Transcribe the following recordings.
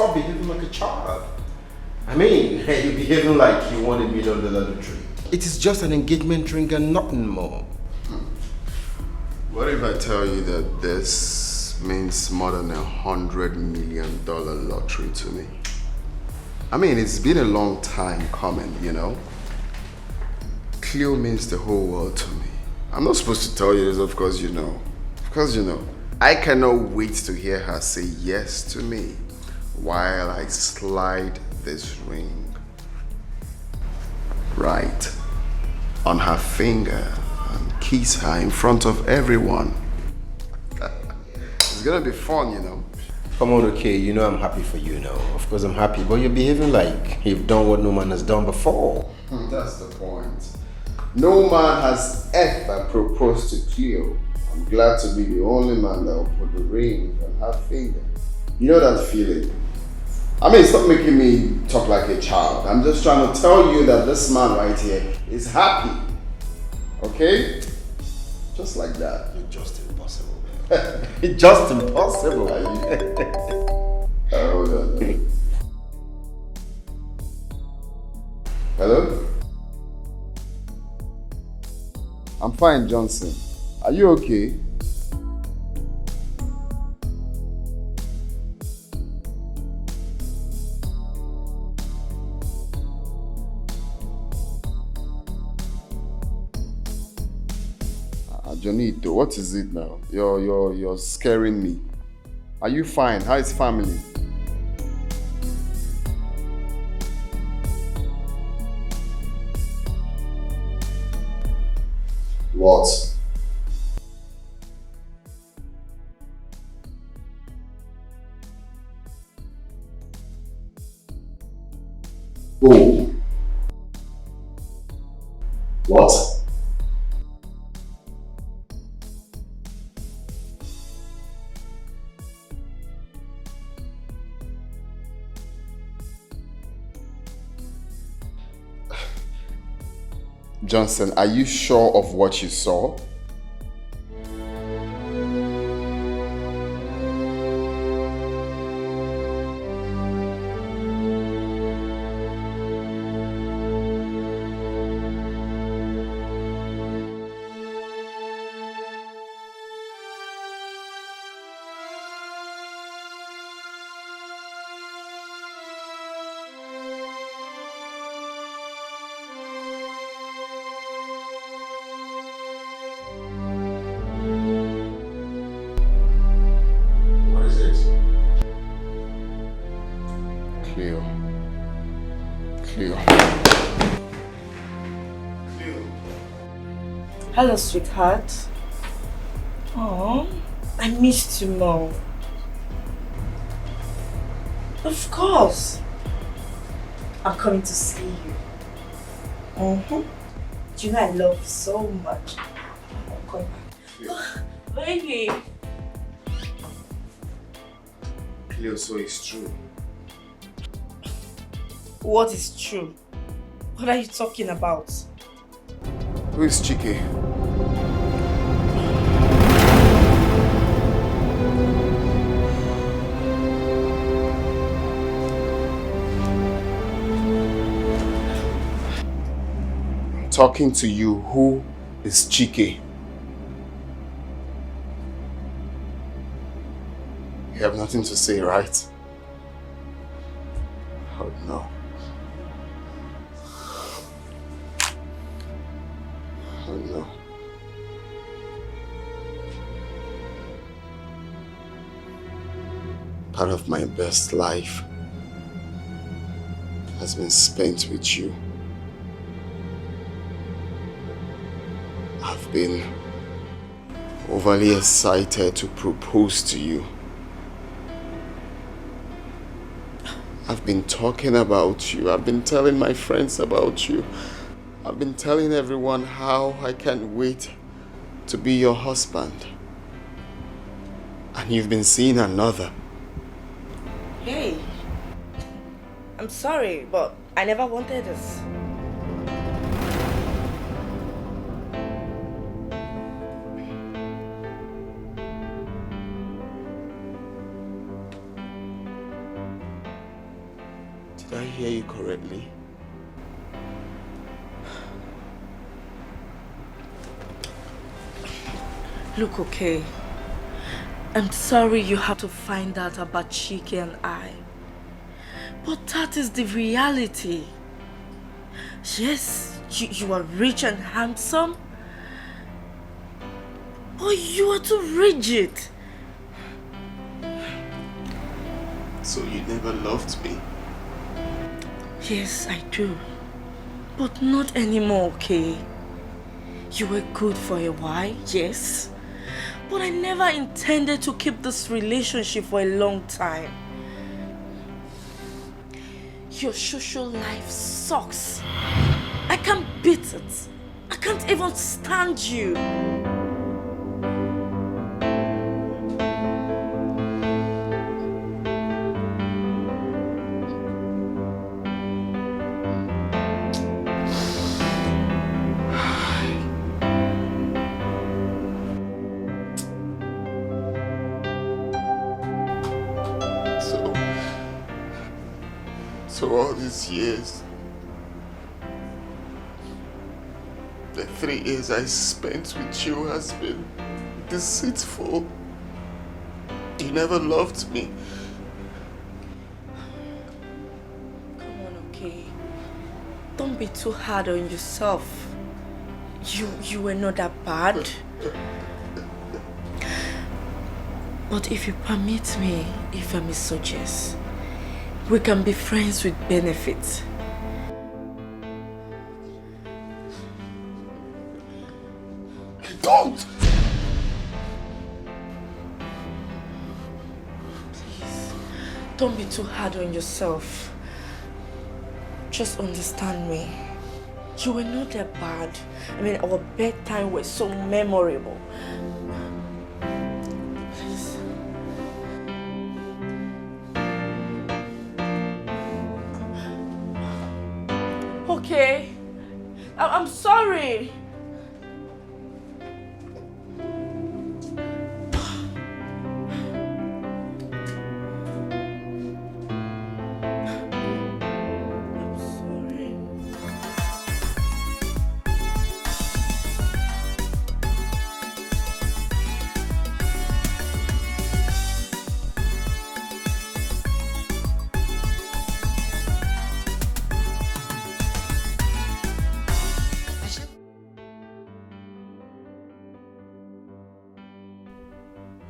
stop behaving like a child. I mean, you're behaving like you want $1 million lottery. It is just an engagement ring and nothing more. What if I tell you that this means more than $100 million lottery to me? I mean, it's been a long time coming, you know? Cleo means the whole world to me. I'm not supposed to tell you this, of course you know. Of course you know. I cannot wait to hear her say yes to me while I slide this ring right on her finger and kiss her in front of everyone. It's gonna be fun, you know. Come on, okay, you know I'm happy for you now. Of course I'm happy, but you're behaving like you've done what no man has done before. That's the point. No man has ever proposed to Cleo. I'm glad to be the only man that will put the ring on her finger. You know that feeling? I mean, stop making me talk like a child. I'm just trying to tell you that this man right here is happy. Okay? Just like that. You're just impossible, man. You're just impossible. Hold on. Hello? I'm fine, Johnson. Are you okay? Jonito, what is it now? You're scaring me. Are you fine? How is family? What? Who? What? Johnson, are you sure of what you saw? Hello, sweetheart. Oh, I missed you more. Of course. I'm coming to see you. Do you know I love you so much? I'm coming back. Baby. Cleo, so it's true. What is true? What are you talking about? Who is Chike? I'm talking to you. Who is Chike? You have nothing to say, right? Oh no. Oh no. Part of my best life has been spent with you. I've been overly excited to propose to you. I've been talking about you. I've been telling my friends about you. I've been telling everyone how I can't wait to be your husband. And you've been seeing another. Hey, I'm sorry, but I never wanted this. Did I hear you correctly? Look, okay. I'm sorry you have to find out about Chike and I. But that is the reality. Yes, you are rich and handsome. But you are too rigid. So you never loved me? Yes, I do. But not anymore, okay? You were good for a while, yes. But I never intended to keep this relationship for a long time. Your social life sucks. I can't beat it. I can't even stand you. So all these years, the 3 years I spent with you has been deceitful. You never loved me. Come on, okay? Don't be too hard on yourself. You were not that bad. But if you permit me, if I may suggest, we can be friends with benefits. Don't! Please, don't be too hard on yourself. Just understand me. You were not that bad. I mean, our bedtime was so memorable. Please. Okay. I'm sorry.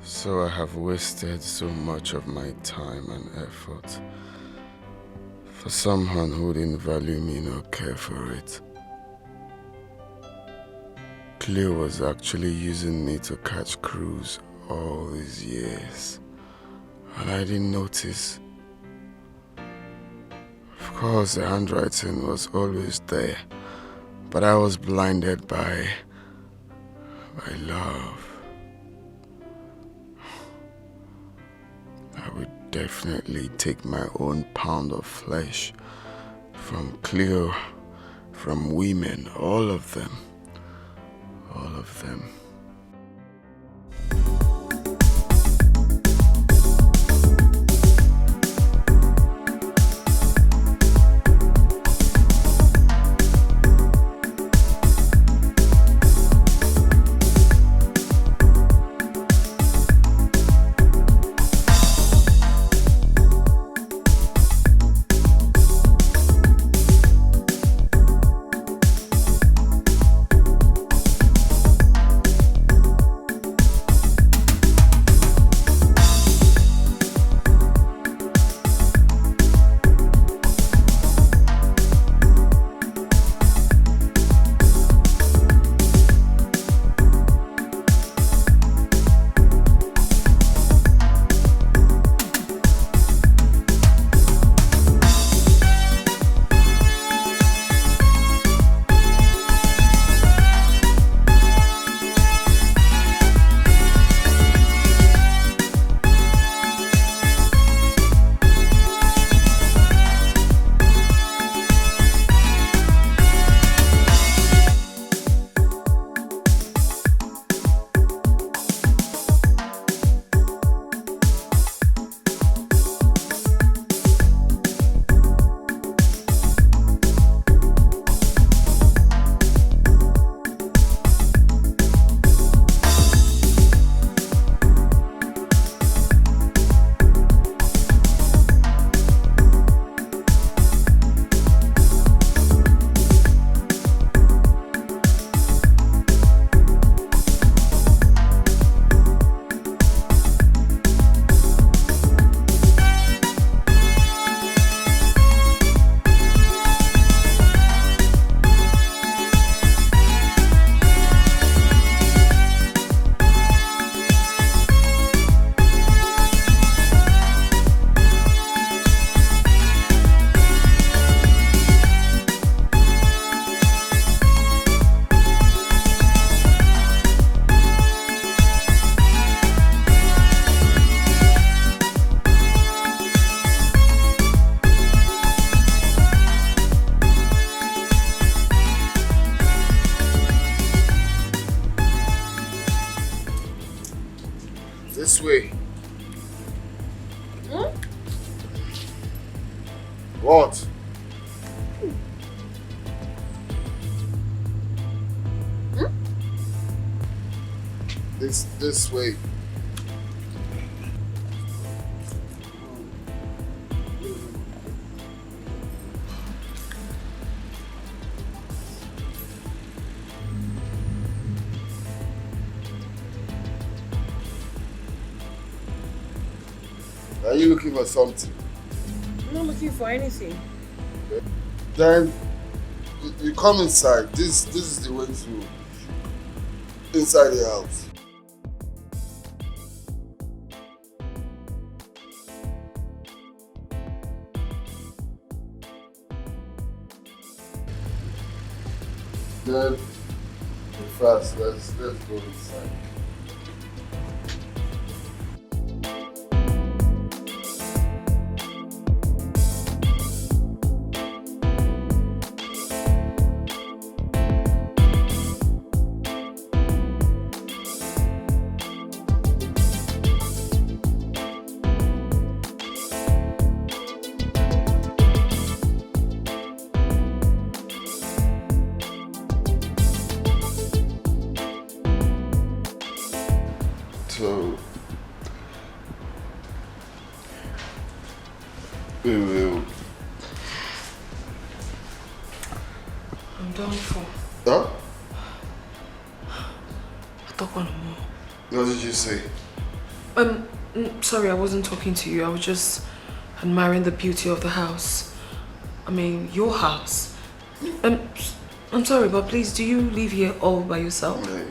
So I have wasted so much of my time and effort for someone who didn't value me nor care for it. Cleo was actually using me to catch crews all these years, and I didn't notice. Of course, the handwriting was always there, but I was blinded by love. I would definitely take my own pound of flesh from Cleo, from women, all of them. All of them. This way. Hmm? What? Hmm? This way. Are you looking for something? I'm not looking for anything. Okay. Then you come inside. This is the way to inside the house. Then fast. Let's go inside. So we will. I'm done for. Huh? I talk one more. What did you say? Sorry, I wasn't talking to you. I was just admiring the beauty of the house. I mean, your house. I'm sorry, but please, do you live here all by yourself? Hey,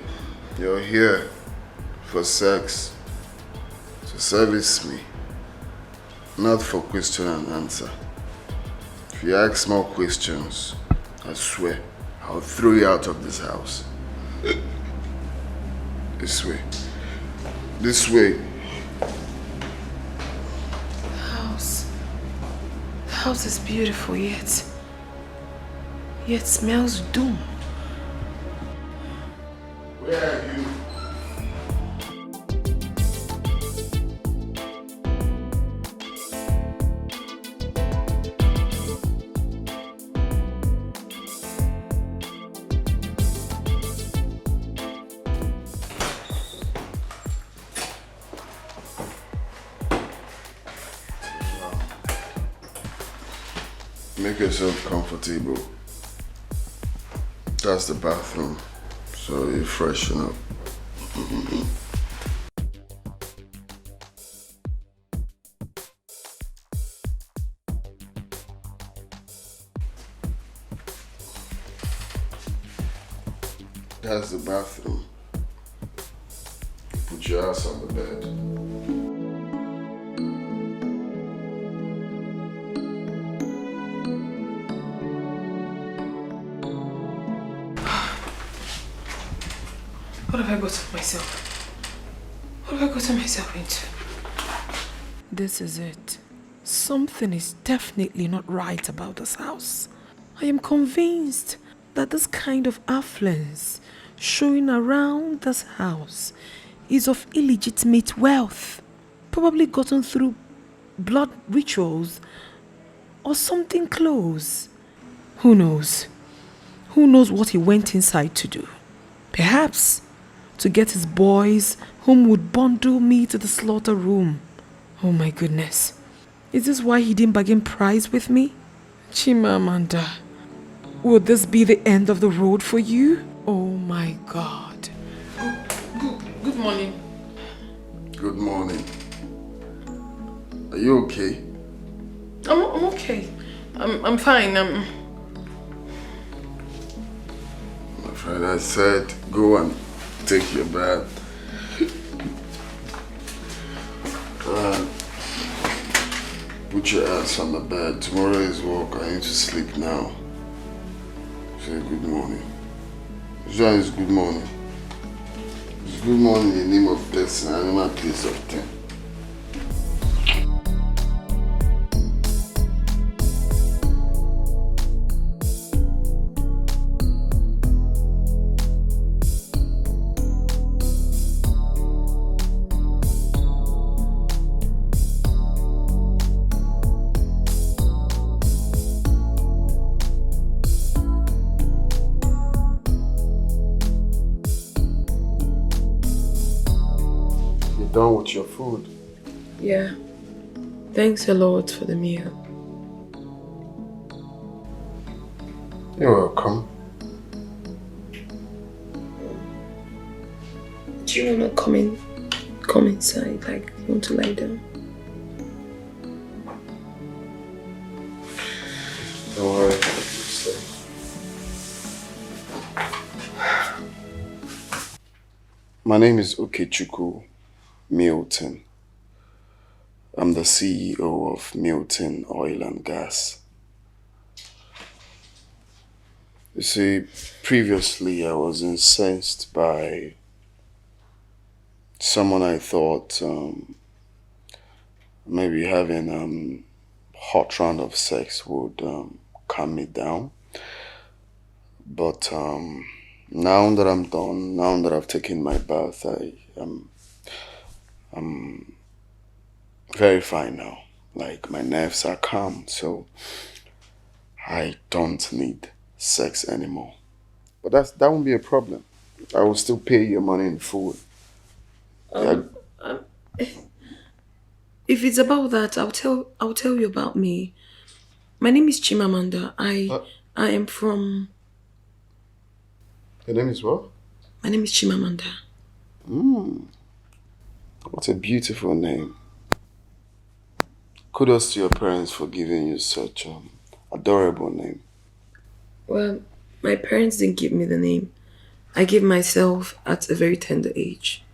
you're here for sex, to service me, not for question and answer. If you ask more questions, I swear, I'll throw you out of this house. This way. This way. The house is beautiful, yet smells doom. Where are you? Make yourself comfortable. That's the bathroom, so you freshen up. That's the bathroom. Put your ass on the bed. What have I gotten myself? What have I gotten myself into? This is it. Something is definitely not right about this house. I am convinced that this kind of affluence showing around this house is of illegitimate wealth, probably gotten through blood rituals or something close. Who knows? Who knows what he went inside to do? Perhaps to get his boys whom would bundle me to the slaughter room. Oh my goodness. Is this why he didn't bargain price with me? Chimamanda, would this be the end of the road for you? Oh my God. Good morning. Good morning. Are you okay? I'm okay. I'm fine. My friend, I said go and take your bath. Put your ass on the bed. Tomorrow is work. I need to sleep now. Say good morning. Jean is good morning. It's good morning in the name of blessing and in my place of thing. done with your food? Yeah. Thanks a lot for the meal. You're welcome. Do you want to come inside? Like, you want to lie down? Don't worry, I'll stay. My name is Okechukwu Milton. I'm the CEO of Milton Oil and Gas. You see, previously I was incensed by someone I thought maybe having hot round of sex would calm me down. But now that I'm done, now that I've taken my bath, I'm very fine now. Like, my nerves are calm, so I don't need sex anymore. But that won't be a problem. I will still pay your money in full. If it's about that, I'll tell you about me. My name is Chimamanda. I am from. Your name is what? My name is Chimamanda. What a beautiful name. Kudos to your parents for giving you such an adorable name. Well, my parents didn't give me the name. I gave myself at a very tender age.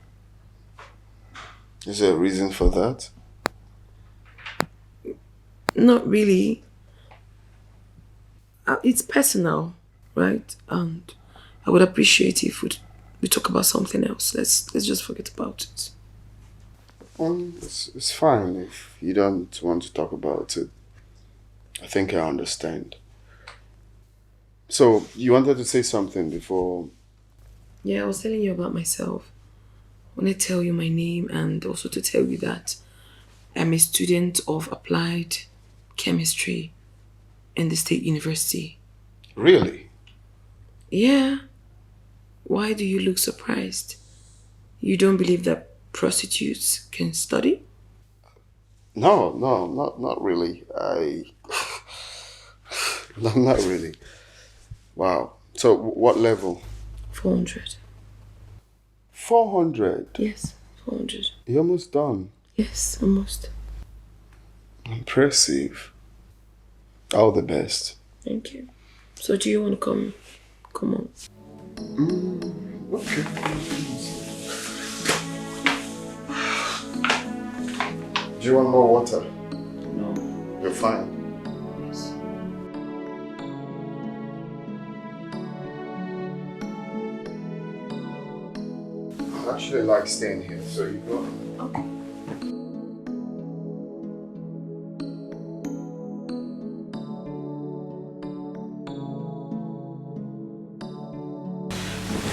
Is there a reason for that? Not really. It's personal, right? And I would appreciate if we talk about something else. Let's just forget about it. It's fine if you don't want to talk about it. I think I understand. So, you wanted to say something before? Yeah, I was telling you about myself. I want to tell you my name and also to tell you that I'm a student of applied chemistry in the State University. Really? Yeah. Why do you look surprised? You don't believe that prostitutes can study? No, not really. Not really. Wow. So, what level? 400. 400? Yes, 400. You're almost done. Yes, almost. Impressive. All the best. Thank you. So do you want to come on? Okay. Do you want more water? No. You're fine. Yes. I actually like staying here, so you go. Okay.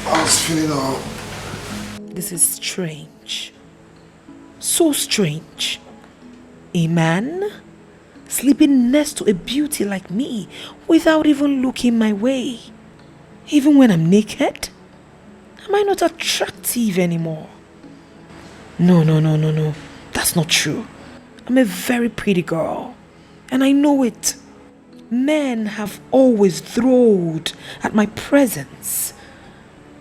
I was feeling all... This is strange. So strange. A man sleeping next to a beauty like me without even looking my way. Even when I'm naked? Am I not attractive anymore? No. That's not true. I'm a very pretty girl. And I know it. Men have always thrilled at my presence.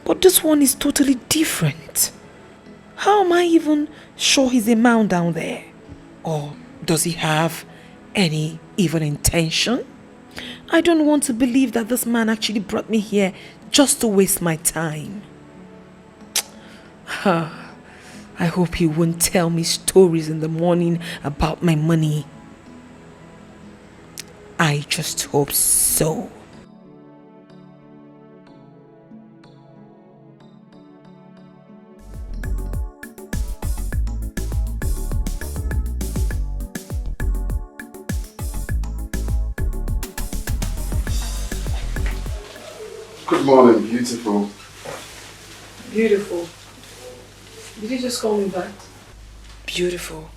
But this one is totally different. How am I even sure he's a man down there? Or does he have any evil intention? I don't want to believe that this man actually brought me here just to waste my time. I hope he won't tell me stories in the morning about my money. I just hope so. Good morning, beautiful. Beautiful. Did you just call me back? Beautiful.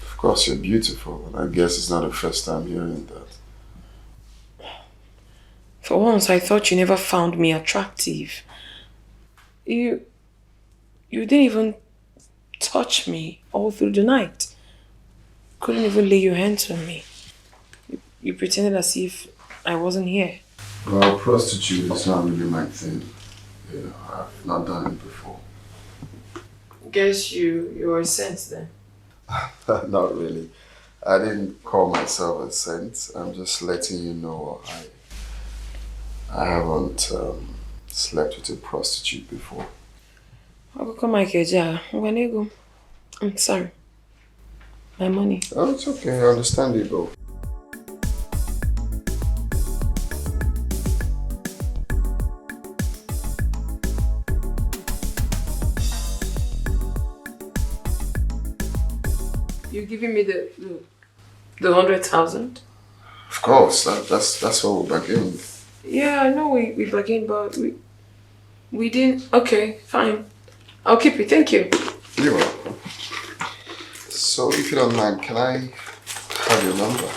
Of course, you're beautiful. I guess it's not the first time hearing that. For once, I thought you never found me attractive. You didn't even touch me all through the night. Couldn't even lay your hands on me. You pretended as if I wasn't here. Well, prostitute is not really my thing. You know, I've not done it before. Guess you're a saint then. Not really. I didn't call myself a saint. I'm just letting you know I haven't slept with a prostitute before. I'm sorry. My money. Oh, it's okay. Understandable. You're giving me the 100,000? Of course. That's what we bargained. Yeah, I know we bargained, but we didn't. Okay, fine. I'll keep it. Thank you. You're welcome. So, if you don't mind, can I have your number?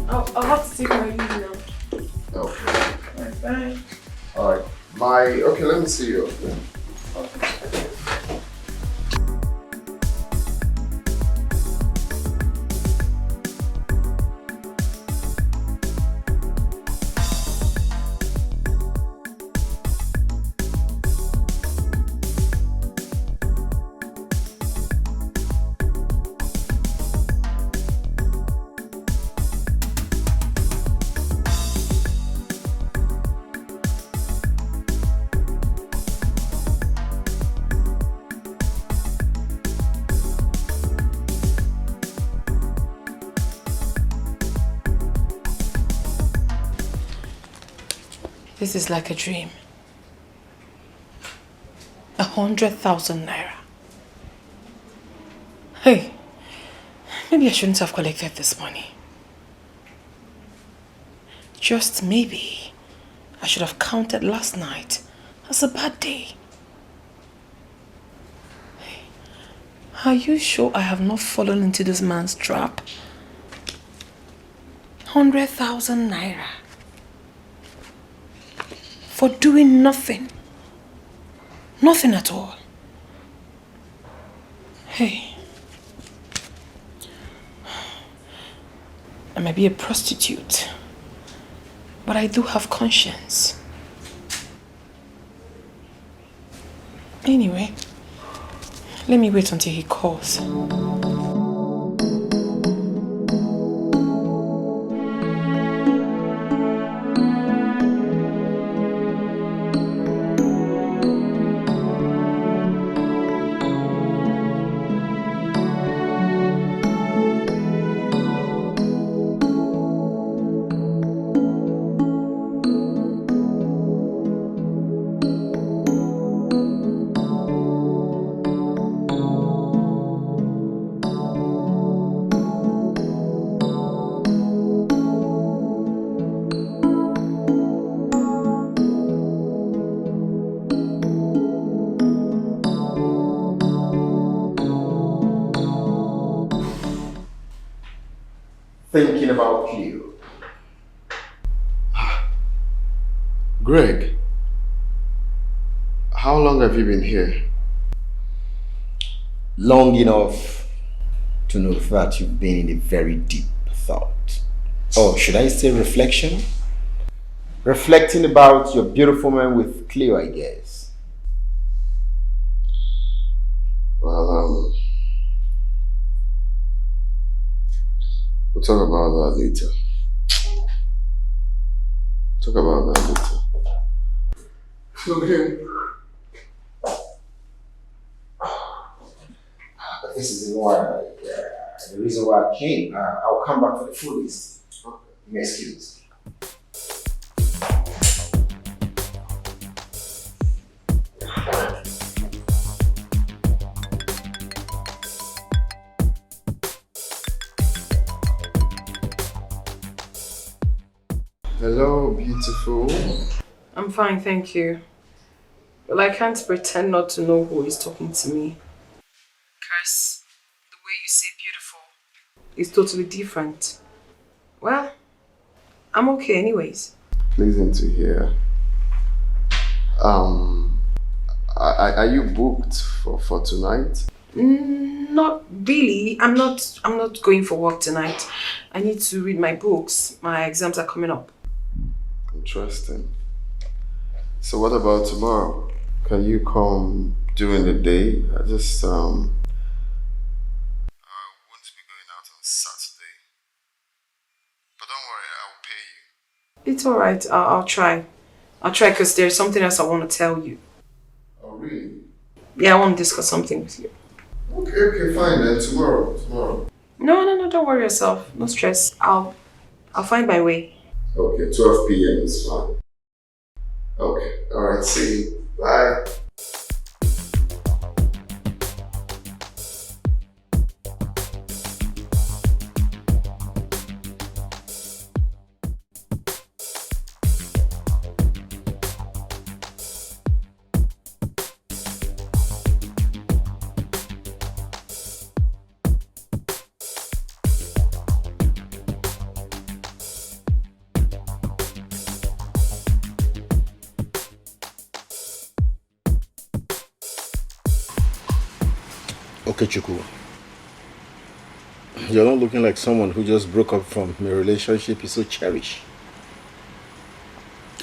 I'll have to take my leave now. Okay. Alright, bye. Alright. Okay, let me see you. Okay. This is like a dream. 100,000 naira. Hey, maybe I shouldn't have collected this money. Just maybe I should have counted last night as a bad day. Hey, are you sure I have not fallen into this man's trap? 100,000 naira. For doing nothing. Nothing at all. Hey. I might be a prostitute, but I do have conscience. Anyway, let me wait until he calls. Thinking about you. Greg, how long have you been here? Long enough to know that you've been in a very deep thought. Or should I say reflection? Reflecting about your beautiful man with Cleo, I guess. Well, we'll talk about that later. Talk about that later. Okay. This is why, the reason why I came. I'll come back for the food list. You may excuse me. Hello, beautiful. I'm fine, thank you. Well, I can't pretend not to know who is talking to me. Because the way you say beautiful is totally different. Well, I'm okay anyways. pleasing to hear. Are you booked for tonight? Not really. I'm not going for work tonight. I need to read my books. My exams are coming up. Interesting. So what about tomorrow? Can you come during the day? I won't be going out on Saturday. But don't worry, I'll pay you. It's alright. I'll try. I'll try because there's something else I want to tell you. Oh really? Yeah, I want to discuss something with you. Okay, fine then. Tomorrow. No, don't worry yourself. No stress. I'll find my way. Okay, 12 p.m. is fine. Okay, alright, see you. Bye. Okay, Chuku. You're not looking like someone who just broke up from a relationship you so cherish.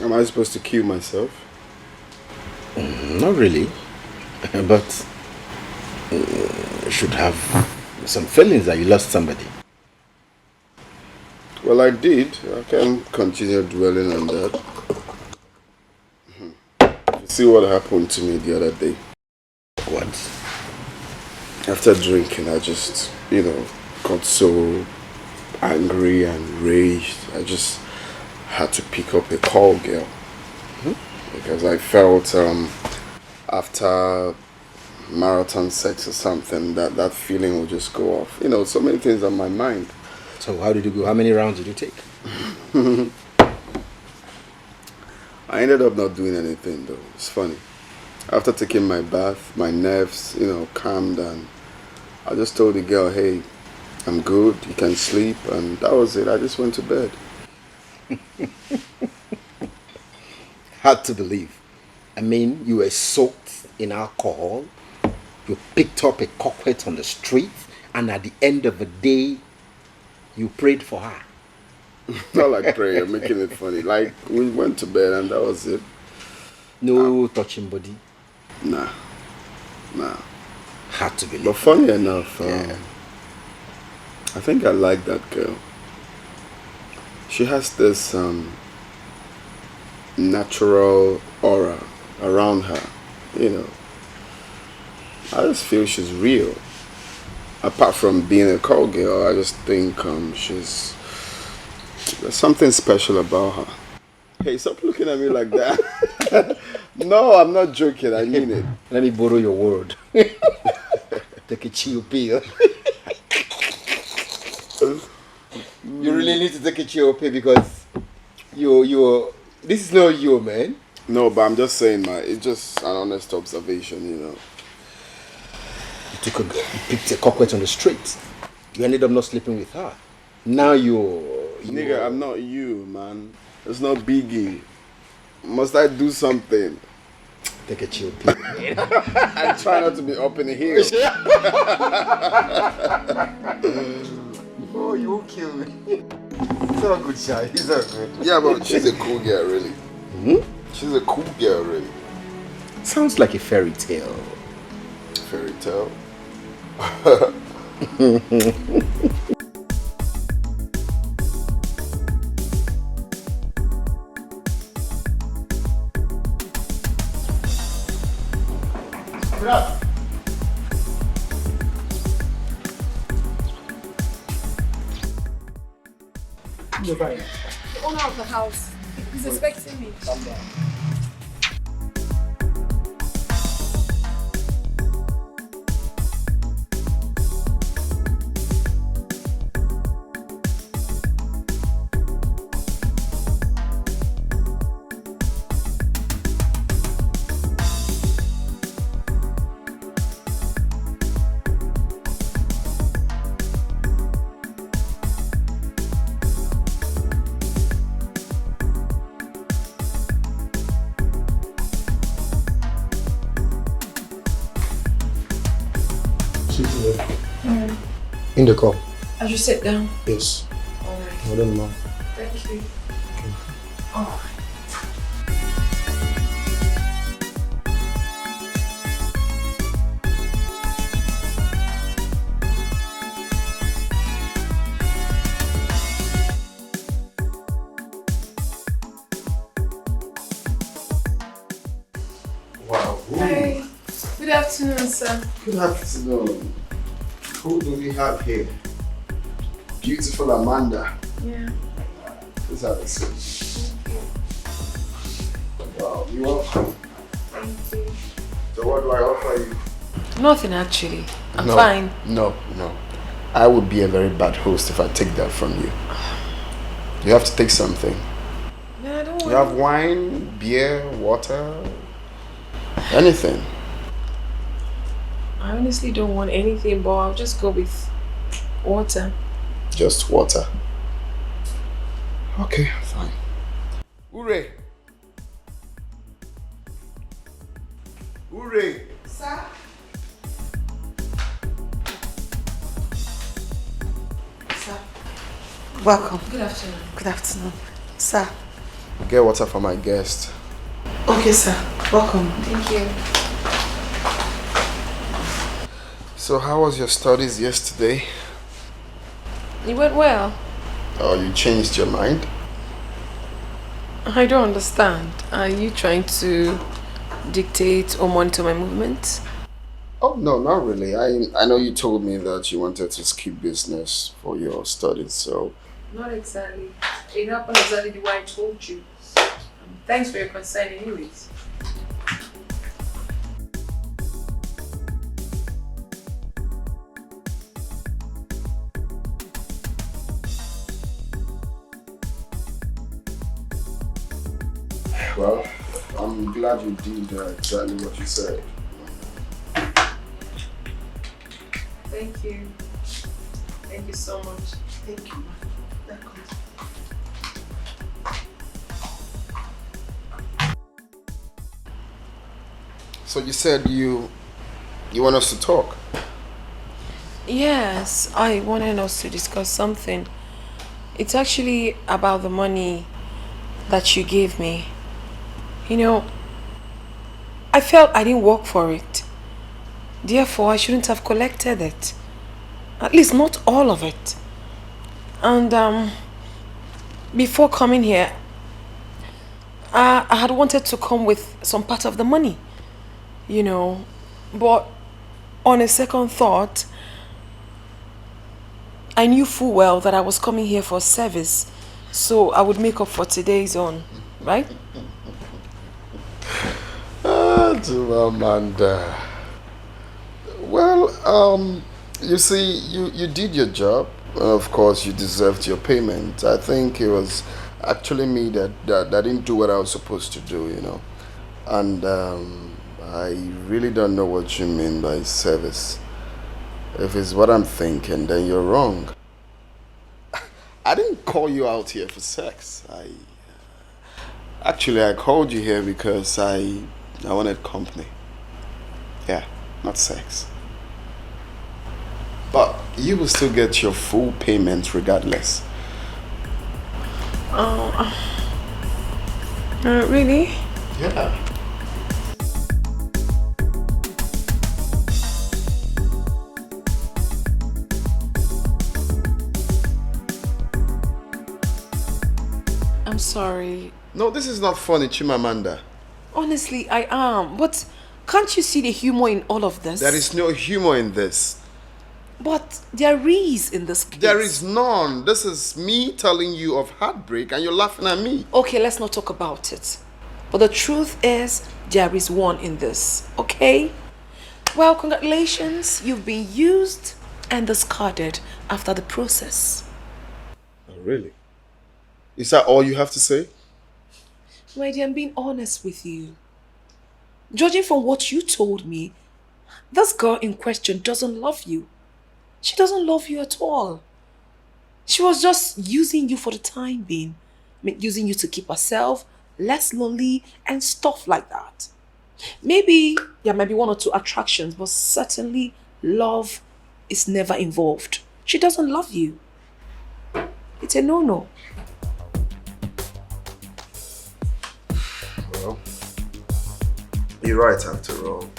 Am I supposed to kill myself? Not really. But you should have some feelings that you lost somebody. Well, I did. I can't continue dwelling on that. You see what happened to me the other day? What? After drinking, I just, got so angry and raged. I just had to pick up a call girl. Because I felt after marathon sex or something that feeling would just go off. So many things on my mind. So how did you go? How many rounds did you take? I ended up not doing anything though. It's funny. After taking my bath, my nerves, calmed and I just told the girl, hey, I'm good, you can sleep, and that was it. I just went to bed. Hard to believe. I mean, you were soaked in alcohol, you picked up a coquette on the street, and at the end of the day, you prayed for her. Not like prayer, making it funny. Like, we went to bed and that was it. No touching body. Nah. Hard to believe. But funny enough, I think I like that girl. She has this natural aura around her, I just feel she's real. Apart from being a call girl, I just think there's something special about her. Hey, stop looking at me like that. No, I'm not joking, I mean it. Let me borrow your word. Take a chill pill. You really need to take a chill pill because this is not you, man. No, but I'm just saying, it's just an honest observation, You picked a coquette on the street. You ended up not sleeping with her. Now Nigga, I'm not you, man. It's not Biggie. Must I do something? Take a chill pill. I try not to be up in the hill. Oh, you won't kill me. It's all good, Shy. It's all good. Yeah, but she's a cool girl, really. She's a cool girl, really. Sounds like a fairy tale. Fairy tale? You're fine. The owner of the house is expecting me. Calm down. In the car. I should sit down. Yes. Alright. I don't know. Thank you. Okay. Alright. Wow. Ooh. Hi. Good afternoon, sir. Good afternoon. Who do we have here? Beautiful Amanda. Yeah. Let's have a seat. Wow, you're welcome. Thank you. So what do I offer you? Nothing actually. I'm No, fine. No. I would be a very bad host if I take that from you. You have to take something. Yeah, I don't You want. have wine, beer, water, anything. I honestly don't want anything, but I'll just go with water. Just water. Okay, fine. Hooray! Hooray! Sir? Sir. Welcome. Good afternoon. Good afternoon. Sir. Get water for my guest. Okay, sir. Welcome. Thank you. So how was your studies yesterday? It went well. Oh, you changed your mind? I don't understand. Are you trying to dictate or monitor my movements? Oh, no, not really. I know you told me that you wanted to skip business for your studies, so... Not exactly. It happened exactly the way I told you. Thanks for your concern anyways. Well, I'm glad you did exactly what you said. Thank you. Thank you so much. Thank you. Welcome. So you said you want us to talk? Yes, I wanted us to discuss something. It's actually about the money that you gave me. You know, I felt I didn't work for it. Therefore, I shouldn't have collected it. At least not all of it. And before coming here, I had wanted to come with some part of the money. You know, but on a second thought, I knew full well that I was coming here for service, so I would make up for today's own, right? Chimamanda. Well, you see, you did your job. Of course, you deserved your payment. I think it was actually me that didn't do what I was supposed to do, you know. And I really don't know what you mean by service. If it's what I'm thinking, then you're wrong. I didn't call you out here for sex. Actually, I called you here because I wanted company. Yeah, not sex. But you will still get your full payment regardless. Really? Yeah. I'm sorry. No, this is not funny, Chimamanda. Honestly, I am. But can't you see the humor in all of this? There is no humor in this. But there is in this case. There is none. This is me telling you of heartbreak and you're laughing at me. Okay, let's not talk about it. But the truth is, there is one in this, okay? Well, congratulations. You've been used and discarded after the process. Oh, really? Is that all you have to say? My dear, I'm being honest with you. Judging from what you told me, this girl in question doesn't love you. She doesn't love you at all. She was just using you for the time being. Using you to keep herself less lonely and stuff like that. Maybe there might be one or two attractions, but certainly love is never involved. She doesn't love you. It's a no-no. Well, you're right after all.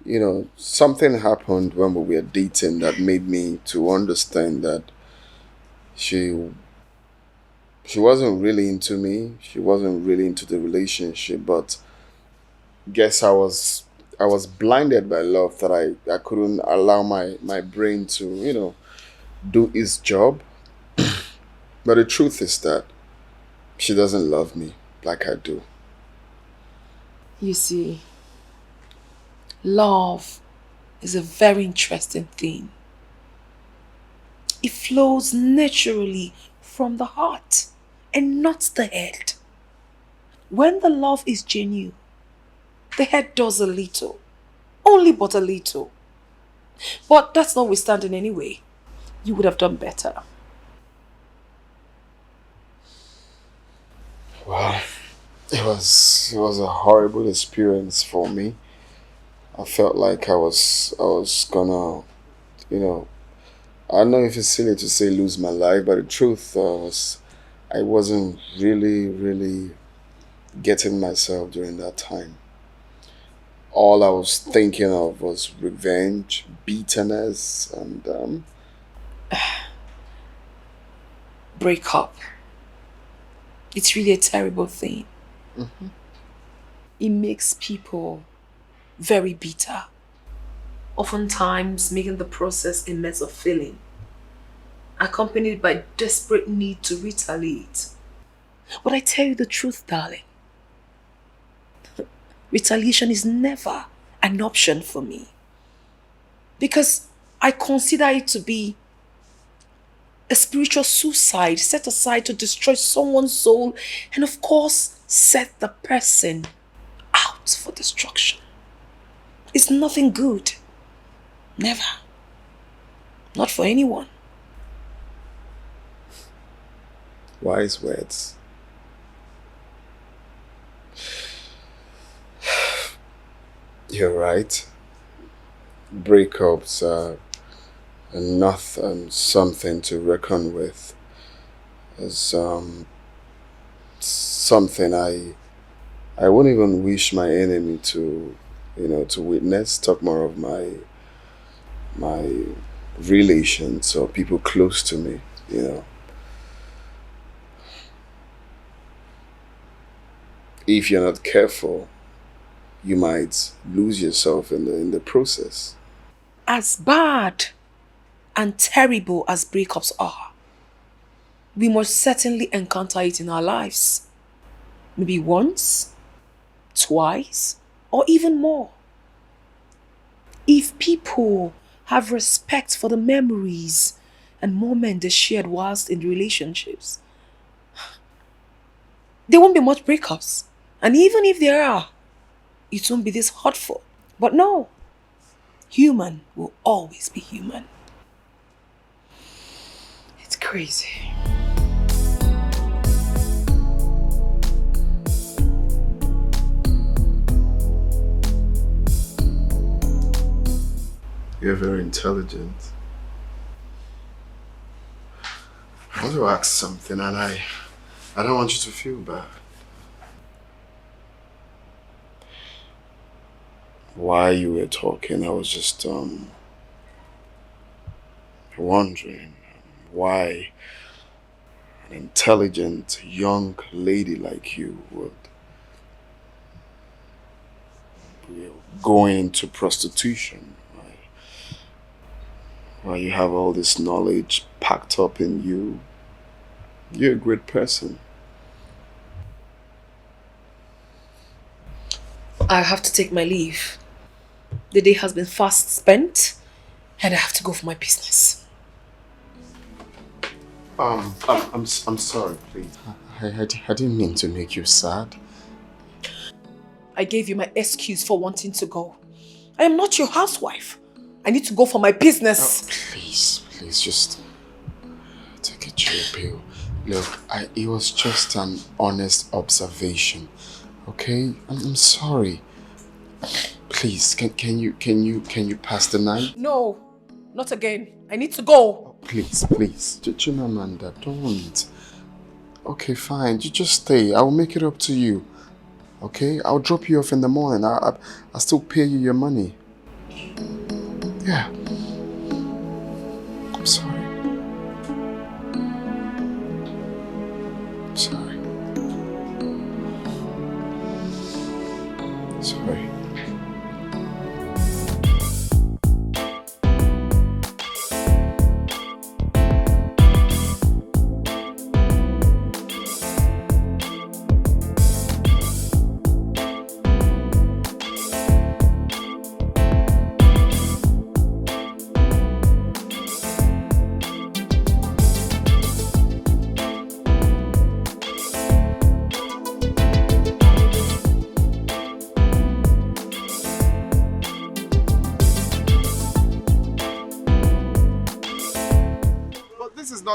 You know, something happened when we were dating that made me to understand that she wasn't really into me. She wasn't really into the relationship, but guess I was blinded by love that I couldn't allow my brain to, do its job. But the truth is that she doesn't love me like I do. You see, love is a very interesting thing. It flows naturally from the heart and not the head. When the love is genuine, the head does a little, only but a little. But that's notwithstanding anyway. You would have done better. Well, it was a horrible experience for me. I felt like I was gonna, you know, I don't know if it's silly to say lose my life, but the truth was I wasn't really getting myself during that time. All I was thinking of was revenge, bitterness, and Breakup. It's really a terrible thing. It makes people very bitter, oftentimes making the process a mess of feeling, accompanied by desperate need to retaliate. But I tell you the truth, darling, retaliation is never an option for me because I consider it to be a spiritual suicide set aside to destroy someone's soul and, of course, set the person out for destruction. It's nothing good. Never. Not for anyone. wise words. You're right. Breakups are not something to reckon with. It's something I wouldn't even wish my enemy to to witness. Talk more of my relations or people close to me. If you're not careful, you might lose yourself in the process. As bad and terrible as breakups are, we must certainly encounter it in our lives. Maybe once, twice, or even more. If people have respect for the memories and moments they shared whilst in relationships, there won't be much breakups. And even if there are, it won't be this hurtful. But no, human will always be human. It's crazy. You're very intelligent. I want to ask something, and I don't want you to feel bad. While you were talking, I was just wondering why an intelligent young lady like you would go into prostitution. Why you have all this knowledge packed up in you. You're a great person. I have to take my leave. The day has been fast spent, and I have to go for my business. I'm sorry, please. I didn't mean to make you sad. I gave you my excuse for wanting to go. I am not your housewife. I need to go for my business. Oh, please, just take a chill pill. Look, it was just an honest observation. Okay, I'm sorry. Please, can you pass the night? No, Not again. I need to go. Please, please. Chimamanda, don't. Okay, fine. You just stay. I will make it up to you. Okay? I'll drop you off in the morning. I'll still pay you your money. Yeah. I'm sorry. I'm sorry. Sorry.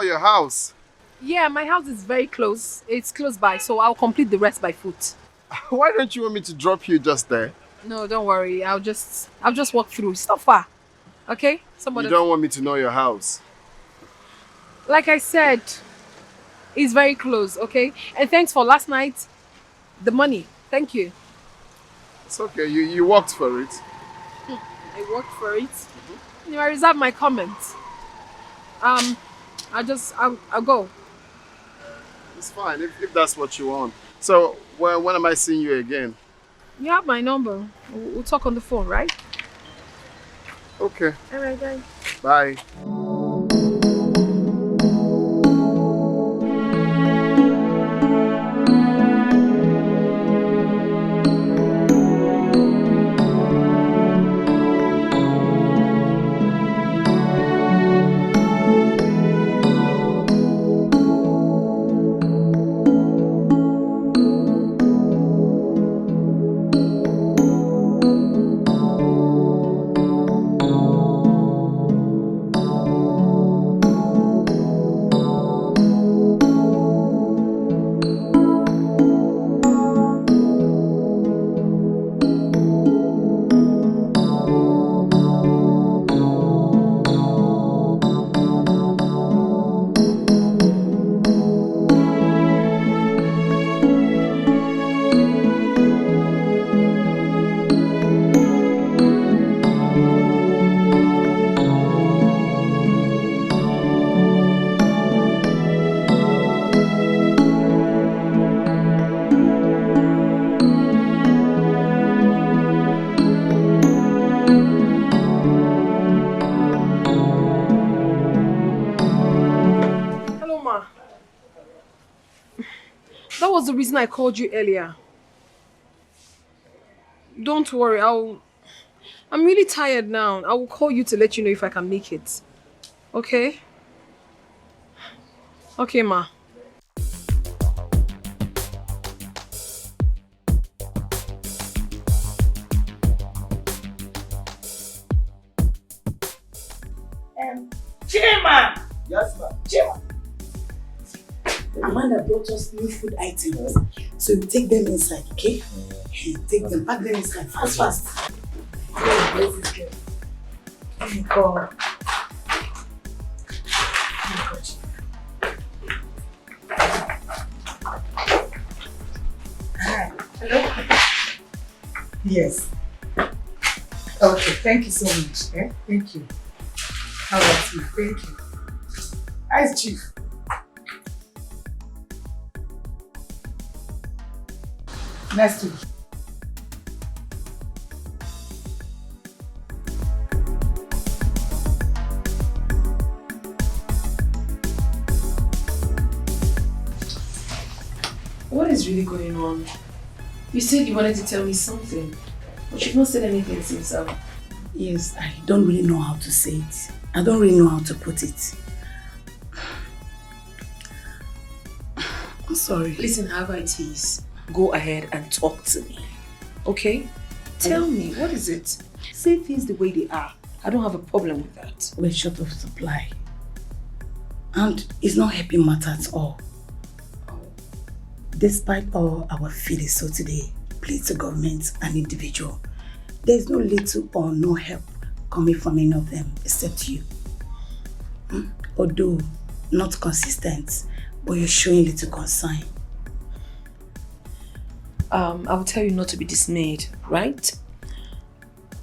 Your house. Yeah, my house is very close. It's close by, so I'll complete the rest by foot. Why don't you want me to drop you just there? No, don't worry. I'll just walk through. It's not far. Okay? You don't want me to know your house? Like I said, it's very close, okay? And thanks for last night. The money. Thank you. It's okay. You worked for it. I worked for it. Mm-hmm. I reserve my comments. I'll go. It's fine if that's what you want. So when am I seeing you again? You have my number. We'll talk on the phone, right? Okay. All right, bye. Bye. That was the reason I called you earlier. Don't worry, I'm really tired now. I will call you to let you know if I can make it. Okay? Okay, Ma. Chima! Yes, ma'am. Chima! Amanda brought us new food items. So we take them inside, okay? Take them, pack them inside. Fast, fast. Where's this girl? Oh my God. Hi. Hello? Yes. Okay, thank you so much. Eh? Thank you. How about you? Thank you. Hi, Chief. Nice to meet you. What is really going on? You said you wanted to tell me something, but you've not said anything since. Yes, I don't really know how to say it. I don't really know how to put it. I'm sorry. Listen, however it is, go ahead and talk to me. Okay? Tell me, what is it? Say things the way they are. I don't have a problem with that. We're short of supply. And it's not helping matter at all. Despite all our feelings so today, plead to government and individual, there's no little or no help coming from any of them except you. Although not consistent, but you're showing little concern. I will tell you not to be dismayed, right?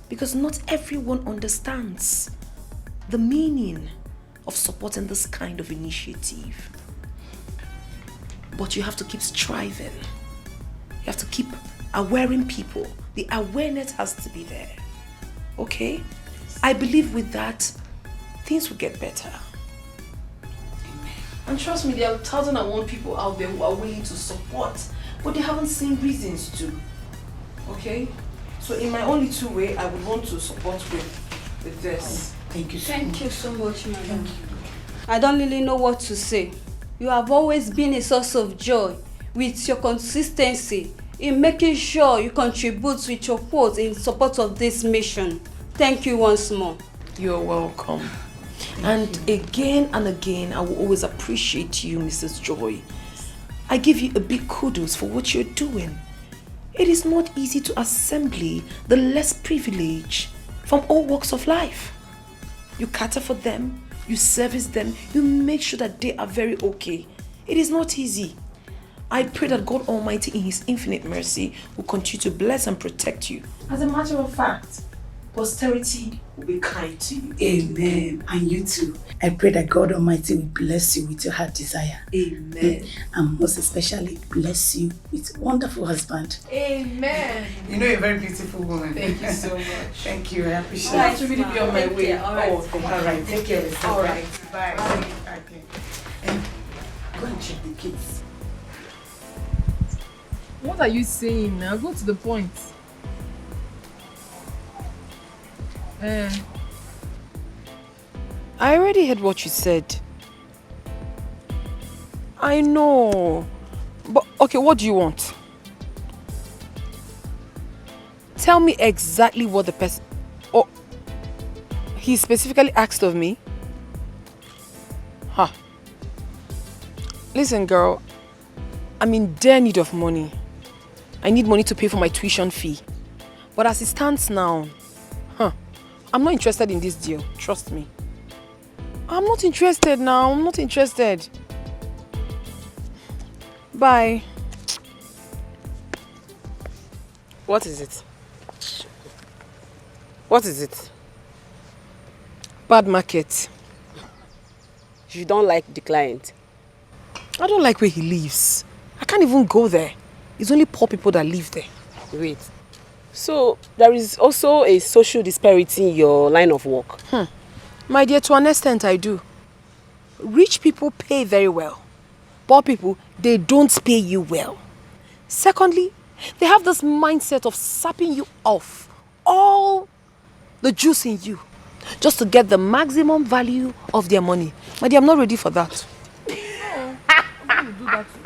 Because not everyone understands the meaning of supporting this kind of initiative. But you have to keep striving. You have to keep awareing people. The awareness has to be there. Okay? I believe with that, things will get better. Amen. And trust me, there are 1,001 people out there who are willing to support, but they haven't seen reasons to. Okay? So in my only two way, I would want to support with this. Thank you. Thank you so much, madam. I don't really know what to say. You have always been a source of joy with your consistency in making sure you contribute with your quotes in support of this mission. Thank you once more. You're welcome. And again and again, I will always appreciate you, Mrs. Joy. I give you a big kudos for what you're doing. It is not easy to assemble the less privileged from all walks of life. You cater for them, you service them, you make sure that they are very okay. It is not easy. I pray that God Almighty in His infinite mercy will continue to bless and protect you. As a matter of fact, posterity will be kind to you. Amen. And you too. I pray that God Almighty will bless you with your heart desire. Amen. And most especially bless you with a wonderful husband. Amen. You know, you're a very beautiful woman. Thank you so much. Thank you. I appreciate it. I have to really be on my way. All right. All right. Take care of yourself. All right. Bye. Okay. And go and check the kids. What are you saying now? Go to the point. I already heard what you said. I know. But okay, what do you want? Tell me exactly what the person... Oh, he specifically asked of me? Huh. Listen, girl. I'm in dire need of money. I need money to pay for my tuition fee. But as it stands now, I'm not interested in this deal. Trust me. I'm not interested now. I'm not interested. Bye. What is it? What is it? Bad market. You don't like the client? I don't like where he lives. I can't even go there. It's only poor people that live there. Wait. So, there is also a social disparity in your line of work? My dear, to an extent I do. Rich people pay very well. Poor people, they don't pay you well. Secondly, they have this mindset of sapping you off all the juice in you just to get the maximum value of their money. My dear, I'm not ready for that. I'm going to do that too.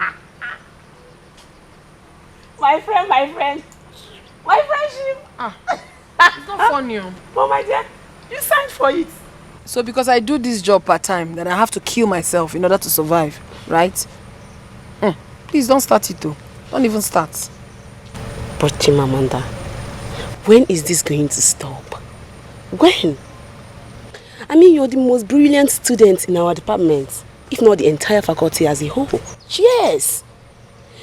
My friendship. It's not funny. But my dear, you signed for it. So because I do this job part-time, then I have to kill myself in order to survive, right? Please don't start it though. Don't even start. But Chimamanda, when is this going to stop? When? I mean, you're the most brilliant student in our department, if not the entire faculty as a whole. Yes!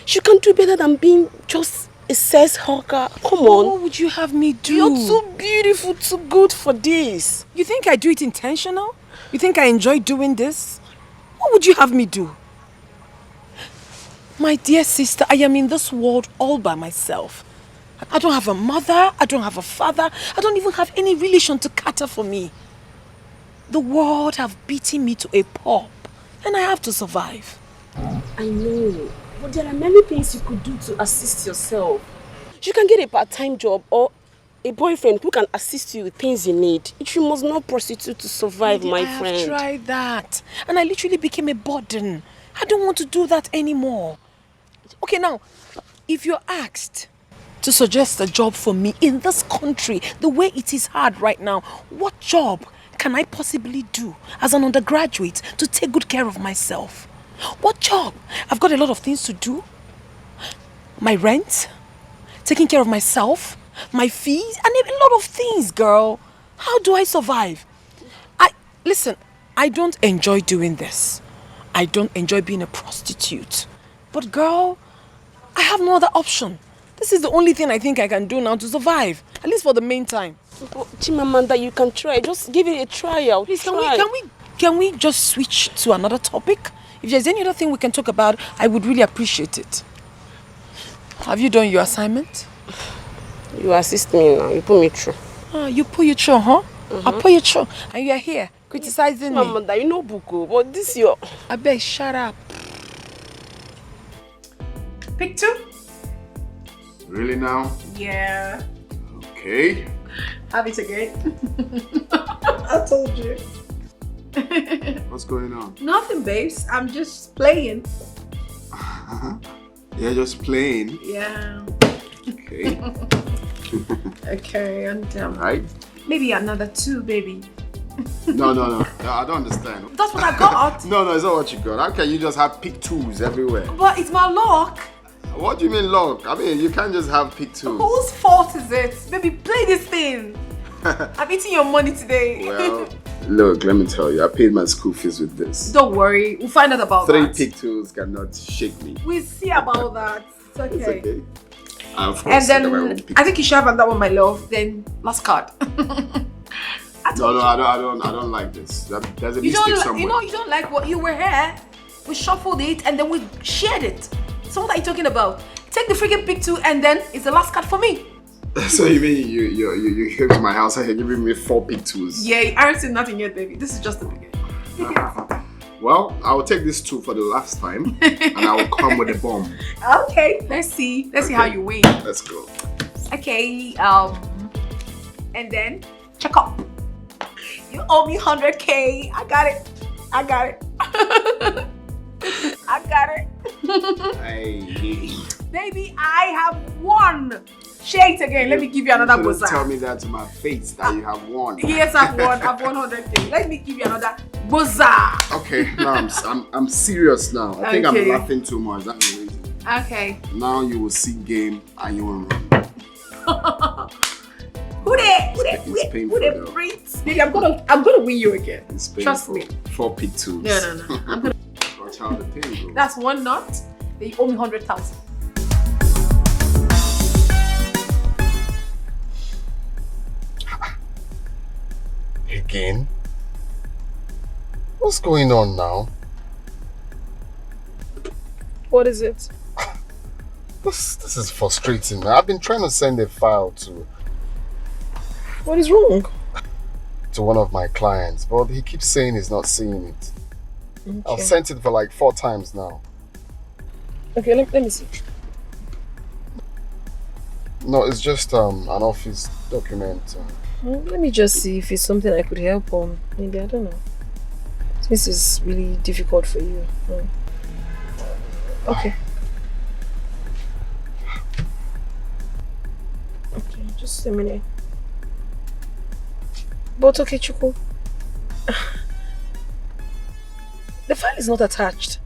You can do better than being just a sex hawker. Come on. What would you have me do? You're too beautiful, too good for this. You think I do it intentional? You think I enjoy doing this? What would you have me do? My dear sister, I am in this world all by myself. I don't have a mother, I don't have a father, I don't even have any relation to cater for me. The world have beaten me to a pulp and I have to survive. I know, but there are many things you could do to assist yourself. You can get a part-time job or a boyfriend who can assist you with things you need. You must not prostitute to survive, my friend. I have tried that and I literally became a burden. I don't want to do that anymore. Okay, now, if you're asked to suggest a job for me in this country, the way it is hard right now, what job can I possibly do as an undergraduate to take good care of myself? What job? I've got a lot of things to do. My rent, taking care of myself, my fees, and a lot of things, girl. How do I survive? Listen, I don't enjoy doing this. I don't enjoy being a prostitute. But girl, I have no other option. This is the only thing I think I can do now to survive. At least for the meantime. But Chimamanda, you can try. Just give it a try out. Please, can we just switch to another topic? If there's any other thing we can talk about, I would really appreciate it. Have you done your assignment? You assist me now. You put me through. You put you through, huh? I put you through. And you are here criticizing me. Chimamanda, you know Buko, but this your... I beg, shut up. Pick 2? Really now? Yeah. Okay. Have it again. I told you. What's going on? Nothing, babes. I'm just playing. You're just playing. Yeah. Okay. Okay, and Right? maybe another 2, baby. No, I don't understand. That's what I got. No, it's not what you got. How can you just have pick 2s everywhere? But it's my luck. What do you mean luck? I mean, you can't just have pick 2s. Whose fault is it? Baby, play this thing. I'm eating your money today. Well, look, let me tell you, I paid my school fees with this. Don't worry, we'll find out about 3 that. pick 2s cannot shake me. We'll see about that. It's okay. It's okay. Of And course, then I think you should have another one, my love. Then last card. No, I don't like this. There's a mistake somewhere. You don't like what you were here. We shuffled it and then we shared it. So what are you talking about? Take the freaking pick 2 and then it's the last card for me. So you mean you came to my house and you're giving me 4 pick 2s? Yeah, you aren't seen nothing yet, baby. This is just the beginning. Well, I will take this 2 for the last time and I will come with a bomb. Okay, let's see. Let's see how you win. Let's go. Okay, and then check up. You owe me 100K. I got it. I got it. Hey. Baby, I have won. Shake it again. Let me give you another You buzzer. tell me that to my face that you have won. Yes, I've won. I've won 100K. Let me give you another buzzer. Okay, now I'm serious now. I think I'm Okay. laughing too much. That's the reason. Okay. Now you will see game and you will run. Who they painful, though. breathe? Baby, I'm gonna win you again. It's painful. Trust me. 4 pick 2s. No. I'm gonna. Watch how the pain goes. That's one knot. Then you owe me 100,000. Again? What's going on now? What is it? This is frustrating, man. I've been trying to send a file to What is wrong? one of my clients, but he keeps saying he's not seeing it. Okay. I've sent it for like 4 times now. Okay, let me see. No, it's just an office document. Let me just see if it's something I could help on. Maybe, I don't know. This is really difficult for you. Okay. Okay, just a minute. But okay, Chuku. The file is not attached.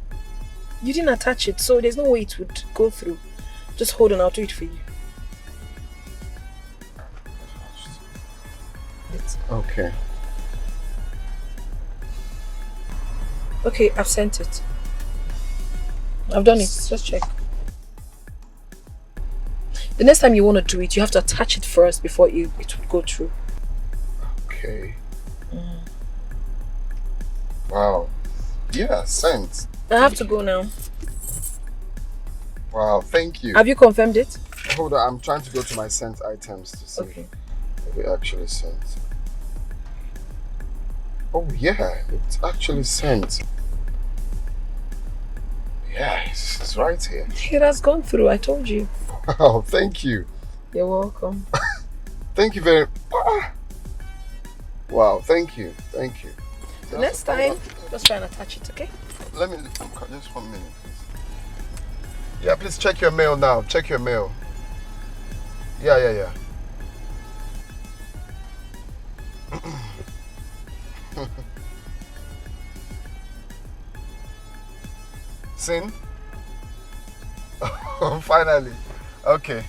You didn't attach it, so there's no way it would go through. Just hold on, I'll do it for you. Okay. Okay, I've sent it. I've done it. Just check. The next time you want to do it, you have to attach it first before it would go through. Okay. Wow. Yeah, sent. I have to go now. Wow, thank you. Have you confirmed it? Hold on, I'm trying to go to my sent items to see Okay. if it actually sent. Oh yeah, it's actually sent. Yeah, it's right here. It has gone through, I told you. Wow, thank you. You're welcome. Thank you very Wow, thank you. The next time, just try and attach it, okay? Let me just 1 minute, please. Yeah, please check your mail now. Check your mail. Yeah. Sin? Oh, finally. Okay.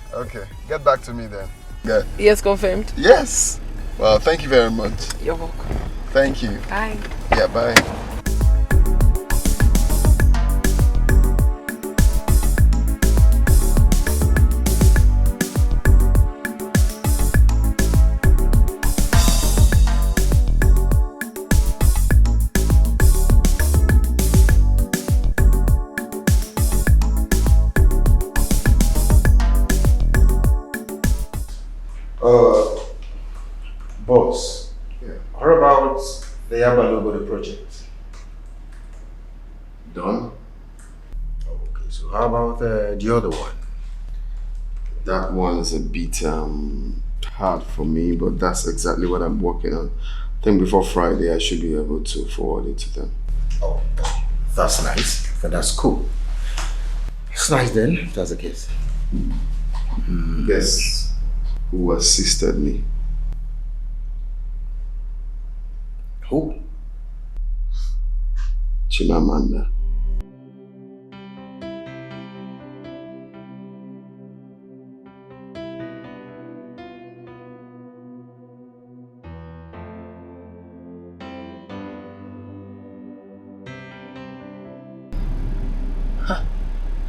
Get back to me then. Yeah. Yes, confirmed. Yes. Well, thank you very much. You're welcome. Thank you. Bye. Yeah, bye. Boss. Yeah. How about the Yaba logo, the project? Done? Okay, so how about the other one? That one's a bit hard for me, but that's exactly what I'm working on. I think before Friday I should be able to forward it to them. Oh, that's nice. That's cool. It's nice then, if that's the case. Guess who assisted me? Who? Chimamanda.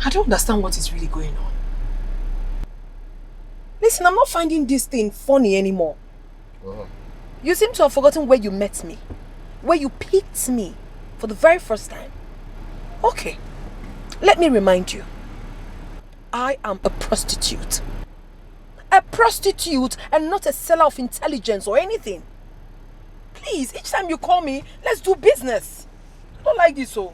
I don't understand what is really going on. Listen, I'm not finding this thing funny anymore. Oh. You seem to have forgotten where you met me. Where you picked me for the very first time. Okay, let me remind you. I am a prostitute. A prostitute and not a seller of intelligence or anything. Please, each time you call me, let's do business. I don't like this, so.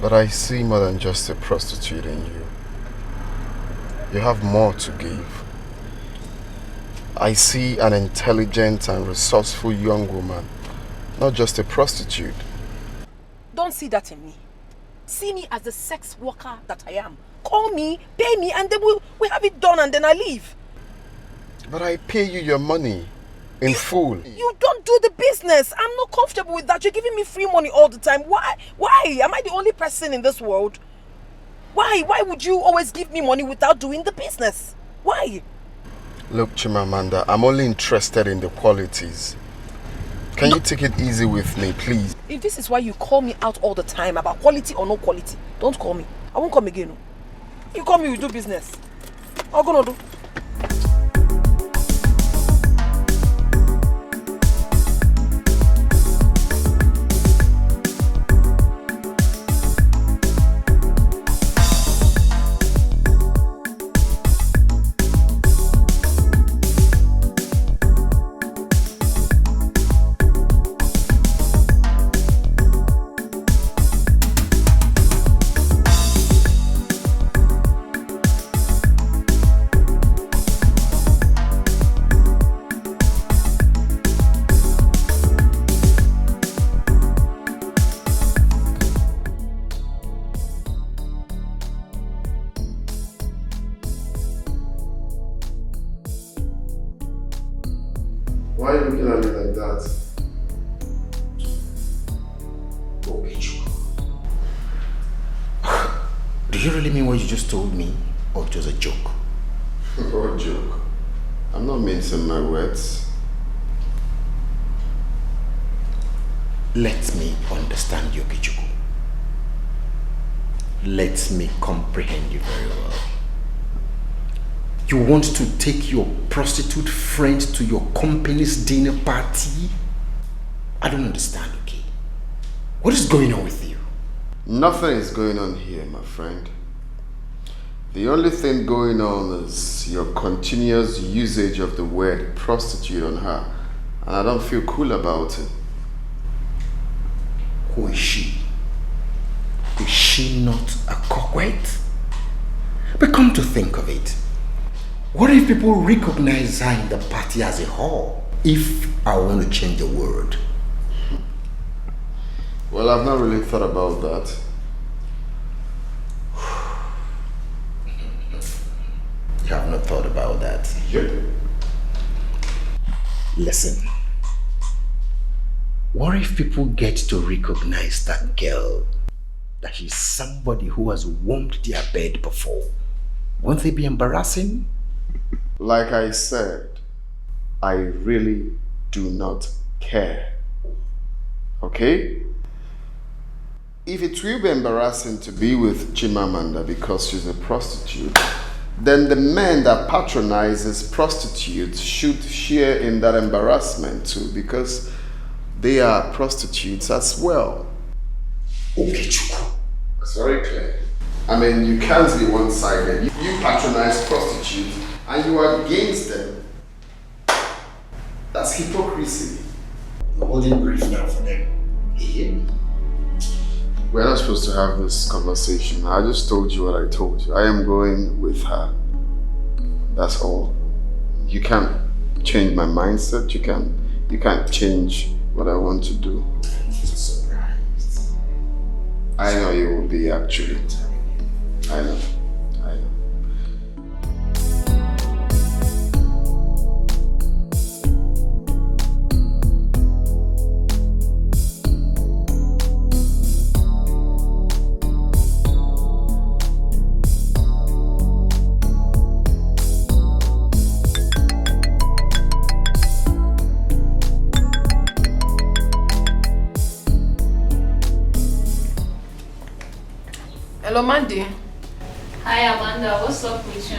But I see more than just a prostitute in you. You have more to give. I see an intelligent and resourceful young woman, not just a prostitute. Don't see that in me. See me as the sex worker that I am. Call me, pay me, and then we have it done and then I leave. But I pay you your money in full. You don't do the business. I'm not comfortable with that. You're giving me free money all the time. Why? Why? Am I the only person in this world? Why? Why would you always give me money without doing the business? Why? Look, Chimamanda, I'm only interested in the qualities. Can you take it easy with me, please? If this is why you call me out all the time about quality or no quality, don't call me. I won't come again. You call me, we do business. I'm gonna do. Why are you looking at me like that? Do you really mean what you just told me, or it was a joke? What joke? I'm not mincing my words. Let me understand you, Kichuku. Let me comprehend you very well. You want to take your prostitute friend to your company's dinner party? I don't understand, okay? What is going on with you? Nothing is going on here, my friend. The only thing going on is your continuous usage of the word prostitute on her, and I don't feel cool about it. Who is she? Is she not a coquette? But come to think of it, what if people recognize her in the party as a whore? If I want to change the word. Well, I've not really thought about that. You have not thought about that? Yep. Listen. What if people get to recognize that girl, that she's somebody who has warmed their bed before? Won't they be embarrassing? Like I said, I really do not care. Okay? If it will be embarrassing to be with Chimamanda because she's a prostitute, then the men that patronizes prostitutes should share in that embarrassment too, because they are prostitutes as well. Okay, Chuku. It's very clear. I mean, you can't be one-sided. You patronize prostitutes and you are against them. That's hypocrisy. You're holding brief now for them. You hear me? We're not supposed to have this conversation. I just told you what I told you. I am going with her. That's all. You can't change my mindset. You can't change what I want to do. I'm surprised. I know you will be, actually. I know. Hello, Mandy. Hi, Amanda. What's up with you?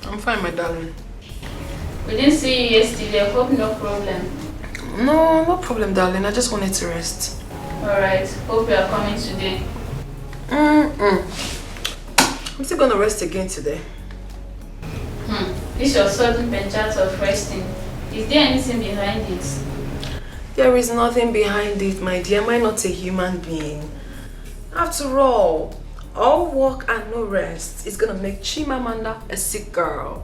I'm fine, my darling. We didn't see you yesterday. Hope no problem. No problem, darling. I just wanted to rest. Alright. Hope you are coming today. I'm still gonna rest again today. This your sudden penchant of resting. Is there anything behind it? There is nothing behind it, my dear. Am I not a human being? After all work and no rest is gonna make Chimamanda a sick girl.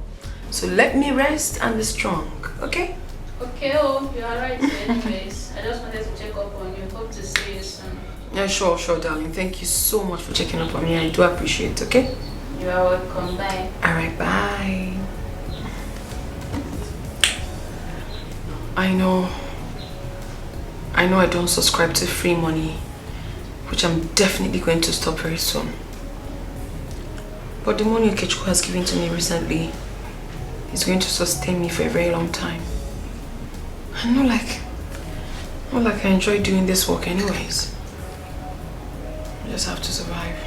So let me rest and be strong, okay? Okay, you are right anyways. I just wanted to check up on you. Hope to see you soon. Yeah, sure, darling. Thank you so much for checking up on me. I do appreciate it, okay? You are welcome. Bye. Alright, bye. I know I don't subscribe to free money, which I'm definitely going to stop very soon. But the money Okechukwu has given to me recently is going to sustain me for a very long time. And not like I enjoy doing this work anyways. I just have to survive.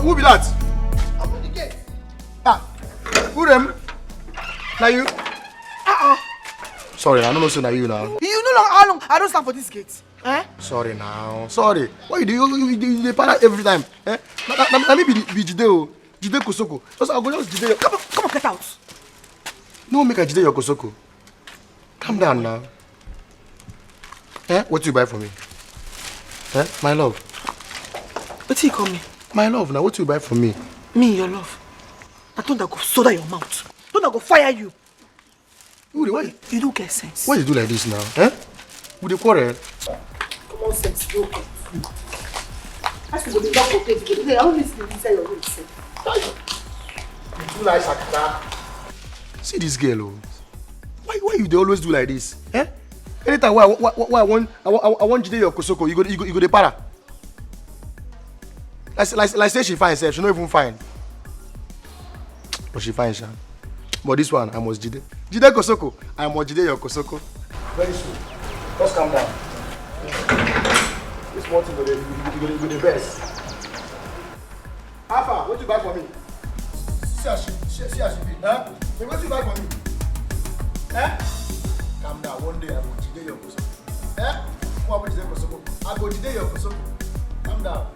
Who be that? Open the gate. Who them? Now you? Sorry, I don't know so now you now. You know how long I don't stand for this gate. Sorry now. Sorry. What you do? You para every time. Let me be Jide. Jide Kosoko. Just I go just Jide. Come on, get out. No make a Jide your Kosoko. Calm down now. What do you buy for me? My love. What do you call me? My love, now what do you buy for me? Me, your love. I don't go soda your mouth. Don't go fire you. Why? You don't get sense. Why you do like this now? With the quarrel? Common sense, you don't get. I should be locked up. I don't listen to inside your room. You do like Sakata. See this girl, oh. Why you they always do like this? Anytime why I want Jide your Kosoko, you go the para. Like say she fine herself, she not even fine. But she fine, sha. But this one, I must Jide. Jide Kosoko, I must Jide your Kosoko. Very soon. Just calm down. This one thing go the best. Alpha, what you buy for me? See how she be, huh? Hey, what you buy for me? Calm down. One day I go Jide your Kosoko. Who I go Jide Kosoko? I go Jide your Kosoko. Calm down.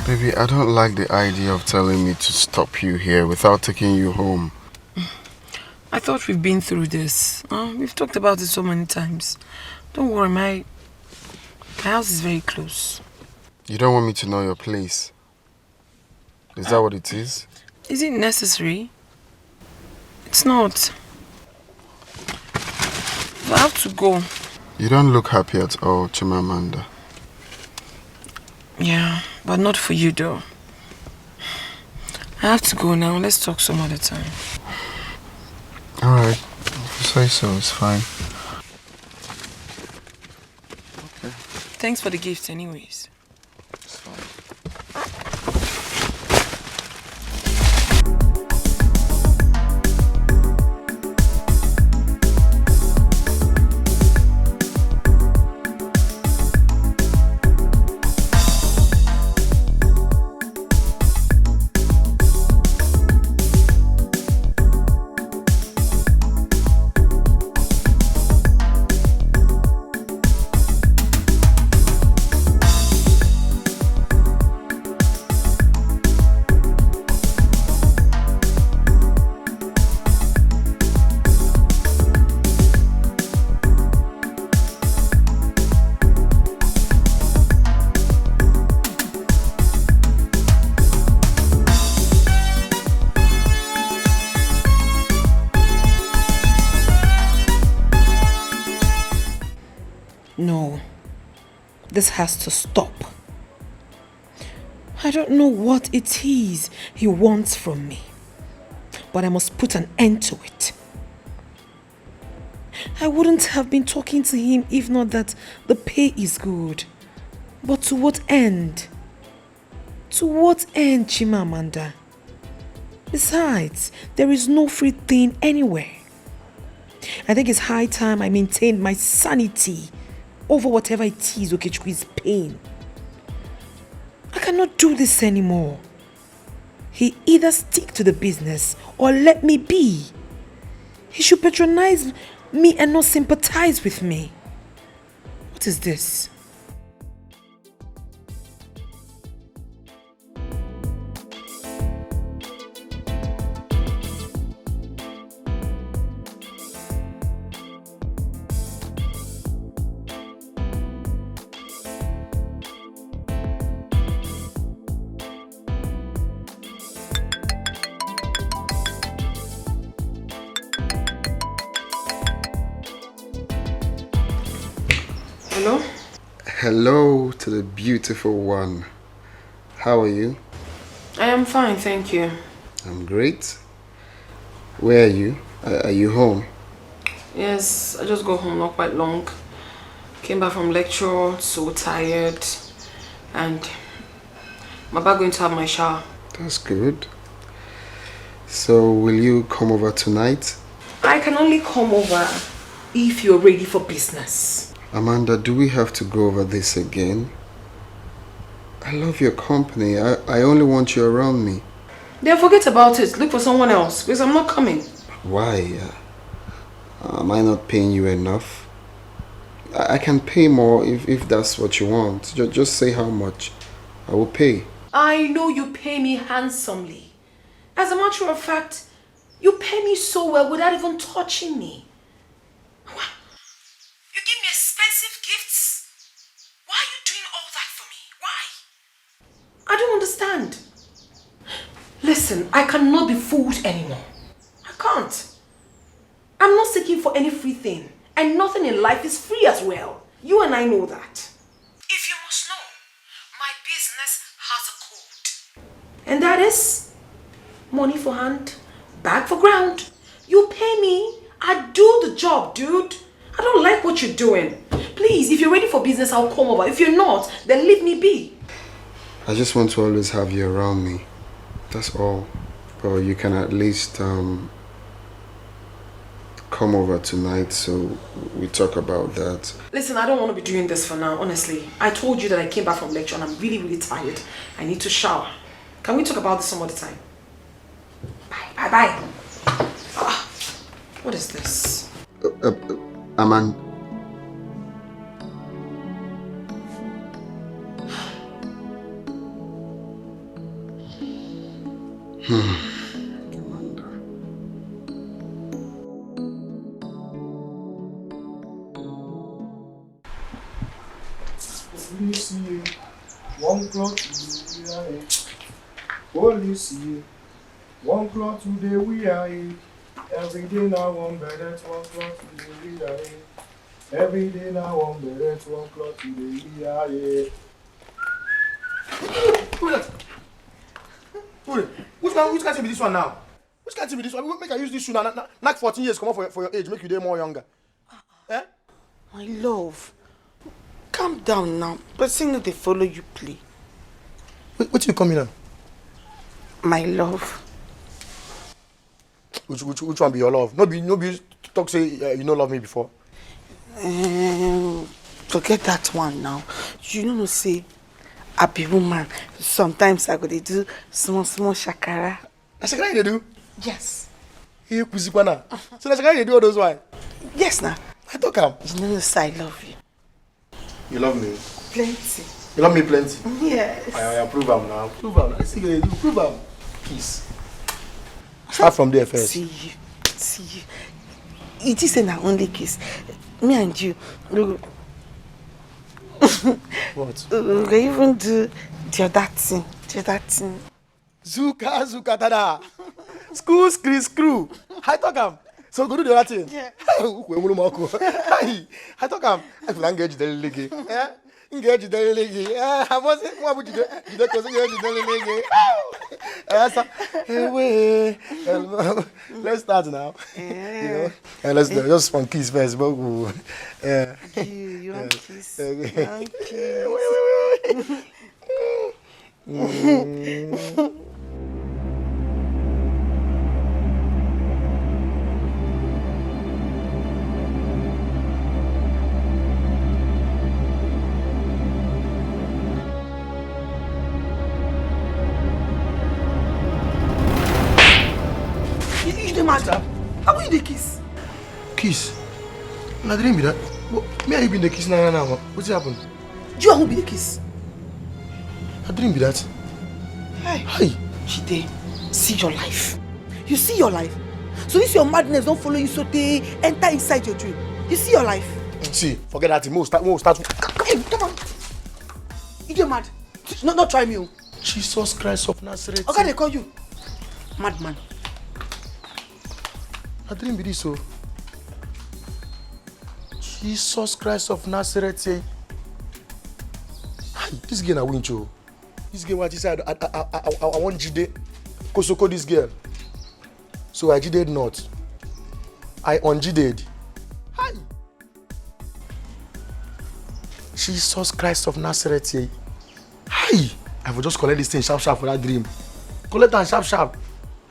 Baby, I don't like the idea of telling me to stop you here without taking you home. I thought we've been through this. We've talked about it so many times. Don't worry, my house is very close. You don't want me to know your place? Is that what it is? Is it necessary? It's not. I have to go. You don't look happy at all, Chimamanda. Yeah, but not for you though. I have to go now. Let's talk some other time. Alright. If you say so, it's fine. Okay. Thanks for the gift anyways. It's fine. No, this has to stop. I don't know what it is he wants from me, but I must put an end to it. I wouldn't have been talking to him if not that the pay is good. But to what end? To what end, Chimamanda? Besides, there is no free thing anywhere. I think it's high time I maintained my sanity over whatever it is Okechukwu is paying. I cannot do this anymore. He either stick to the business or let me be. He should patronize me and not sympathize with me. What is this? Hello? Hello to the beautiful one. How are you? I am fine, thank you. I'm great. Where are you? Are you home? Yes, I just got home not quite long. Came back from lecture, so tired. And I'm about going to have my shower. That's good. So, will you come over tonight? I can only come over if you're ready for business. Amanda, do we have to go over this again? I love your company. I only want you around me. Then forget about it. Look for someone else because I'm not coming. Why? Am I not paying you enough? I can pay more if that's what you want. Just say how much. I will pay. I know you pay me handsomely. As a matter of fact, you pay me so well without even touching me. What? You give me expensive gifts? Why are you doing all that for me? Why? I don't understand. Listen, I cannot be fooled anymore. I can't. I'm not seeking for any free thing. And nothing in life is free as well. You and I know that. If you must know, my business has a code. And that is money for hand, bag for ground. You pay me, I do the job, dude. I don't like what you're doing. Please, if you're ready for business, I'll come over. If you're not, then leave me be. I just want to always have you around me. That's all. But you can at least come over tonight so we talk about that. Listen, I don't want to be doing this for now, honestly. I told you that I came back from lecture and I'm really, really tired. I need to shower. Can we talk about this some other time? Bye. What is this? Aman. policy. One clock today we are in. Every day now one better, 1 clock today we are in. Every day now one better, 1 clock today we are in. Which can't be this one now? Which can't be this one? Make I use this shoe now. Knock 14 years come up for your age, make you day more younger. Eh? My love, calm down now. But see, no, they follow you play. What you coming now? My love. Which one be your love? No be talk say you no love me before. Forget that one now. You know, say I be woman. Sometimes I go to do small shakara. Shakara you do? Yes. You kuzikwana. So the shakara you do all those why? Yes, now. I talk am. You know, say I love you. You love me? Plenty. You love me plenty? Yes. I prove am now. Prove am. I see you do. Prove am. Kiss. Start from there first. See you. It is an only kiss. Me and you. What? We even do the other thing. Zuka tada. Screw. I talk am. So go do the other thing. Yeah. I talk am. I feel engage the legi. Engage the legi. I was what would you do? You cause engage the legi. Let's start now. Yeah. You know. And let's do just one kiss first. But You want kiss? Okay. Wait. You the matter? How will you the kiss? Kiss? Na dream be that. Me and you been the kiss now. What's happened? You who be the kiss? I dream be that. Hi. Chide, see your life. You see your life. So this your madness don't follow you so they enter inside your dream. You see your life. See, forget that. We'll start. Hey, come on. You mad? Not try me. Jesus Christ of Nazareth. Okay, they call you madman. I dream be this so. Jesus Christ of Nazareth say. Hi, this girl na win you. This girl what he said I want Jide Kosoko this girl. So I Jided not. I unjided. Hi. Jesus Christ of Nazareth say. Hi. I will just collect this thing sharp for that dream. Collect and sharp.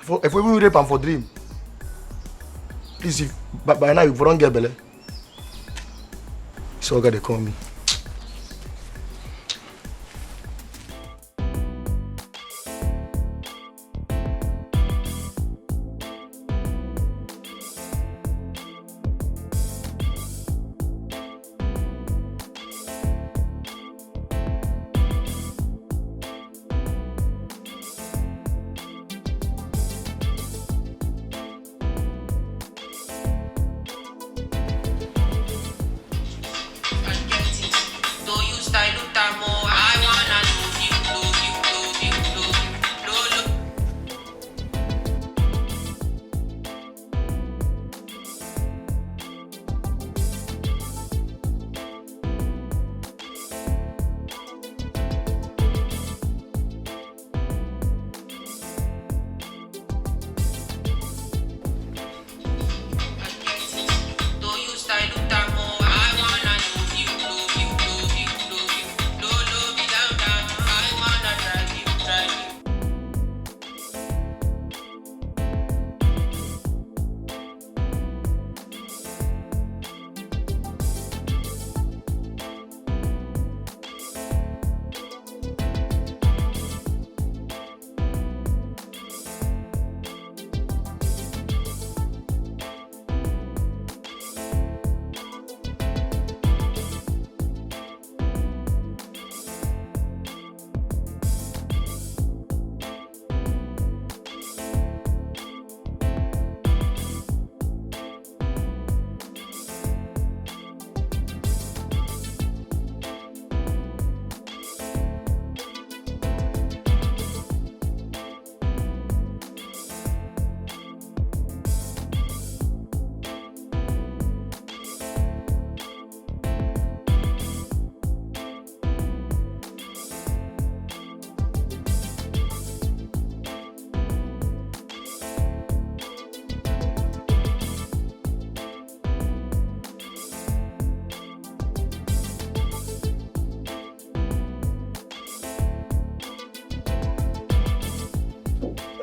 If we will rape am for dream. Please, if by now you don't get belly. So God they call me.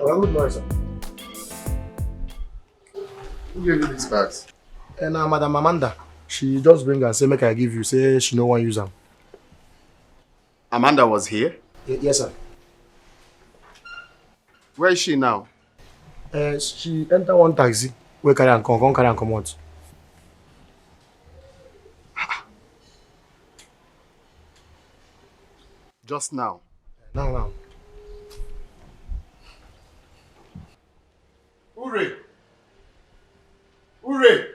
Oh, good morning, sir. Who gave you these bags? And Madam Amanda, she just bring and say make I give you. Say she no one use them. Amanda was here? Yes, sir. Where is she now? She enter one taxi. We carry and come out. Just now. Now. Hooray! Hooray!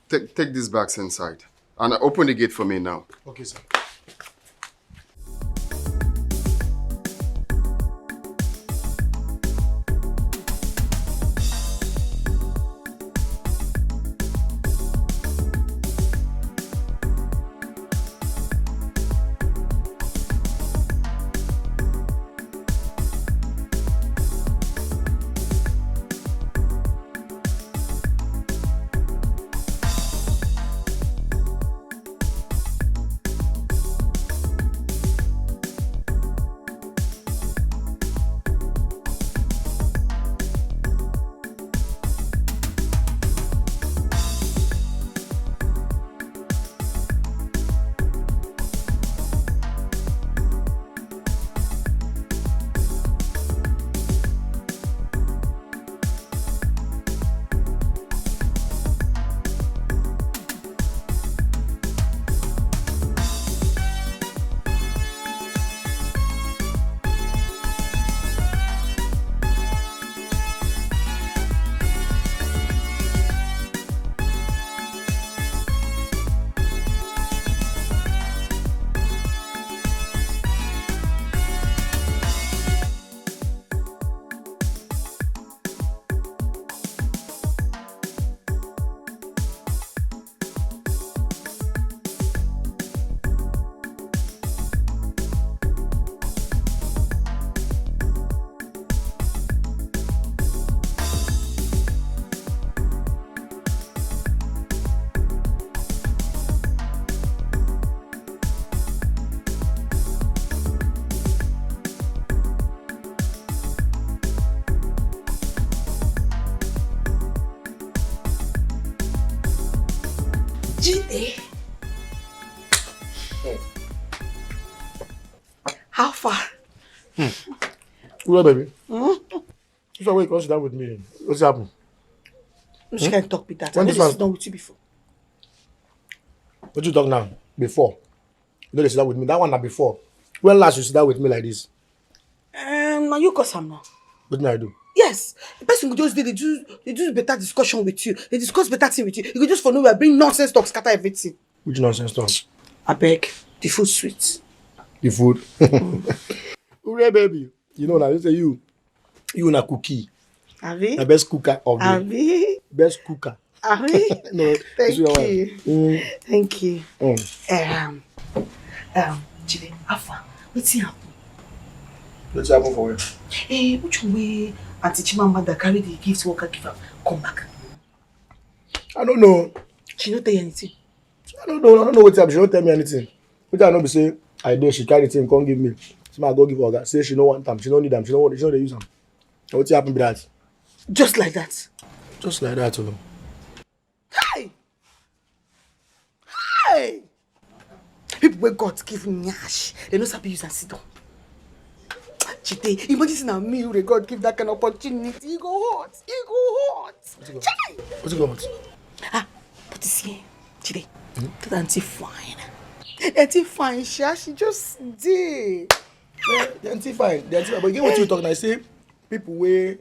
Take these bags inside. And open the gate for me now. Okay, sir. G.A. How far? Well, baby. So wait, consider with me. What's happened? Which kind of talk with that? When I know this this one- is not with you before. What you talk now? Before. You know they sit down with me. That one not before. When last you sit down with me like this? Now you cause I'm not. What did I do? Yes, the person who just did they do better discussion with you. They discuss better thing with you. You could just for nowhere bring nonsense talk, scatter everything. Which nonsense talk? I beg, the food sweet. The food. Hooray, baby. You know now, you say you na cookie. Abi? The best cooker of the Abi? best cooker. Abi? No, Thank this is your you. wife. Thank you. Mm. Chile, Alpha, what's happen? What's happen for you? Which way Auntie Chimamanda carry the gift worker give her come back? I don't know. She not tell you anything. I don't know what happened. She don't tell me anything. What I know be say I did. She carry the thing, come give me. So I go give her. Say she don't want them. She don't need them. She don't they use them. What happened be that? Just like that. Just like that, alone. Hey! Hey! People where God give nyash, they no sabi use and sit down. Chite, imagine now me who God give that kind of opportunity. He go hot. Chai! What's it going on? But you see, Chite, that auntie fine. Auntie fine, she just did. Yeah, the auntie fine. The auntie fine. But you get what you talking? I say people where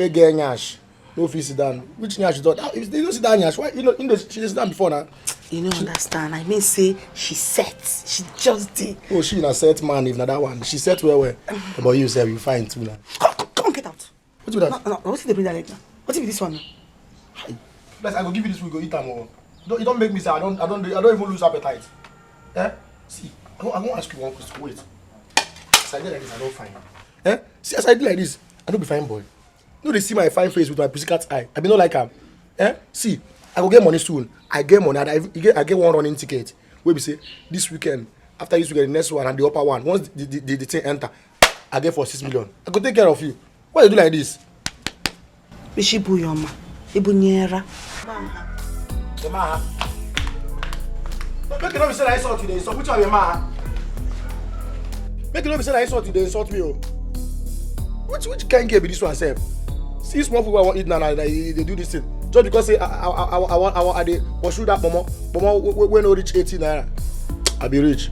get nyash. No fit sit down. Which nyash you thought? If they don't sit down nyash, why you know she sit down before now? You don't understand. I mean say she set. She just did. Oh, she na set man if na that one. She set well. But you say you fine too now. Come get out. What's with that? No, what's the bring that leg now? What's with this one now? Plus, I go give you this. We go eat them all. You don't make me say I don't even lose appetite. Eh? See, I won't ask you one question. Wait. As I did like this, I don't find. Eh? See, as I did like this, I don't be fine boy. No, they see my fine face with my pussycat eye. I be not like him. Eh? See, I go get money soon. I get money. I get one running ticket. Where we say this weekend After you get the next one and the upper one, once the thing enter, I get for 6 million. I could take care of you. Why you do like this? Bishibu Yoma. Ibunyera. Maha. Make it not be said I insult you, they insult. Which one your Maha? Make it not be said I insult you, they insult me. Oh. Which can't get be this one, self? See small people I want eat now, they do this thing. Just because say I they pursue that mama when I reach 18 naira. I be rich.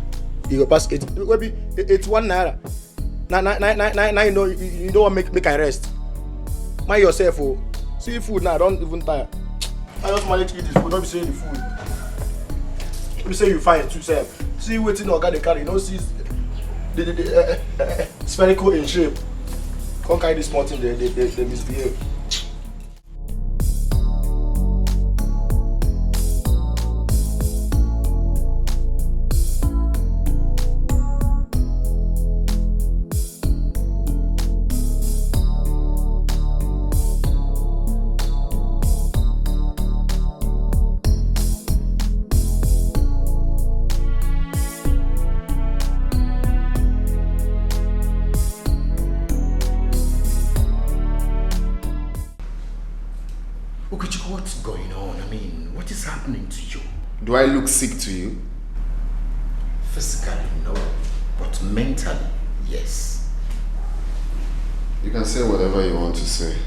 You go pass 80. Maybe 81 naira. Now you know you don't want make I rest. Mind yourself, oh. See food now, don't even tire. I just manage to eat this food, don't be saying the food. Don't be saying you find it too self. See waiting or the carry, you know, see the spherical in shape. Can't carry this small thing, they misbehave. What's going on? I mean, what is happening to you? Do I look sick to you? Physically, no. But mentally, yes. You can say whatever you want to say.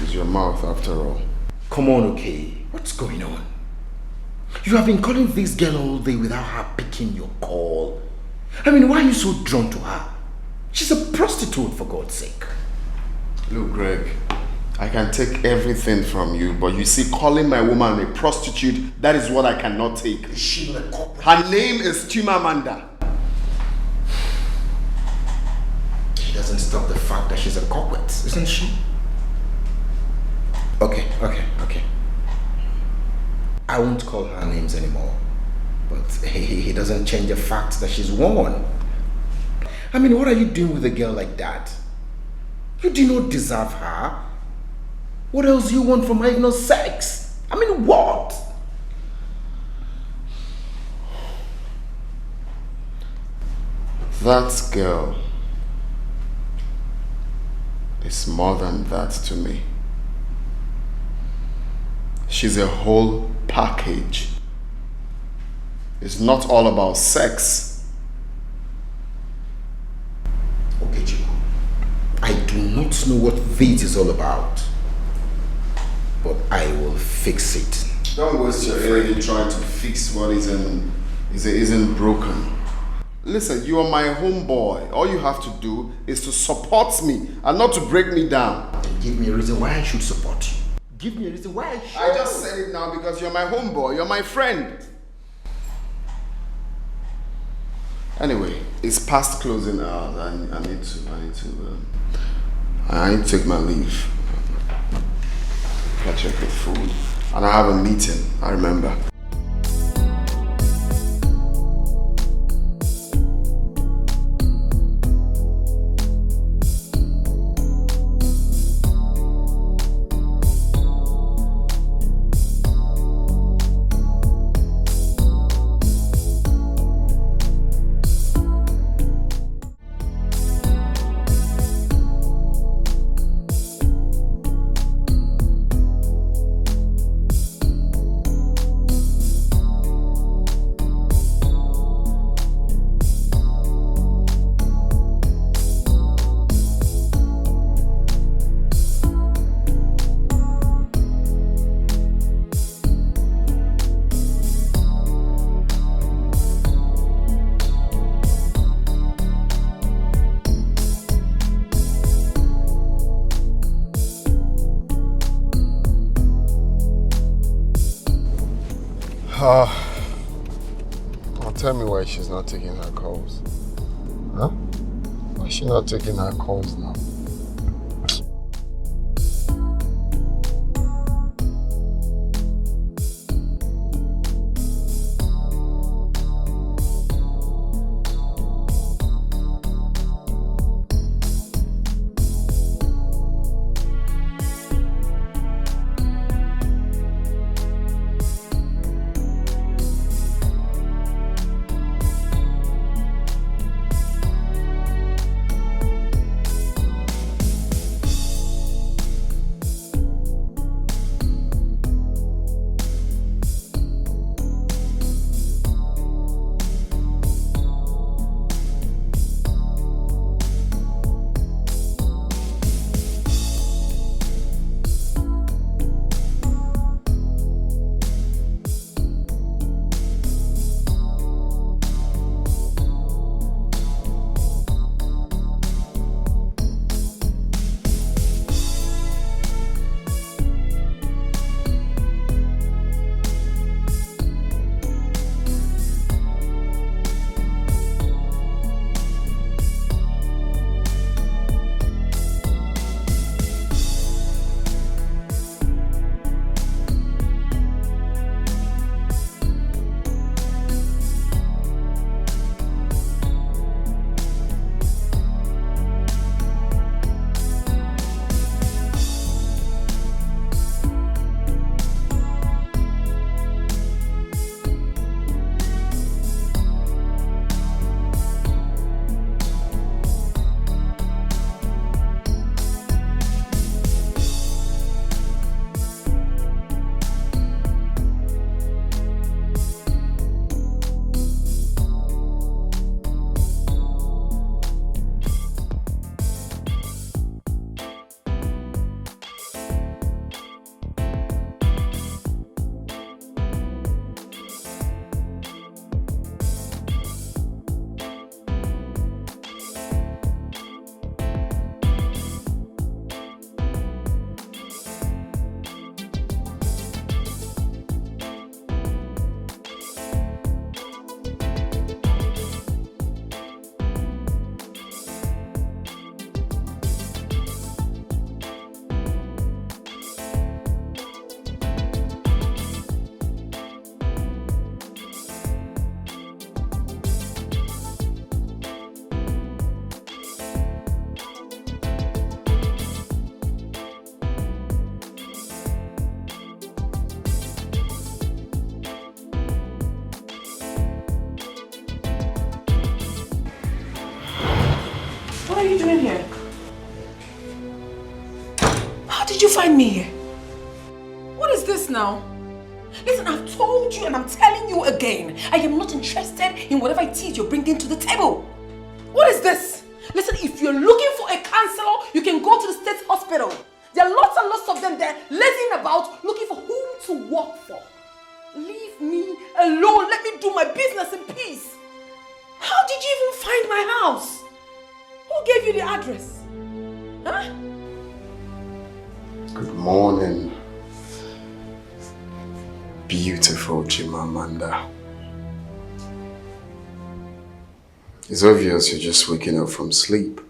It's your mouth after all. Come on, okay. What's going on? You have been calling this girl all day without her picking your call. I mean, why are you so drawn to her? She's a prostitute, for God's sake. Look, Greg, I can take everything from you, but you see, calling my woman a prostitute, that is what I cannot take. Is she not a corporate? Her name is Chimamanda. It doesn't stop the fact that she's a corporate, isn't she? Okay. I won't call her names anymore. But he doesn't change the fact that she's one. I mean, what are you doing with a girl like that? You do not deserve her. What else do you want from her if not sex? I mean, what? That girl is more than that to me. She's a whole package. It's not all about sex. Okay, Chico. I do not know what this is all about. But I will fix it. Don't waste your energy trying to fix what isn't broken. Listen, you are my homeboy. All you have to do is to support me and not to break me down. Then give me a reason why I should support you. Give me a reason why I should. I just said it now because you're my homeboy. You're my friend. Anyway, it's past closing hours. I need to take my leave. I check the food, and I have a meeting. I remember. Tell me why she's not taking her calls. Huh? Why is she not taking her calls now? What are you doing here? How did you find me here? What is this now? Listen, I've told you and I'm telling you again. I am not interested in whatever it is you're bringing to the table. What is this? Listen, if you're looking for a counselor, you can go to the state hospital. There are lots and lots of them there lazing about looking for whom to work for. Leave me alone. Let me do my business in peace. How did you even find my house? Who gave you the address? Huh? Good morning, beautiful Chimamanda. It's obvious you're just waking up from sleep,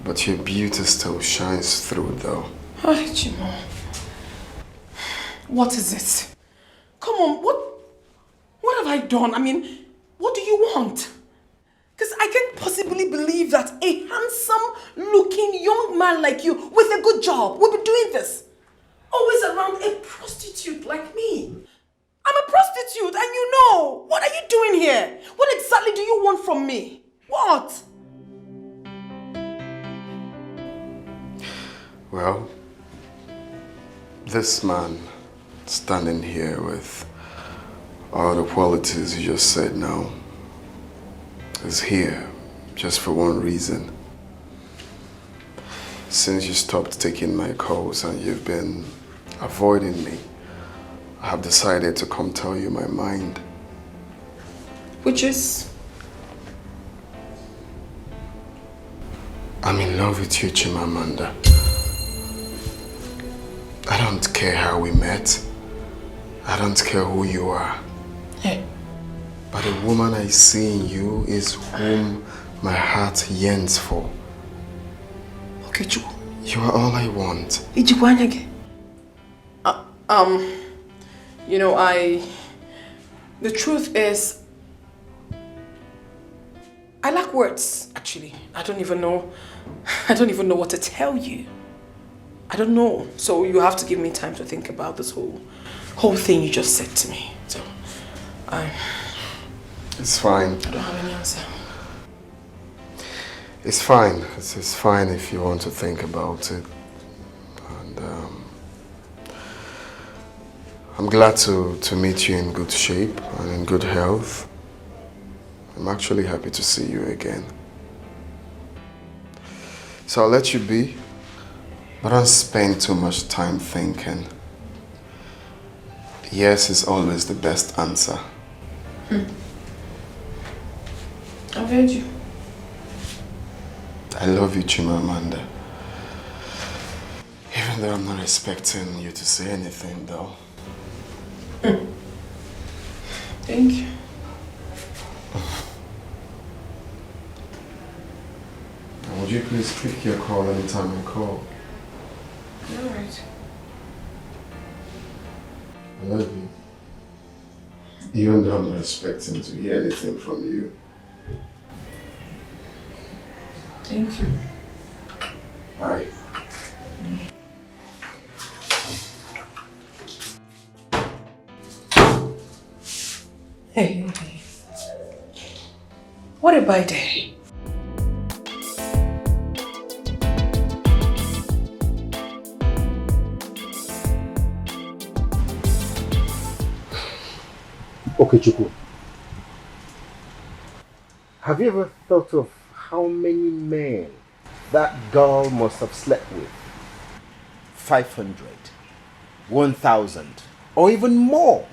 but your beauty still shines through though. Hi, Chimo. What is it? Come on, what have I done? I mean, what do you want? Because I can't possibly believe that a handsome-looking young man like you with a good job will be doing this. Always around a prostitute like me. I'm a prostitute and you know. What are you doing here? What exactly do you want from me? What? Well, this man standing here with all the qualities you just said now is here just for one reason. Since you stopped taking my calls and you've been avoiding me, I have decided to come tell you my mind. Which is? I'm in love with you, Chimamanda. I don't care how we met. I don't care who you are. Yeah. But the woman I see in you is whom my heart yearns for. Okay, Chu. You are all I want. You know, the truth is, I lack words, actually. I don't even know what to tell you. I don't know. So you have to give me time to think about this whole thing you just said to me. So, it's fine. I don't have any answer. It's fine. It's fine if you want to think about it. And I'm glad to meet you in good shape and in good health. I'm actually happy to see you again. So I'll let you be, but don't spend too much time thinking. Yes is always the best answer. I've heard you. I love you, Chimamanda. Even though I'm not expecting you to say anything, though. Thank you. And would you please pick your call anytime I call? All right. I love you. Even though I'm not expecting to hear anything from you. Thank you. Bye. Hey. What a day. Okay, Chuku. Have you ever thought of how many men that girl must have slept with? 500, 1,000, or even more?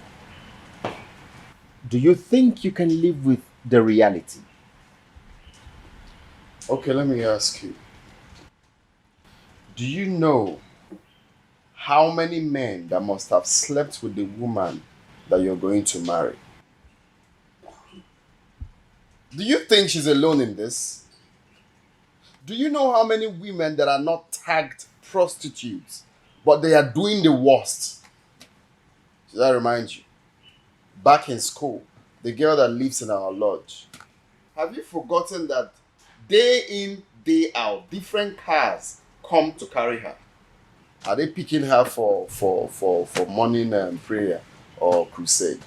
Do you think you can live with the reality? Okay, let me ask you. Do you know how many men that must have slept with the woman that you're going to marry? Do you think she's alone in this? Do you know how many women that are not tagged prostitutes, but they are doing the worst? Should I remind you? Back in school, the girl that lives in our lodge. Have you forgotten that day in, day out, different cars come to carry her? Are they picking her for morning prayer or crusade?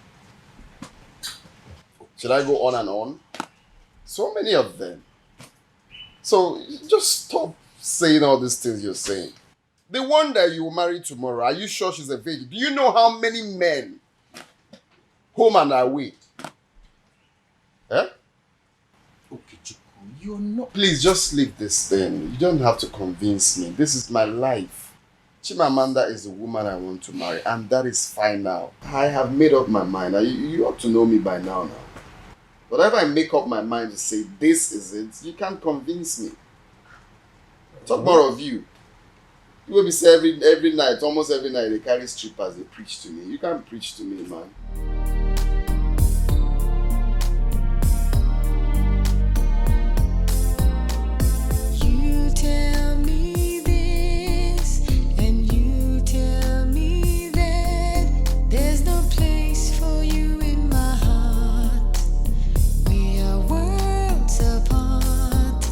Should I go on and on? So many of them. So just stop saying all these things you're saying. The one that you will marry tomorrow, are you sure she's a virgin? Do you know how many men home and away? Eh? Okay, Chiku, you're not. Please just leave this thing. You don't have to convince me. This is my life. Chimamanda is the woman I want to marry, and that is fine now. I have made up my mind. You ought to know me by now. Whatever I make up my mind to say this is it, you can't convince me. Talk more of you. You will be saying every night, almost every night, they carry strippers, they preach to me. You can't preach to me, man. You tell me this, and you tell me that there's no place for you in my heart. We are worlds apart,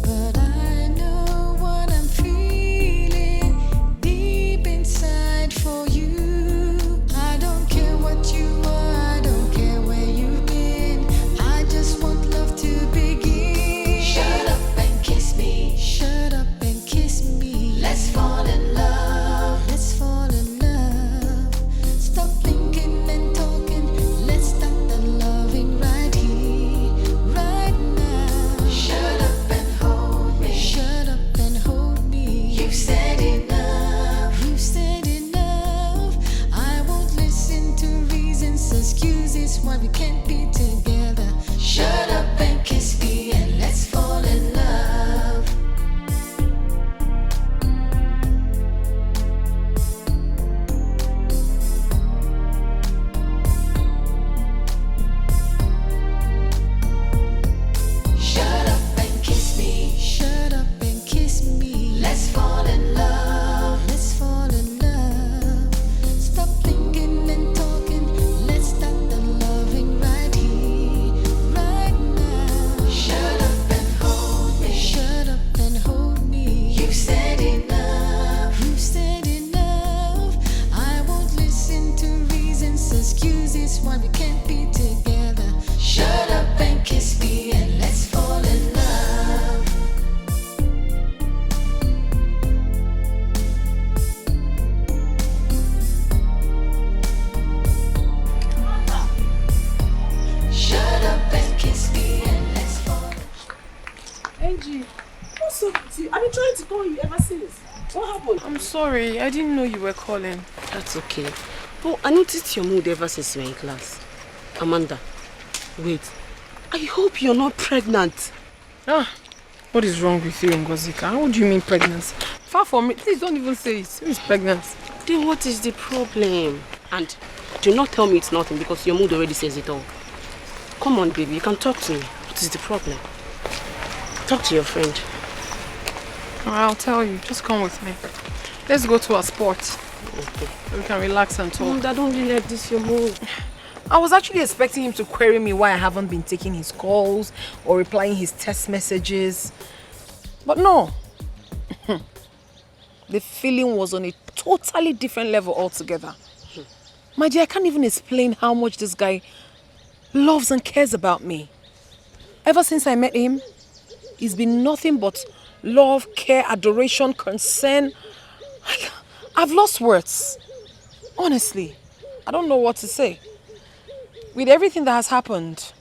but I know what I'm feeling deep inside for you. I don't care what you are, I don't care where you've been. I just want love to begin. Shut up and kiss me. Shut up and kiss me. Let's fall in love. Let's fall in love. Stop thinking and talking. Let's start the loving right here, right now. Shut up and hold me. Shut up and hold me. You've said enough. You've said enough. I won't listen to reasons, excuses why we can't be together. Shut up and kiss me and let's fall in love. Shut up and kiss me. Shut up and kiss me. Let's fall in love. Let's fall in love. Stop thinking and talking. Let's start the loving right here, right now. Shut up and hold me. Shut up and hold me. You've said enough. You've said enough. I won't listen to reasons, excuses why we can't be together. Shut up and kiss me and let's fall in love. Shut up and kiss me and let's fall. Angie, what's up with you? I've been trying to call you ever since. What happened? I'm sorry. I didn't know you were calling. That's okay. But I noticed your mood ever since you were in class. Amanda, wait. I hope you're not pregnant. What is wrong with you, Ngozika? What do you mean pregnancy? Far from me. Please don't even say it. Who is pregnant? Then what is the problem? And do not tell me it's nothing because your mood already says it all. Come on, baby. You can talk to me. What is the problem? Talk to your friend. I'll tell you. Just come with me. Let's go to our sport. Okay. We can relax and talk. I don't really like this, your mood. I was actually expecting him to query me why I haven't been taking his calls or replying his text messages. But no. The feeling was on a totally different level altogether. My dear, I can't even explain how much this guy loves and cares about me. Ever since I met him, it's been nothing but love, care, adoration, concern. I've lost words. Honestly, I don't know what to say. With everything that has happened,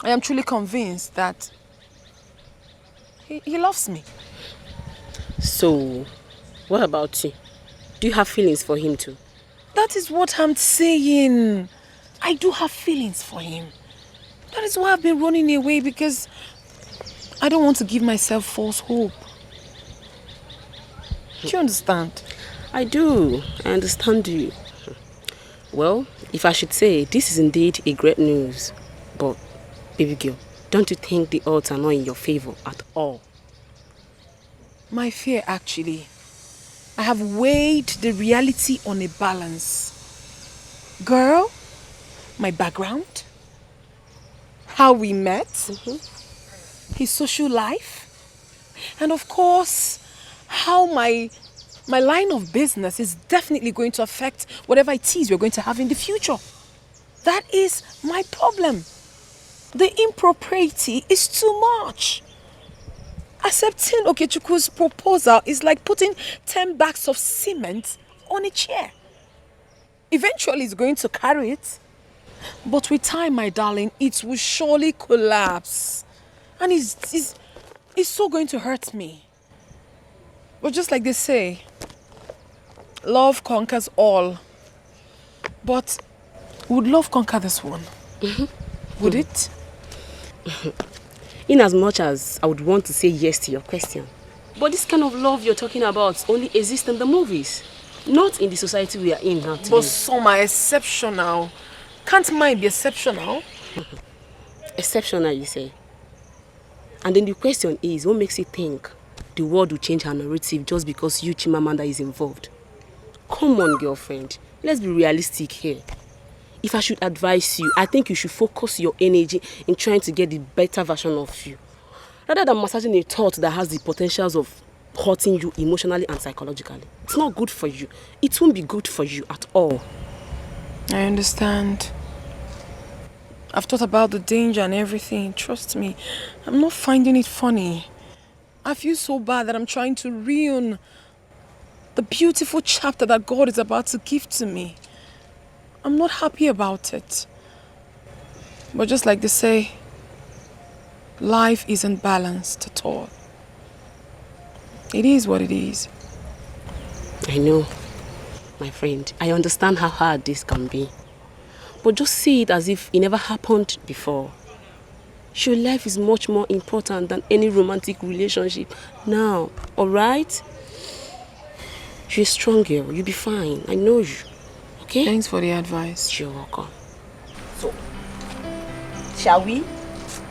I am truly convinced that he loves me. So, what about you? Do you have feelings for him too? That is what I'm saying. I do have feelings for him. That is why I've been running away, because I don't want to give myself false hope. Do you understand? I do. I understand you. Well, if I should say, this is indeed a great news. But, baby girl, don't you think the odds are not in your favor at all? My fear, actually. I have weighed the reality on a balance. Girl, my background, how we met, his social life, and of course, how my line of business is definitely going to affect whatever it is we're going to have in the future. That is my problem. The impropriety is too much. Accepting Okechukwu's proposal is like putting 10 bags of cement on a chair. Eventually it's going to carry it. But with time, my darling, it will surely collapse. And it's so going to hurt me. But just like they say, love conquers all. But would love conquer this one? Would it? In as much as I would want to say yes to your question. But this kind of love you're talking about only exists in the movies. Not in the society we are in now today. But some are exceptional. Can't mine be exceptional? Exceptional, you say? And then the question is, what makes you think the world will change her narrative just because you, Chimamanda, is involved? Come on, girlfriend. Let's be realistic here. If I should advise you, I think you should focus your energy in trying to get the better version of you. Rather than massaging a thought that has the potentials of hurting you emotionally and psychologically. It's not good for you. It won't be good for you at all. I understand. I've thought about the danger and everything. Trust me, I'm not finding it funny. I feel so bad that I'm trying to ruin the beautiful chapter that God is about to give to me. I'm not happy about it. But just like they say, life isn't balanced at all. It is what it is. I know, my friend. I understand how hard this can be. But just see it as if it never happened before. Your life is much more important than any romantic relationship now, alright? You're a strong girl. You'll be fine. I know you. Okay? Thanks for the advice. You're welcome. So, shall we?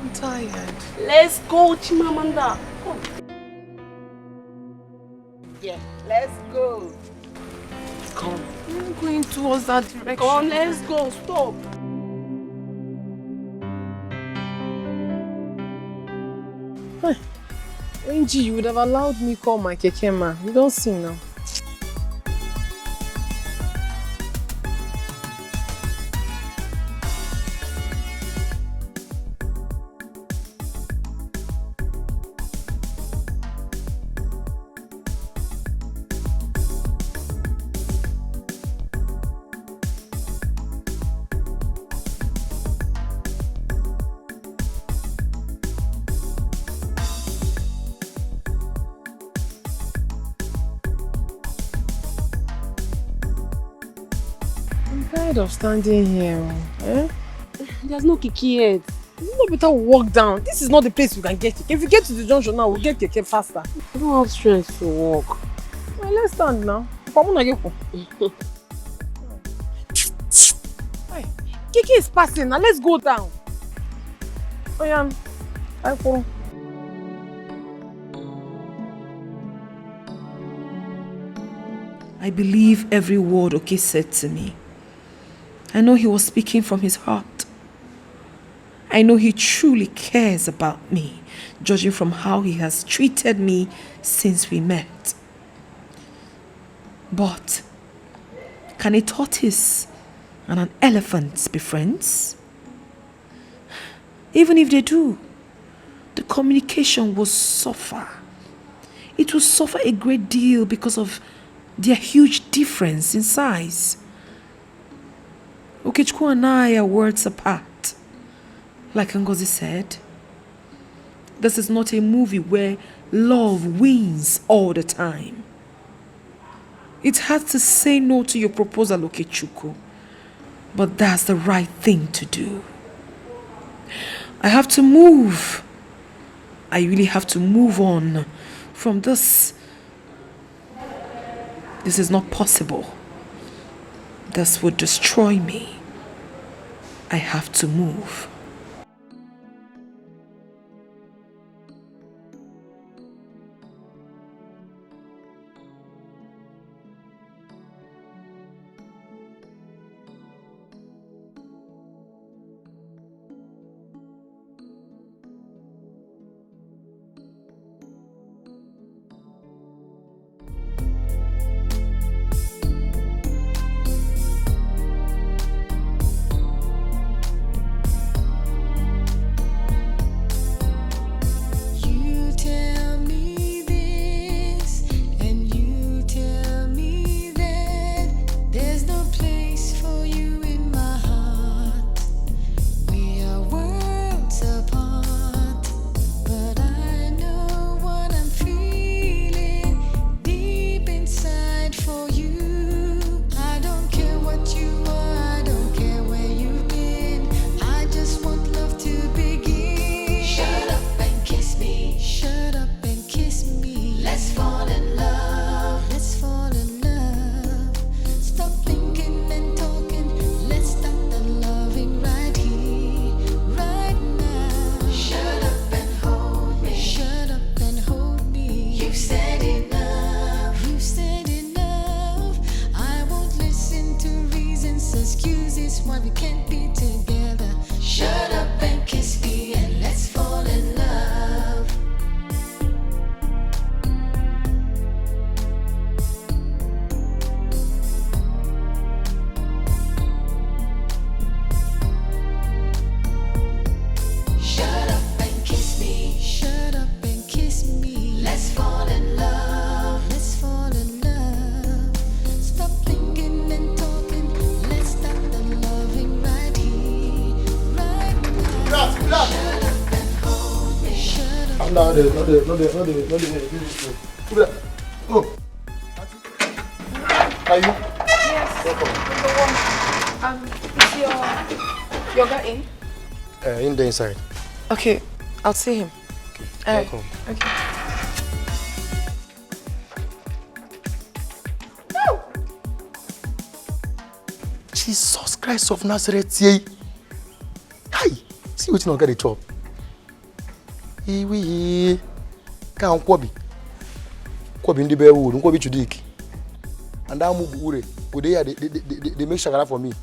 I'm tired. Let's go, Chimamanda. Come. Yeah, let's go. Come. I'm going towards that direction. Come, let's go. Stop. Angie, you would have allowed me call my kekema. You don't see now. Of standing here, eh? There's no kiki yet. You know better walk down. This is not the place you can get keke. If you get to the junction now, we'll get keke faster. I don't have strength to walk. Well, let's stand now. Hey, Kiki is passing now. Let's go down. Oh yeah, I fall. I believe every word Oke said to me. I know he was speaking from his heart. I know he truly cares about me, judging from how he has treated me since we met. But can a tortoise and an elephant be friends? Even if they do, the communication will suffer. It will suffer a great deal because of their huge difference in size. Okechukwu and I are worlds apart. Like Ngozi said, this is not a movie where love wins all the time. It's hard to say no to your proposal, Okechukwu, but that's the right thing to do. I have to move. I really have to move on from this. This is not possible. This would destroy me. I have to move. Not the. Oh. Are you? Yes. Is your guy in? In the inside. Okay, I'll see him. Welcome. Okay. Jesus Christ of Nazareth, yay. Hi, see what you not get a chop. We can't Kwabi. Kwabi in the bear wood, Kwabi Chudik. And now move Ure. They make shakara for me.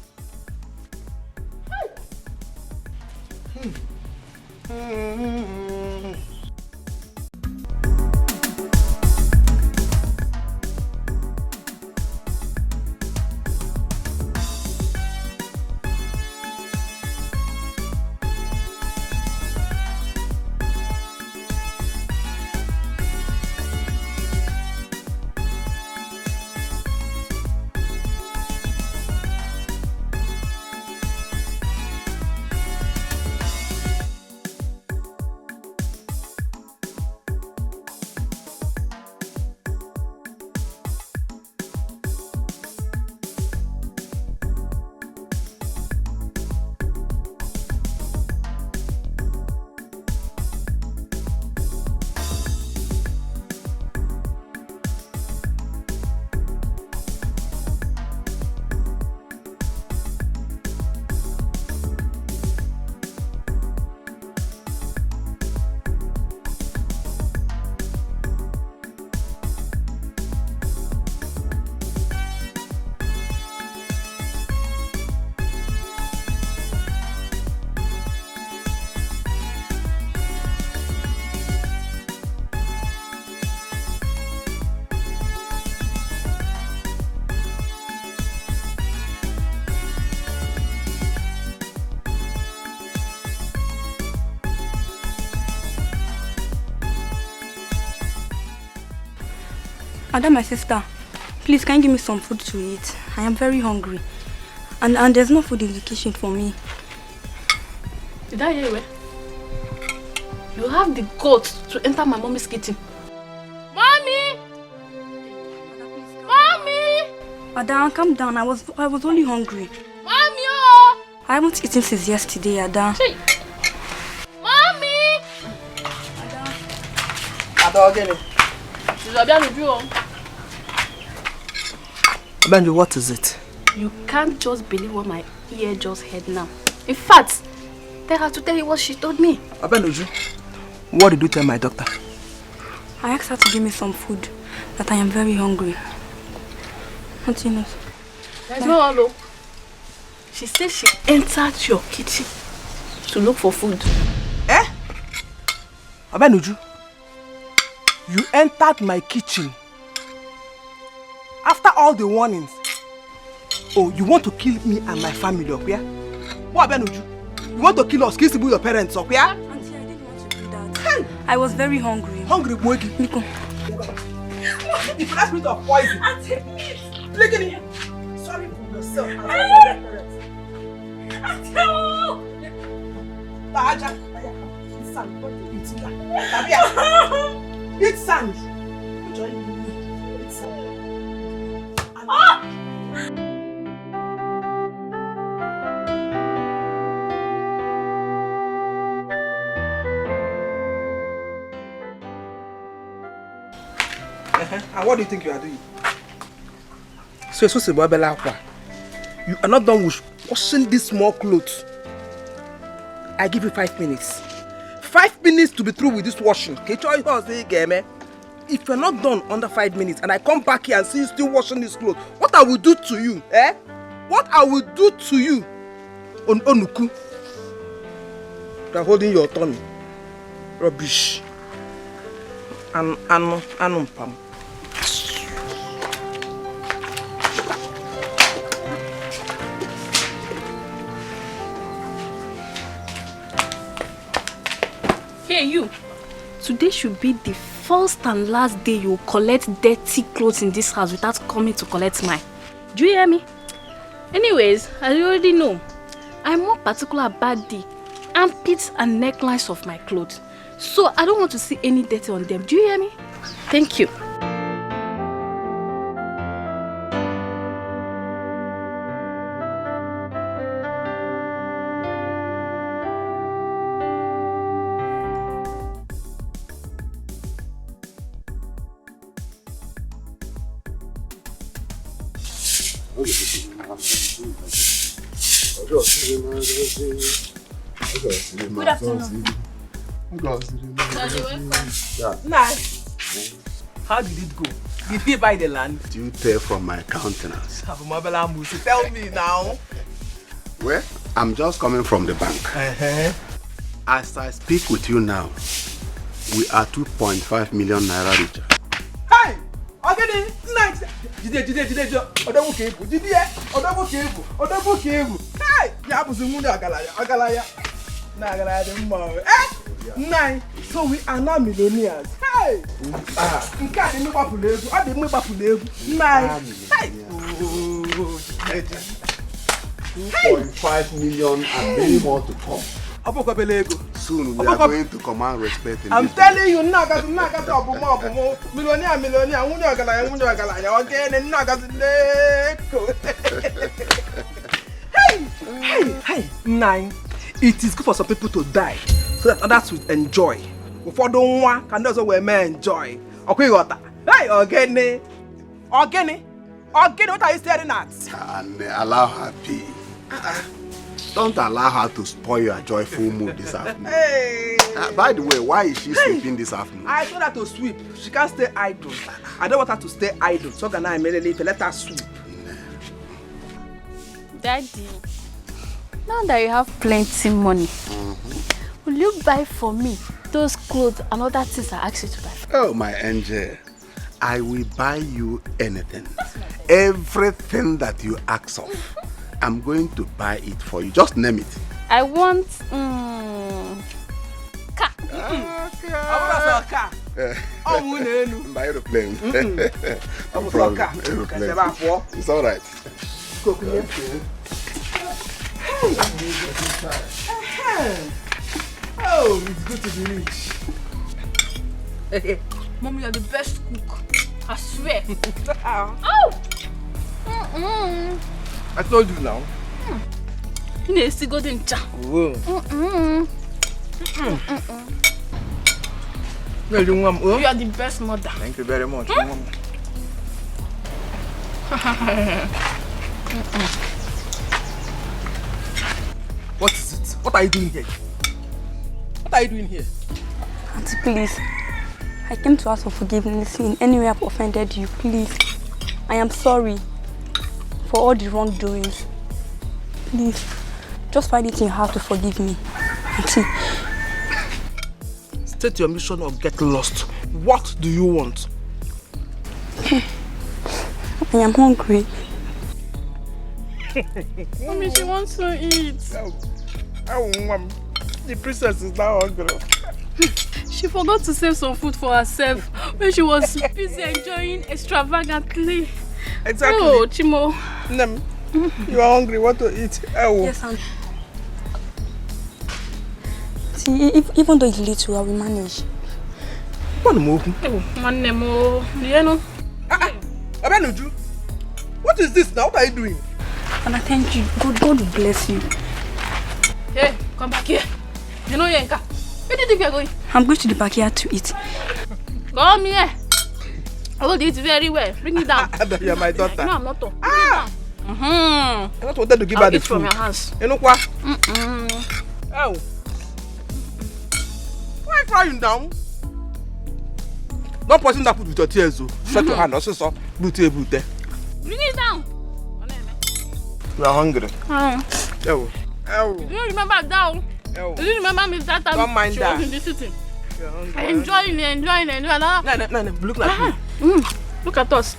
Ada, my sister, please can you give me some food to eat? I am very hungry. And there's no food in the kitchen for me. Did I hear you? You have the guts to enter my mommy's kitchen. Mommy! Mommy! Ada, calm down. I was only hungry. Mommy! Oh! I haven't eaten since yesterday, Ada. Hey. Mommy! Ada, again. Benjo, what is it? You can't just believe what my ear just heard now. In fact, tell her to tell you what she told me. Benjo, what did you tell my doctor? I asked her to give me some food, that I am very hungry. Nothing else. There's no hello. She said she entered your kitchen to look for food. Eh? Benjo, you entered my kitchen after all the warnings. Oh, you want to kill me and my family, okay? What happened to you? You want to kill us, kill your parents, okay? Auntie, I didn't want to do that. I was very hungry. Hungry, boy? Nico. The first bit of poison. Auntie, please. Look at it. Sorry for yourself. Auntie, Taja, eat sand. Eat sand. Eat sand. And what do you think you are doing? So you're supposed to be Aqua. You are not done with washing these small clothes. I give you 5 minutes. 5 minutes to be through with this washing. If you're not done under 5 minutes and I come back here and see you still washing these clothes, what I will do to you, eh? What I will do to you on Onuku. You're holding your tummy. Rubbish. Pam. Hey you, today should be the first and last day you collect dirty clothes in this house without coming to collect mine. Do you hear me? Anyways, as you already know, I'm more particular about the armpits and necklines of my clothes. So I don't want to see any dirty on them. Do you hear me? Thank you. Good afternoon. Nice. How did it go? Did he buy the land? Do you tell from my countenance? Tell me now. Well, I'm just coming from the bank. As I speak with you now, we are 2.5 million naira richer. Hey! Okay, nice. Jide. Odobu kebu. Hey! Ya buzu mundu agalaya. Na agalaya de mma. Nine. So we are now millionaires. Hey! Nke a dị mgbapụla ego. Ọ dị mgbapụla ego. Nine. Hey! 2.5 million and many more to come. Soon we are going to command respect in I'm this telling you, millionaire. Hey, nine. It is good for some people to die so that others will enjoy. Before don't want, can also we may enjoy. Okay, got hey, organic. What are you staring at? and allow her be. Don't allow her to spoil your joyful mood this afternoon. Hey. By the way, why is she sleeping this afternoon? I told her to sweep. She can't stay idle. I don't want her to stay idle. So can I immediately let her sweep? Daddy, now that you have plenty money, will you buy for me those clothes and other things I asked you to buy? Oh, my angel. I will buy you anything. Everything that you ask of. I'm going to buy it for you. Just name it. I want car. Car. By aeroplane. Aeroplane. It's all right. Oh, it's good to be rich. Mom, you're the best cook. I swear. Oh! I told you now. You need to go to cha. You are the best mother. Thank you very much. What is it? What are you doing here? Auntie, please. I came to ask for forgiveness in any way I've offended you. Please. I am sorry for all the wrongdoings. Please. Just find it in your heart to forgive me. Auntie. State your mission or get lost. What do you want? I am hungry. Mommy, she wants to eat. Oh, Mom. The princess is now hungry. She forgot to save some food for herself when she was busy enjoying extravagantly. Exactly. Oh, Chimo. Nem, you are hungry. Want to eat? Oh. Yes, Auntie. See, even though it's little, I will manage. What more? What is this now? What are you doing? And I thank you. God will bless you. Hey, come back here. You know Yenka. Where do you think you're going? I'm going to the backyard to eat. Come here. I will eat very well. Bring it down. You're my daughter. No, I'm not. Bring it down. I not wanted to give her the food. From your hands. You know what? Oh. Why crying down? Not putting that food with your tears, though. Shut your hand. Also, so. Bring it down. You are hungry. Oh. Do you remember that? Do you remember me that time? Don't mind she that. was in the city? I enjoying. No, look like me. Look at us.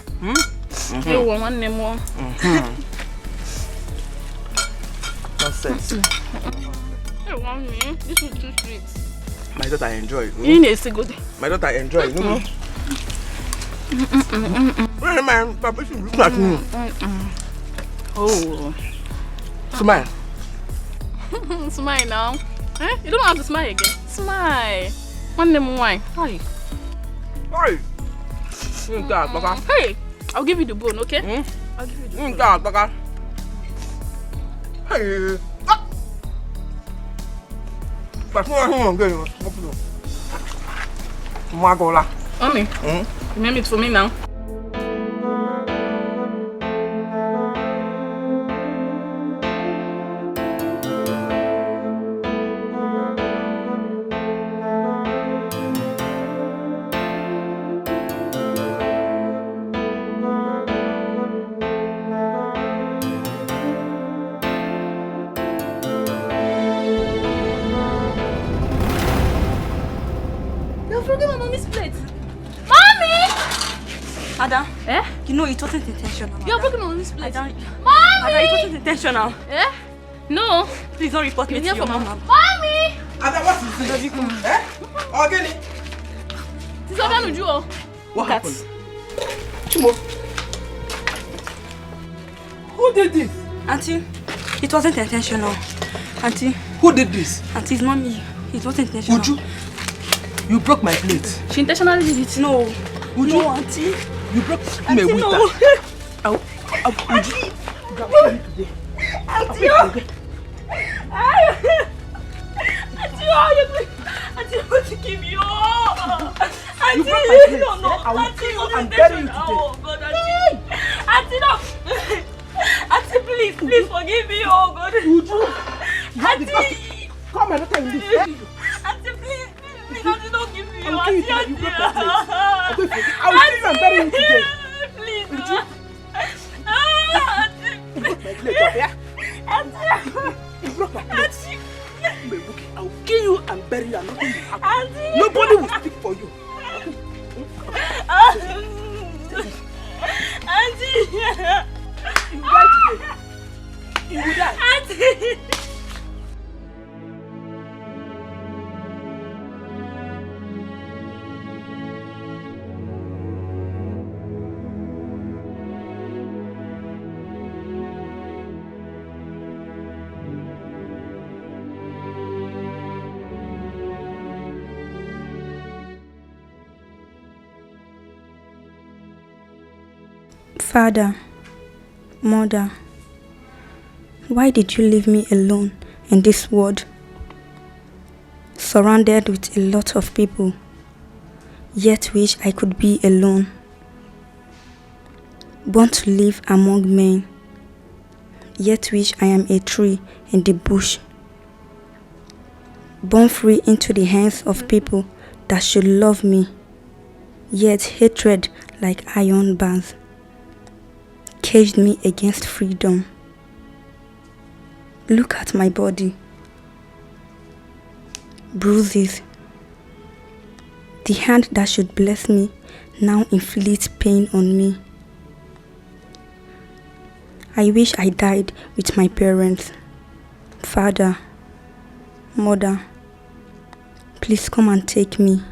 You want one name more. Nonsense. You want me? This is too sweet. My daughter enjoy. You need to go there. My daughter enjoy. You know? Man, Papa, you look like me. Oh. Smile. Smile now. Eh? You don't have to smile again. Smile. One name wine. Hi. Hey! Hey! I'll give you the bone, okay? I'll give you the bone. Hey! Mommy, you made it for me now. Ada, Eh? you know it wasn't intentional. You're breaking my mommy's plate. Ada, Mommy! it wasn't intentional. Eh? No. Please don't report me to your mom. Mommy! Ada, what is this? Eh? Again? This is what I'm doing. What happened? Chimo. Who did this? Auntie, it wasn't intentional. Auntie. Who did this? Auntie's mommy. It wasn't intentional. Uju, you broke my plate. She intentionally did it. No. Uju, No, Auntie. you broke my Auntie, waiter. no. Uju, you got me today. Auntie, Auntie, I want to give you. Auntie, You broke my plate. no. I will Auntie, kill you it and wasn't bury you intentional. today. Oh God, Auntie, no. Auntie, please forgive me. Oh God. Uju, Auntie, come and tell me this. Auntie, please, Auntie, don't give me. I will kill you today. You broke my plate. I will kill you and bury you today. Please, Uju, Auntie, you broke my plate. Yeah? Auntie, You broke my plate. Auntie, I will kill you and bury you and nothing will happen. Auntie. Nobody will speak for you. Auntie, You die today. You will die. Auntie. Father, Mother, why did you leave me alone in this world, surrounded with a lot of people, yet wish I could be alone, born to live among men, yet wish I am a tree in the bush, born free into the hands of people that should love me, yet hatred like iron bars caged me against freedom. Look at my body. Bruises. The hand that should bless me now inflicts pain on me. I wish I died with my parents. Father, Mother, please come and take me.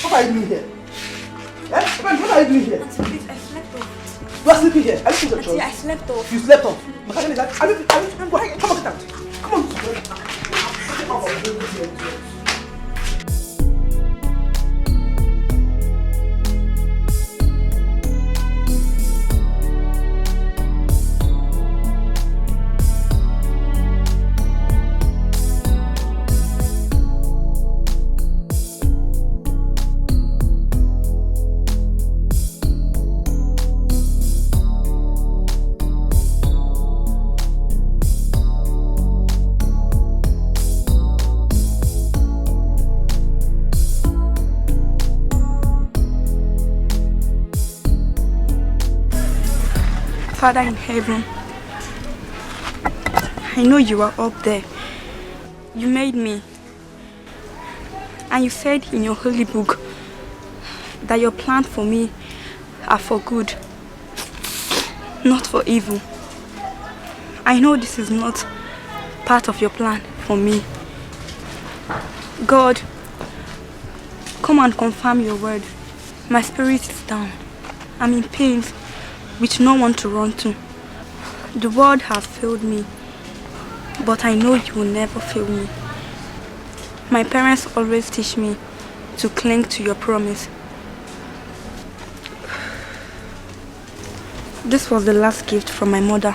What are you doing here? Eh? What are you doing here? Auntie, please, I slept off. You are sleeping here. Are you sleeping Auntie, I slept off. You slept off. Come on, get out. Come on. Father in heaven, I know you are up there. You made me. And you said in your holy book that your plans for me are for good, not for evil. I know this is not part of your plan for me. God, come and confirm your word. My spirit is down. I'm in pain with no one to run to. The world has failed me, but I know you will never fail me. My parents always teach me to cling to your promise. This was the last gift from my mother,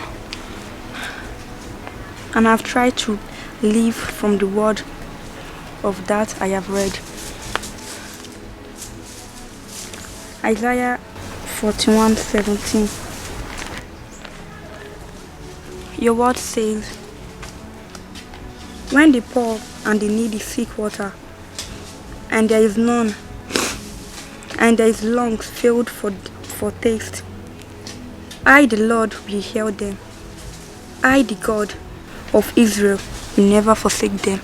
and I've tried to live from the word of that I have read. Isaiah 41:17. Your word says, when the poor and the needy seek water, and there is none, and there is lungs filled for taste, I, the Lord, will heal them. I, the God of Israel, will never forsake them.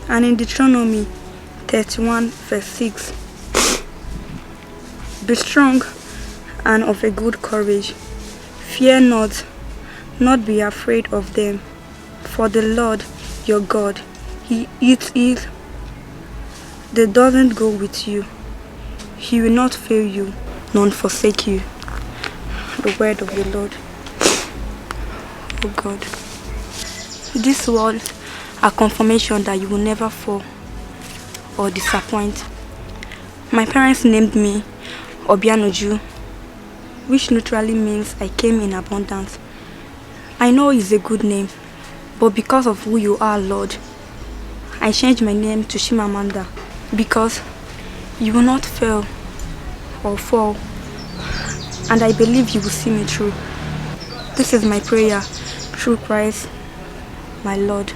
And in Deuteronomy 31:6, be strong and of a good courage. Fear not, not be afraid of them. For the Lord your God, He is that doesn't go with you. He will not fail you, nor forsake you. The word of the Lord. Oh God. These words are confirmation that you will never fall or disappoint. My parents named me Obianoju, which literally means I came in abundance. I know it's a good name, but because of who you are, Lord, I changed my name to Chimamanda, because you will not fail or fall, and I believe you will see me through. This is my prayer through Christ, my Lord.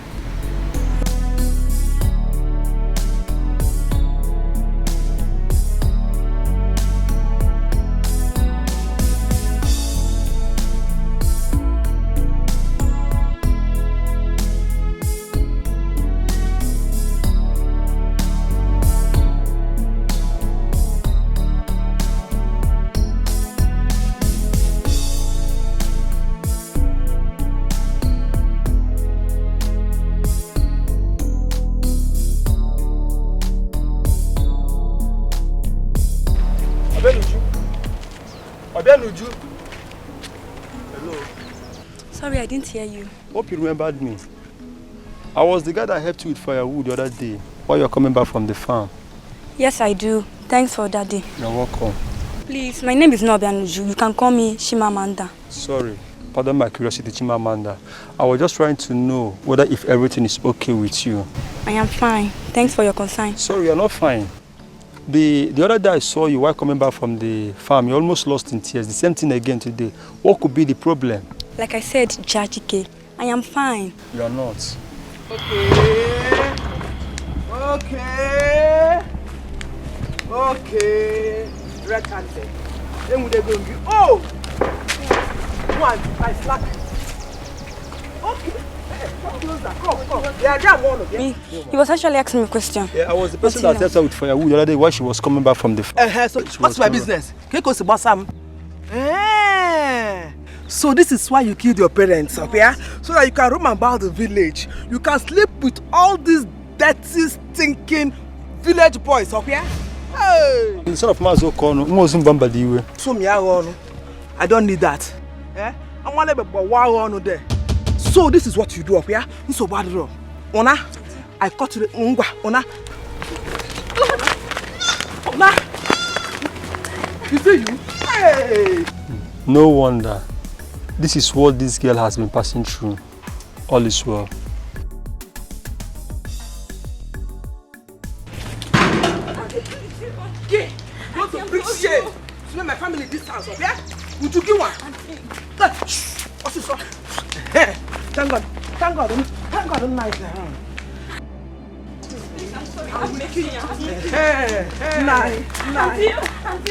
Hello. Sorry, I didn't hear you. Hope you remembered me. I was the guy that helped you with firewood the other day while you were coming back from the farm. Yes, I do. Thanks for that day. You're welcome. Please, my name is not Obianoju. You can call me Chimamanda. Sorry. Pardon my curiosity, Chimamanda. I was just trying to know whether if everything is okay with you. I am fine. Thanks for your concern. Sorry, you're not fine. The other day I saw you while coming back from the farm. You almost lost in tears. The same thing again today. What could be the problem? Like I said, Jajike, I am fine. You are not. Okay. Red handed. Then we go. Oh! One, I slack. Okay. Come closer. Come. Yeah, jam one of them. He was actually asking me a question. Yeah, I was the person that helped her with firewood the other day while she was coming back from the farm. So what's my business? So this is why you killed your parents, okay? So that you can roam about the village. You can sleep with all these dirty, stinking village boys, okay? Hey! The son of Mazo, so I don't need that. Eh? I want to be there. So this is what you do, okay? So bad, Ona, I cut to the Ona. Ona! Is it you? Hey! No wonder. This is what this girl has been passing through. All is well. Yeah, go to bring shit. So my family this house, okay? Would you give one? What's this one? Thank God, I'm nice now. I'm making you. Nine.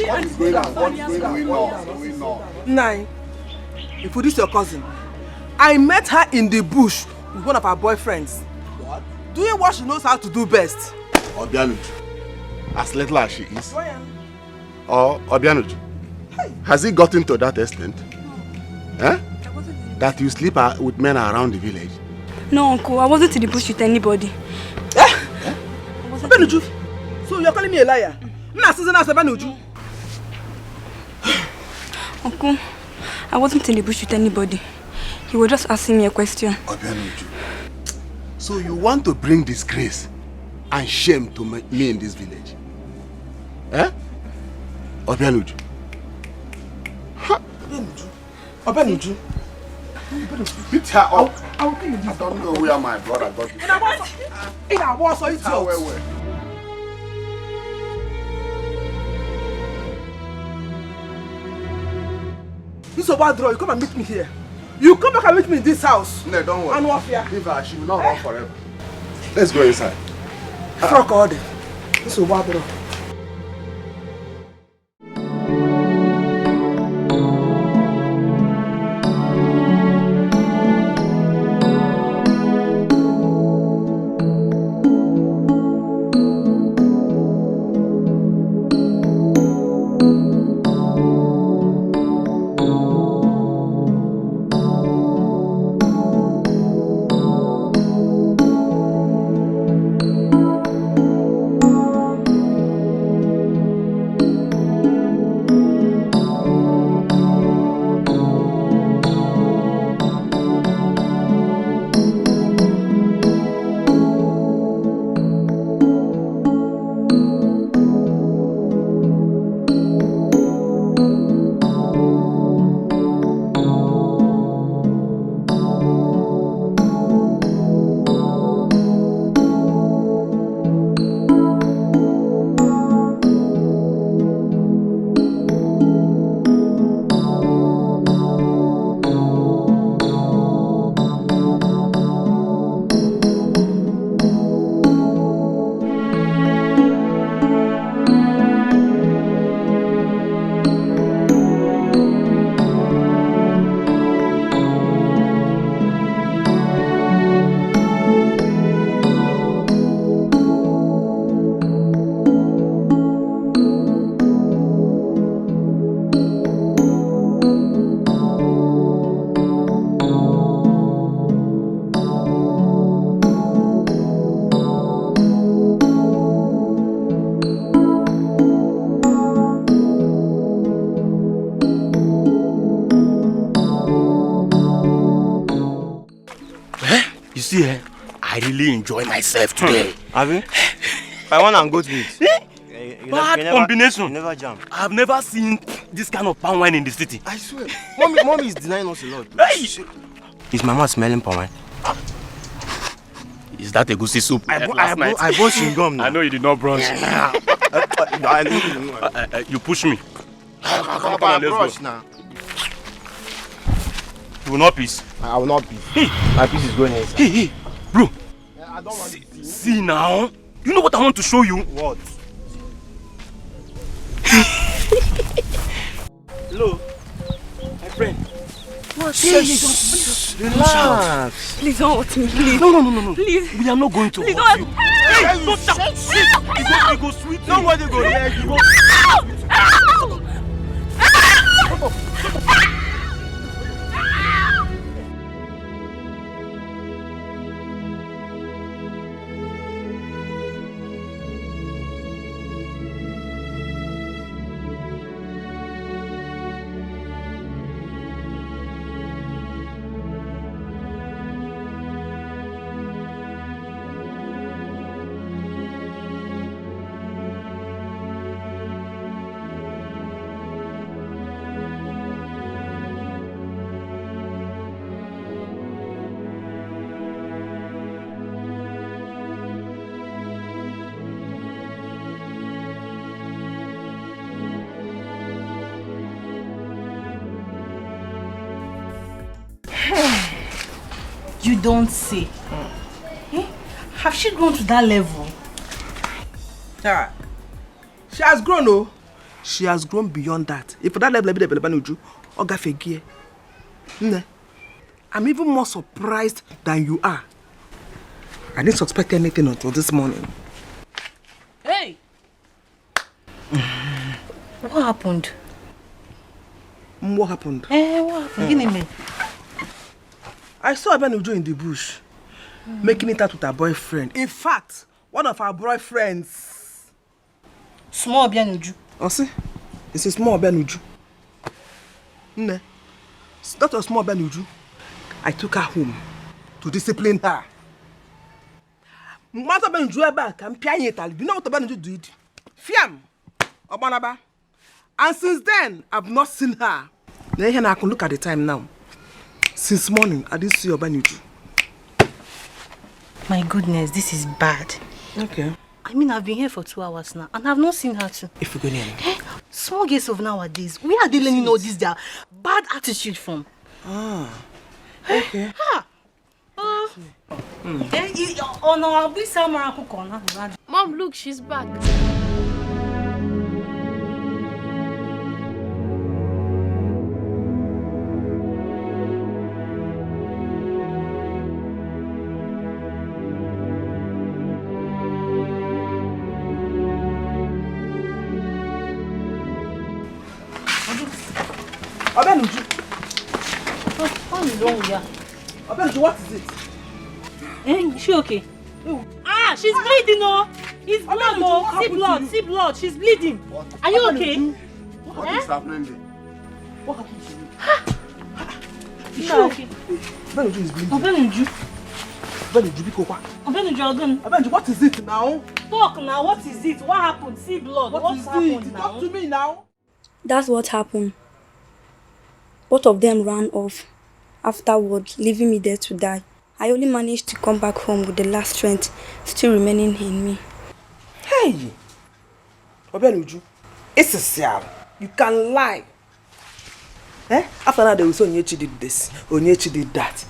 What's going on? Nine. If this your cousin, I met her in the bush with one of her boyfriends. What? Doing what she knows how to do best. Obianuju, as little as she is. Or Obianuju, has it gotten to that extent? Huh? That you sleep with men around the village? No, Uncle, I wasn't in the bush with anybody. Obianuju, so you're calling me a liar? Uncle, I wasn't in the bush with anybody. He was just asking me a question. Obianuju, so you want to bring disgrace and shame to me in this village? Eh? Obianuju. Obianuju. Beat her up. I don't know where my brother got this. This is a bad draw. You come and meet me here. You come back and meet me in this house. No, don't worry. And warfare. Leave her. She will not run forever. Let's go inside. Fuck all day. This is a bad draw. See, I really enjoy myself today. Have you? I want to go to it. Bad combination. You never jump. I've never seen this kind of palm wine in the city. I swear. Mommy is denying us a lot. Hey! Is Mama smelling palm wine? Is that a goosey soup? I bought chewing gum now. I know you did not brunch. I know. You push me. Come on, let's go. Now. You will not peace. I will not peace. Hey. My peace is going inside. Hey, bro. I don't want to see now. You know what I want to show you? What? Hello, my friend. What? Relax. Please don't hurt me, please. No. Please. We are not going to please hurt you. Hey, don't shout. It go sweet. Nobody go there. You don't say. Eh? Have she grown to that level? Yeah. She has grown, oh. She has grown beyond that. If for that level, I I'm even more surprised than you are. I didn't suspect anything until this morning. Hey! What happened? What happened? What happened? Give me. I saw Abenuju in the bush, making it out with her boyfriend. In fact, one of our boyfriends. Small Abenuju. Oh, see? It's a small Abenuju. No. That was small Abenuju. I took her home to discipline her. Mother Abenuju back and Pianyetal. You know what Abenuju did? Fiam! Obanaba. And since then, I've not seen her. Then I can look at the time now. Since morning, I didn't see Abenuju. My goodness, this is bad. Okay. I mean, I've been here for 2 hours now, and I've not seen her too. If you go near me. Small girls of nowadays, where are they learning all this their bad attitude from? Ah. Okay. Mom, look, she's back. Abenuju. What is wrong with her? Abenuju, what is it? Is she okay? Ah, she's bleeding, oh! It's blood, oh! See blood, see blood, she's bleeding. Are you okay? What is happening there? What happened to you? Is she okay? Abenuju is bleeding. Abenuju. Abenuju, be quiet. Abenuju, what is it now? Talk now, what is it? What happened? See blood, what's happened now? Talk to me now. That's what happened. Both of them ran off afterward, leaving me there to die. I only managed to come back home with the last strength still remaining in me. Hey! Abenuju, it's a sad. You can lie. After that, they will say Onyechi did this, Onyechi did that.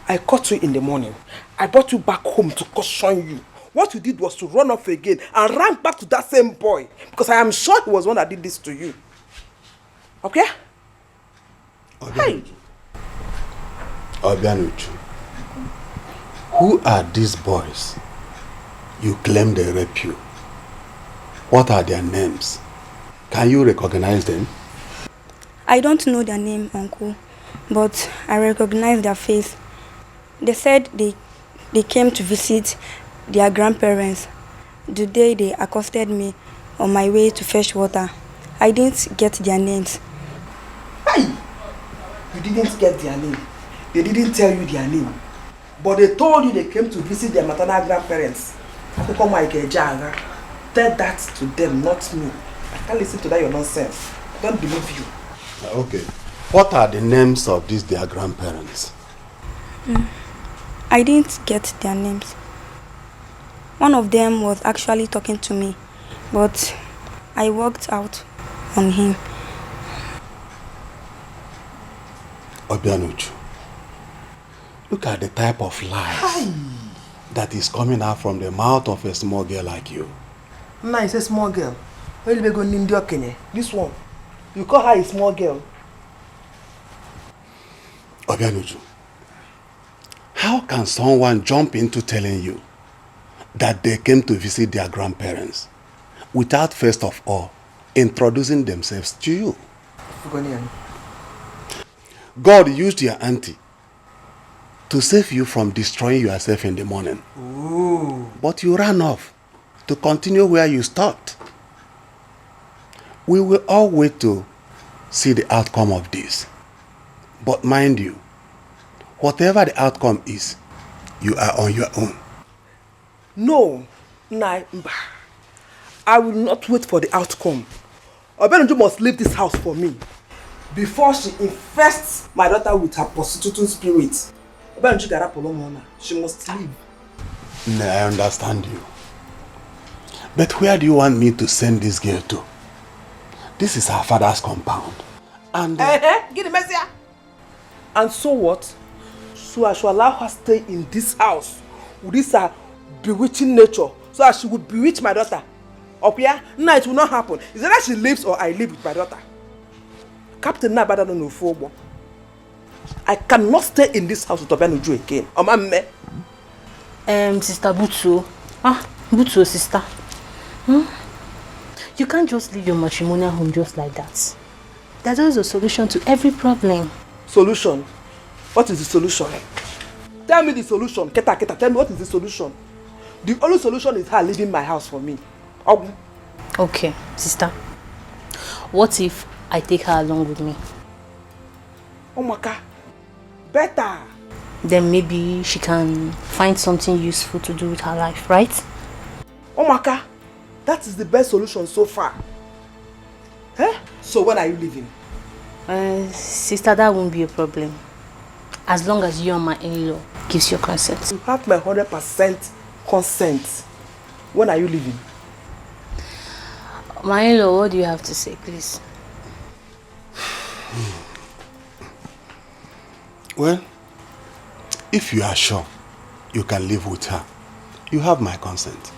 I caught you in the morning. I brought you back home to caution you. What you did was to run off again and run back to that same boy. Because I am sure he was one that did this to you. Okay? Hey! Abenuju, who are these boys you claim they rape you? What are their names? Can you recognize them? I don't know their name, Uncle, but I recognize their face. They said they came to visit their grandparents the day they accosted me on my way to fetch water. I didn't get their names. Hey! You didn't get their name. They didn't tell you their name. But they told you they came to visit their maternal grandparents. Tell that to them, not me. I can't listen to that your nonsense. I don't believe you. Okay. What are the names of these their grandparents? I didn't get their names. One of them was actually talking to me, but I walked out on him. Abenuju, look at the type of lies that is coming out from the mouth of a small girl like you. Nah, it's a small girl. This one, you call her a small girl. Abenuju, how can someone jump into telling you that they came to visit their grandparents without first of all introducing themselves to you? God used your auntie to save you from destroying yourself in the morning. Ooh. But you ran off to continue where you stopped. We will all wait to see the outcome of this. But mind you, whatever the outcome is, you are on your own. No, I will not wait for the outcome. Abenuju must leave this house for me before she infests my daughter with her prostituting spirit. Abenuju, she must leave. No, I understand you. But where do you want me to send this girl to? This is her father's compound. And get the message. And so what? So I shall allow her stay in this house with this bewitching nature, so that she would bewitch my daughter. Okay? No, it will not happen. It's either she lives or I live with my daughter. Captain Nabada no fobo. I cannot stay in this house with Obianuju again. Sister Butsu. Butsu, sister. You can't just leave your matrimonial home just like that. There's always a solution to every problem. Solution? What is the solution? Tell me the solution. Keta, tell me what is the solution? The only solution is her leaving my house for me. Okay, sister. What if I take her along with me? Omaka, better. Then maybe she can find something useful to do with her life, right? Omaka, that is the best solution so far. So when are you leaving? Sister, that won't be a problem. As long as you and my in-law gives your consent. You have my 100% consent. When are you leaving? My in-law, what do you have to say, please? Well, if you are sure you can live with her, you have my consent.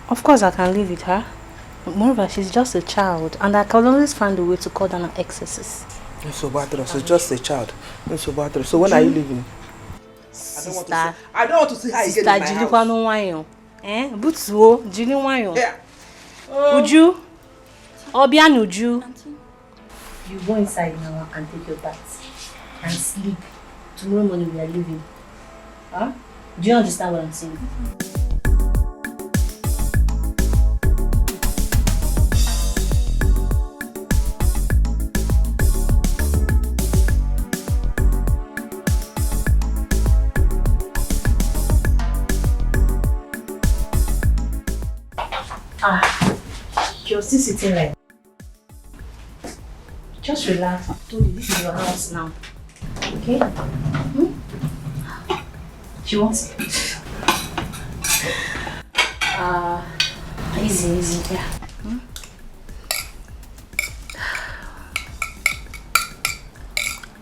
Of course I can live with her. Moreover, she's just a child, and I can always find a way to cut down her excesses. So just a child. So when are you leaving? Sister, I don't want to see her again in my house. Butsuo, Jili wanyo. Uju, Obianuju. You go inside now and take your bath and sleep. Tomorrow morning we are leaving. Huh? Do you understand what I'm saying? You're still sitting like. Just relax. I told you this is your house now. Okay? Do you want it? Easy, yeah.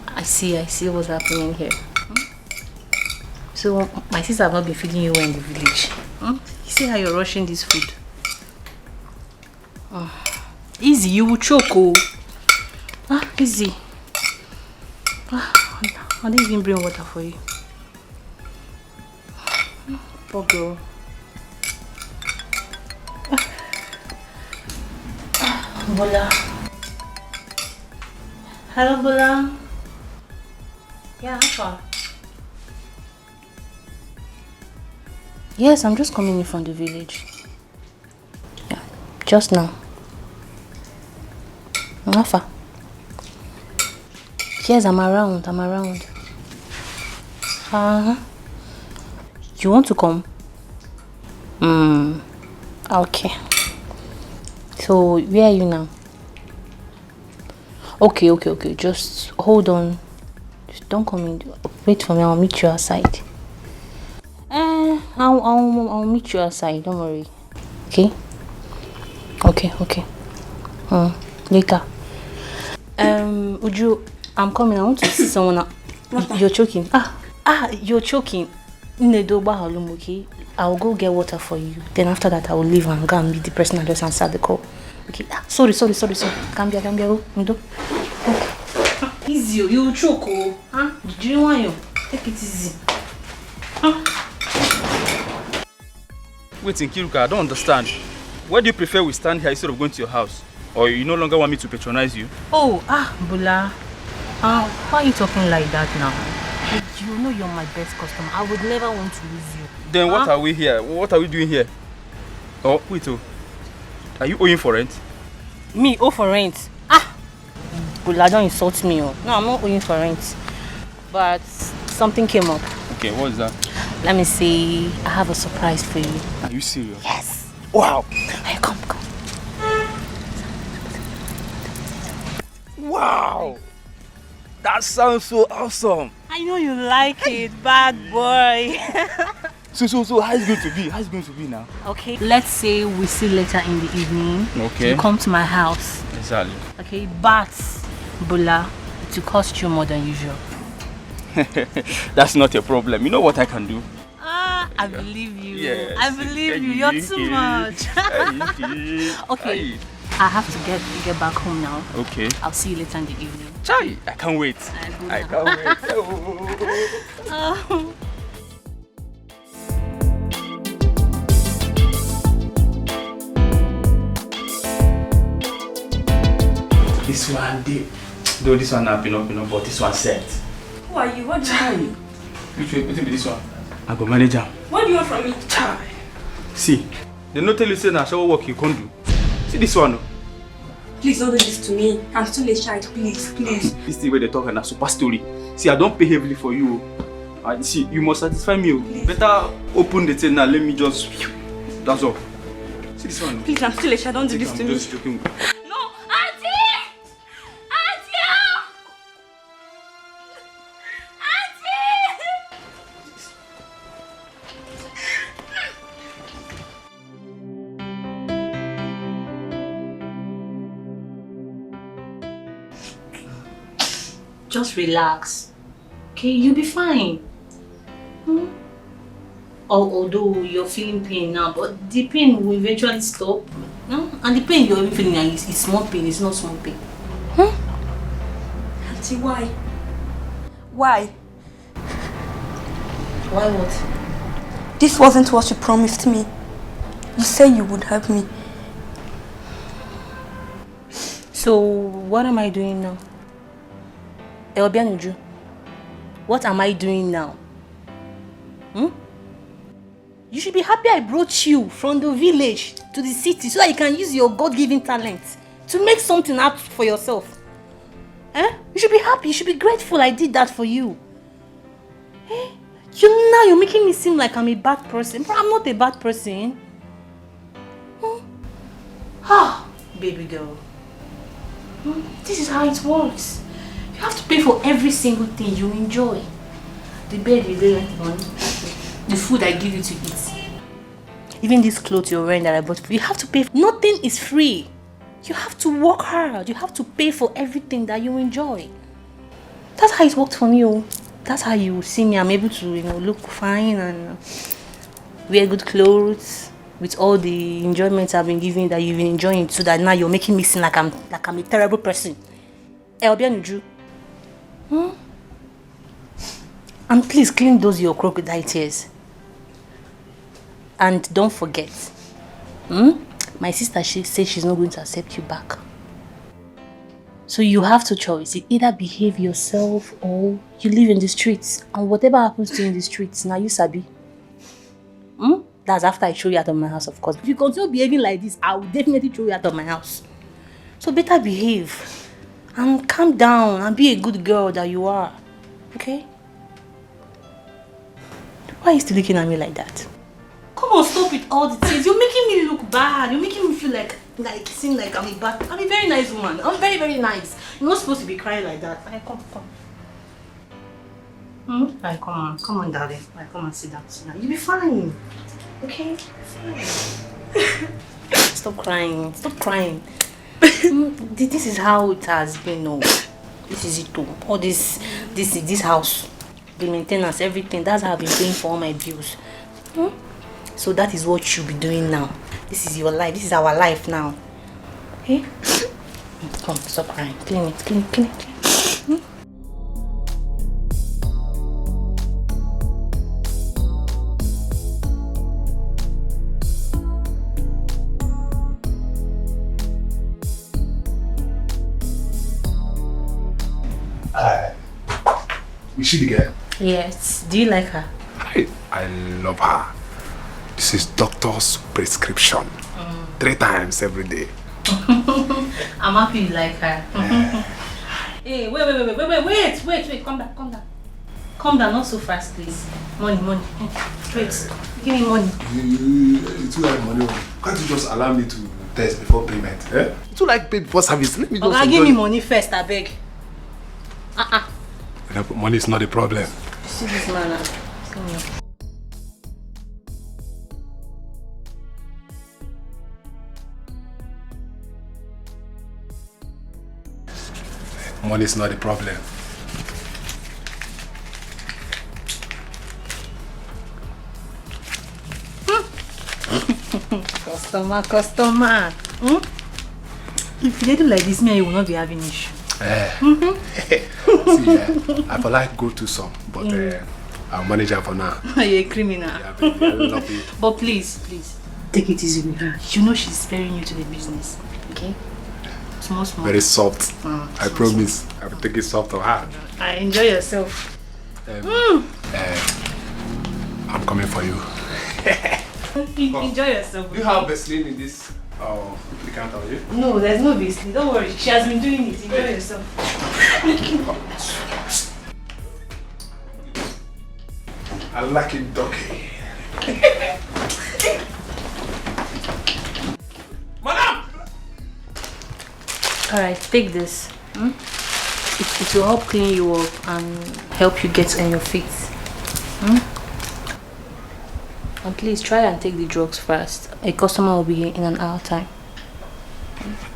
I see what's happening here. So my sister have not been feeding you well in the village. You see how you're rushing this food? Easy, you will choke. Easy. I didn't even bring water for you. Poor girl. Bola. Hello, Bola. Yeah, how far? Yes, I'm just coming in from the village. Yeah, just now. How far? Yes, I'm around. You want to come? Okay. So, where are you now? Okay. Just hold on. Just don't come in. Wait for me. I'll meet you outside. I'll meet you outside. Don't worry. Okay. Later. Uju, I'm coming. I want to see someone. You're choking. You're choking. Okay? I'll go get water for you. Then after that, I will leave and go and meet the person and just answer the call. Okay? Sorry. Cambia. Go. Easy, you choke. Do you want you? Take it easy. Wait, Nkiruka, I don't understand. Why do you prefer we stand here instead of going to your house? Or you no longer want me to patronize you? Bula. Why are you talking like that now? You know you're my best customer. I would never want to lose you. Then what are we here? What are we doing here? Oh, wait, are you owing for rent? Me owe for rent? Bula, don't insult me. No, I'm not owing for rent. But something came up. Okay, what is that? Let me see. I have a surprise for you. Are you serious? Yes. Wow. Hey, come. Wow. That sounds so awesome. I know you like it, bad boy. So how is it going to be now? Okay. Let's say we see later in the evening. Okay. You come to my house. Exactly. Okay, but Bula, it will cost you more than usual. That's not a problem. You know what I can do? I believe you. Yes. I believe you. You're too much. Okay. I have to get back home now. Okay. I'll see you later in the evening. Chai, I can't wait. I can't wait. Oh. This one, though this one not enough, but this one set. Who are you? What do you want? Which way? What will be this one? I go manage am. What do you want from me? Chai. See, they no tell you say na shower work you can't do. See this one. Please don't do this to me. I'm still a child. Please, please. This thing where they talk na super story. See, I don't pay heavily for you. See, you must satisfy me. Please. Better open the thing now. Let me just. That's all. See this one. Please, I'm still a child. Don't do this to me. I'm just joking. Just relax. Okay, you'll be fine. Although you're feeling pain now, but the pain will eventually stop. And the pain you're even feeling now is small pain, it's not small pain. Auntie, why? Why? Why what? This wasn't what you promised me. You said you would help me. So, what am I doing now? Elbianuju, what am I doing now? You should be happy I brought you from the village to the city so that you can use your God-given talent to make something out for yourself. You should be happy, you should be grateful I did that for you. Now you're making me seem like I'm a bad person, but I'm not a bad person. Baby girl. This is how it works. You have to pay for every single thing you enjoy. The bed you lay on, the food I give you to eat. Even these clothes you're wearing that I bought for you, have to pay. Nothing is free. You have to work hard. You have to pay for everything that you enjoy. That's how it worked for me. That's how you see me. I'm able to, look fine and wear good clothes with all the enjoyment I've been giving that you've been enjoying, so that now you're making me seem like I'm a terrible person. Elbianuju. And please clean those your crocodile tears. And don't forget, my sister, she says she's not going to accept you back. So you have two choices. You either behave yourself or you live in the streets. And whatever happens to you in the streets, now you sabi. That's after I throw you out of my house, of course. If you continue behaving like this, I will definitely throw you out of my house. So better behave. And calm down and be a good girl that you are. Okay? Why are you still looking at me like that? Come on, stop with all the things. You're making me look bad. You're making me feel like seem like I'm a very nice woman. I'm very, very nice. You're not supposed to be crying like that. Right, come. Right, come on, darling. Right, come and sit down. You'll be fine. Okay? Stop crying. Stop crying. This is how it has been. This is it too. All this house, the maintenance, everything. That's how I've been paying for all my bills. So that is what you'll be doing now. This is your life. This is our life now. Okay? Come, stop crying. Clean it. Is she the girl? Yes. Do you like her? I love her. This is doctor's prescription. 3 times every day. I'm happy you like her. Hey, wait. Calm down. Calm down, not so fast, please. Money. Wait, give me money. You too like money. Can't you just allow me to test before payment? You too like pay before service. Let me just. Okay, give me money first, I beg. Money is not a problem. See this man now. Come here. Money is not a problem. Customer. If you do like this, me, you will not be having issue. See, I feel like go to some, but I'll manage her for now. You're a criminal. Yeah, baby, I love you. But please, take it easy with her. You know she's very new to the business. Okay? Small. Very soft. I promise. I will take it soft on her. Enjoy yourself. I'm coming for you. Enjoy yourself. Do you have Vaseline in this decanter on you? No, there's no Vaseline. Don't worry. She has been doing it. Enjoy yourself. I like it, doggy. Madam! Alright, take this. It will help clean you up and help you get on your feet. And please try and take the drugs fast. A customer will be here in an hour time.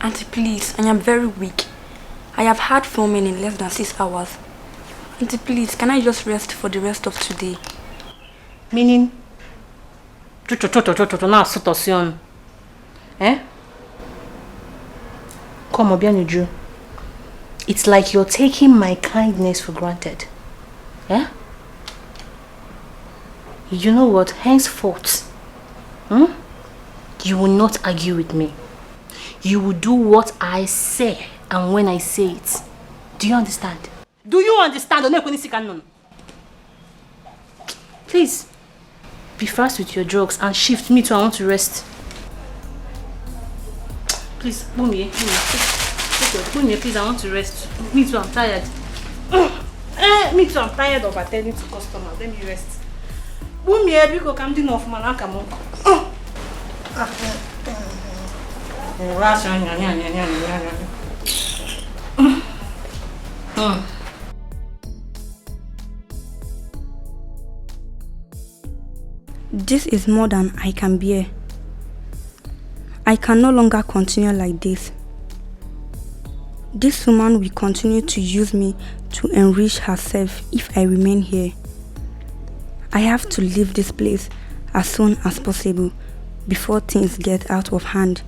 Auntie, please, I am very weak. I have had 4 men in less than 6 hours. Auntie, please, can I just rest for the rest of today? Meaning? Now situation. Come on, Bianuju. It's like you're taking my kindness for granted. Yeah? You know what? Henceforth, you will not argue with me. You will do what I say and when I say it. Do you understand? Do you understand? Please, be fast with your drugs and shift. Me too, I want to rest. Please, Mummy, please, I want to rest. Me too, I'm tired. Me too, I'm tired of attending to customers. Let me rest. Mummy, because I'm doing off my come on. This is more than I can bear. I can no longer continue like this. This woman will continue to use me to enrich herself if I remain here. I have to leave this place as soon as possible before things get out of hand.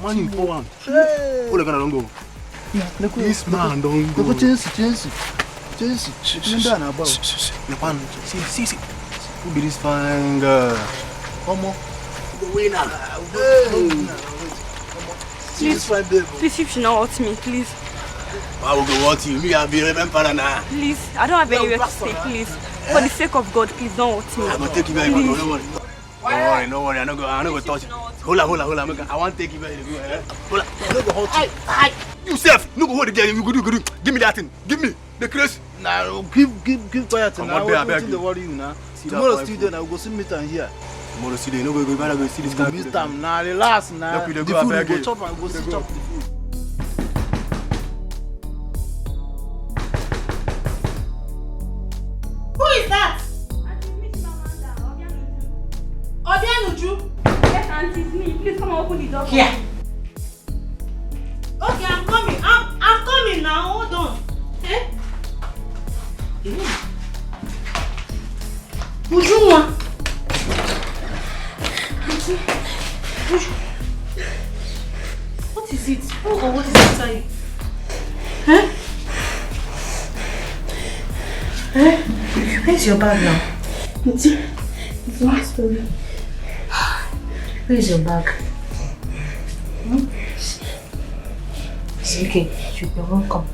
Man, you 4-1. Hey. Don't go. This man don't go. Jensi. See. Who be this fine girl? Come on. The winner. Please, please, if she not hurt me, please. I will go hurt you. Me, I'll be remember now. Please, I don't have anywhere to stay, please. For the sake of God, please don't hurt me. I'm going to take you very good. Don't worry. Don't worry. I'm not going to touch you. Hold on. I want to take you very good. Hold on. I'm not going to hurt you. You self, no go hold the girl. You go. Give me that thing. Give me the craze. Nah, keep quiet now. I beg you. Worry you now. Tomorrow still there. I will go see meet and here. Tomorrow still there. No go. Better go see this guy. This time now, relax now. The food we go chop and go see chop the food. Who is that? Auntie Chimamanda, Obianuju? Yes, Auntie, it's me. Please come and open the door. Here. Okay, I'm coming. I'm coming now. Hold on. Eh? Ujunwa. Auntie. What is it? Oh, what is inside? Huh? Eh? Where's your bag now? It's my story. Where's your bag? It's okay. You're welcome.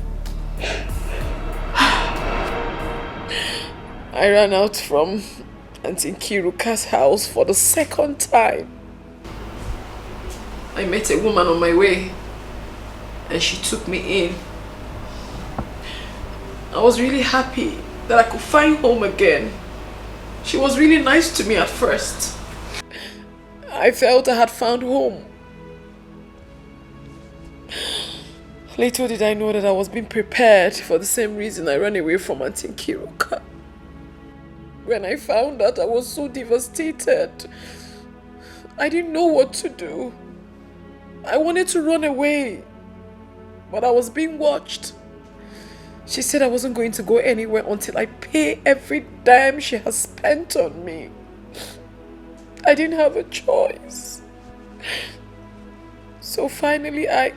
I ran out from Auntie Kiruka's house for the second time. I met a woman on my way and she took me in. I was really happy that I could find home again. She was really nice to me at first. I felt I had found home. Little did I know that I was being prepared for the same reason I ran away from Auntie Kiruka. When I found out, I was so devastated. I didn't know what to do. I wanted to run away, but I was being watched. She said I wasn't going to go anywhere until I pay every dime she has spent on me. I didn't have a choice. So finally, I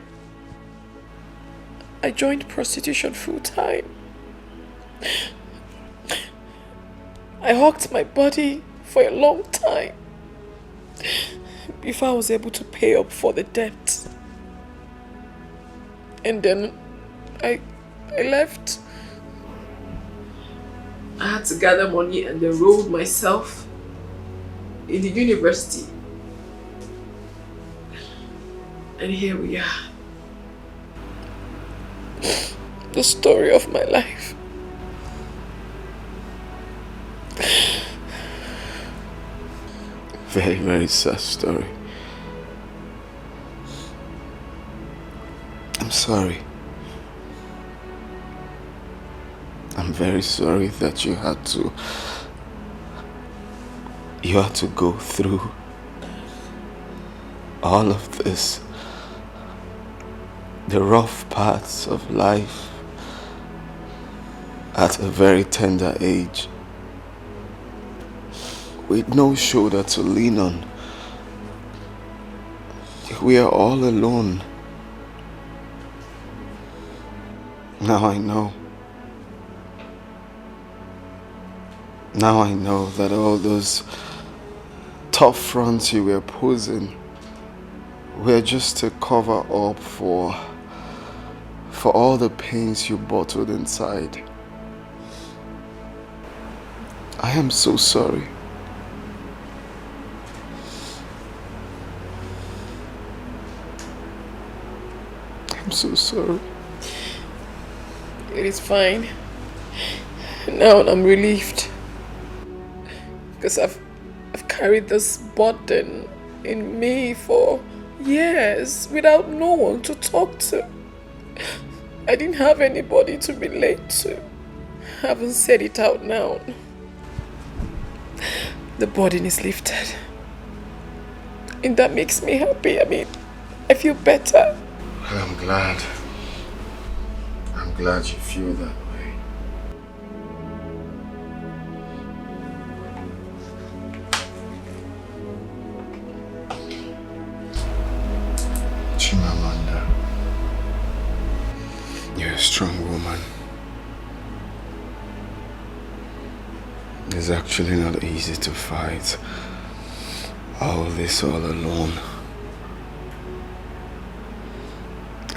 joined prostitution full time. I hawked my body for a long time before I was able to pay up for the debt. And then I left. I had to gather money and enroll myself in the university. And here we are. The story of my life. Very, very sad story. I'm sorry. I'm very sorry that you had to go through all of this. The rough parts of life at a very tender age, with no shoulder to lean on. We are all alone. Now I know. Now I know that all those tough fronts you were posing were just to cover up for all the pains you bottled inside. I am so sorry. I'm so sorry. It is fine. Now I'm relieved. Because I've carried this burden in me for years without no one to talk to. I didn't have anybody to relate to. I haven't said it out now. The burden is lifted. And that makes me happy. I mean, I feel better. Well, I'm glad. I'm glad you feel that way. Chimamanda, a strong woman. It's actually not easy to fight all this all alone.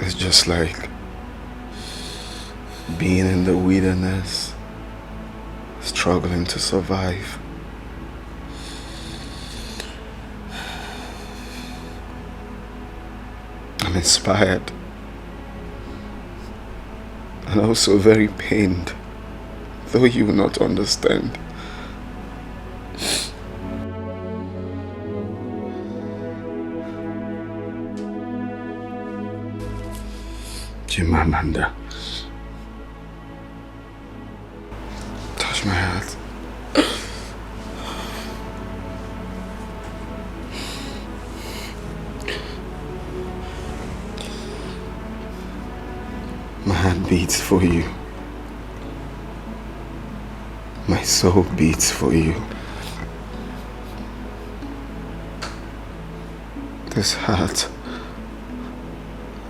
It's just like being in the wilderness, struggling to survive. I'm inspired and also very pained, though you will not understand. Chimamanda, touch my heart. My heart beats for you. My soul beats for you. This heart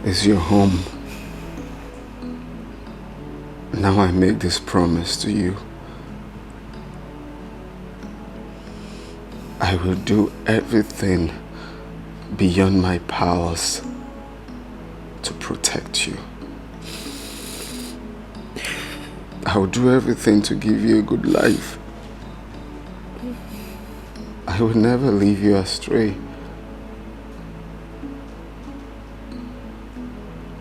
is your home. Now I make this promise to you. I will do everything beyond my powers to protect you. I will do everything to give you a good life. I will never leave you astray.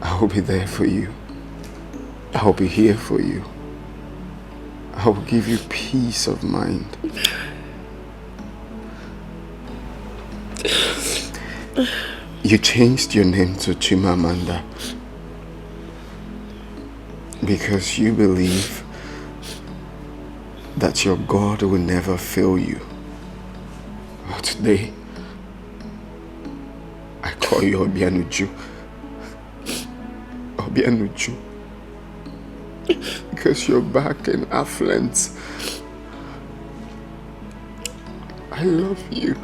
I will be there for you. I will be here for you. I will give you peace of mind. You changed your name to Chimamanda because you believe that your God will never fail you. But today, I call you Obianuju. Obianuju. Because you're back in affluence. I love you.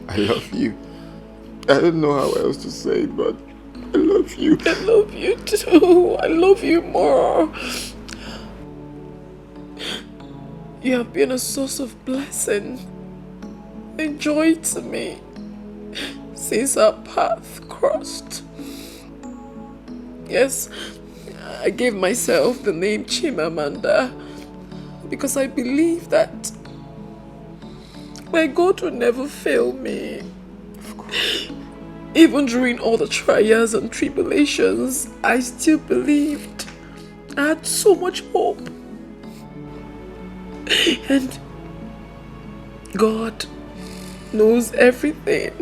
I love you. I don't know how else to say it, but I love you. I love you too. I love you more. You have been a source of blessing and joy to me since our path crossed. Yes, I gave myself the name Chimamanda because I believe that my God will never fail me. Of course. Even during all the trials and tribulations, I still believed. I had so much hope. And God knows everything.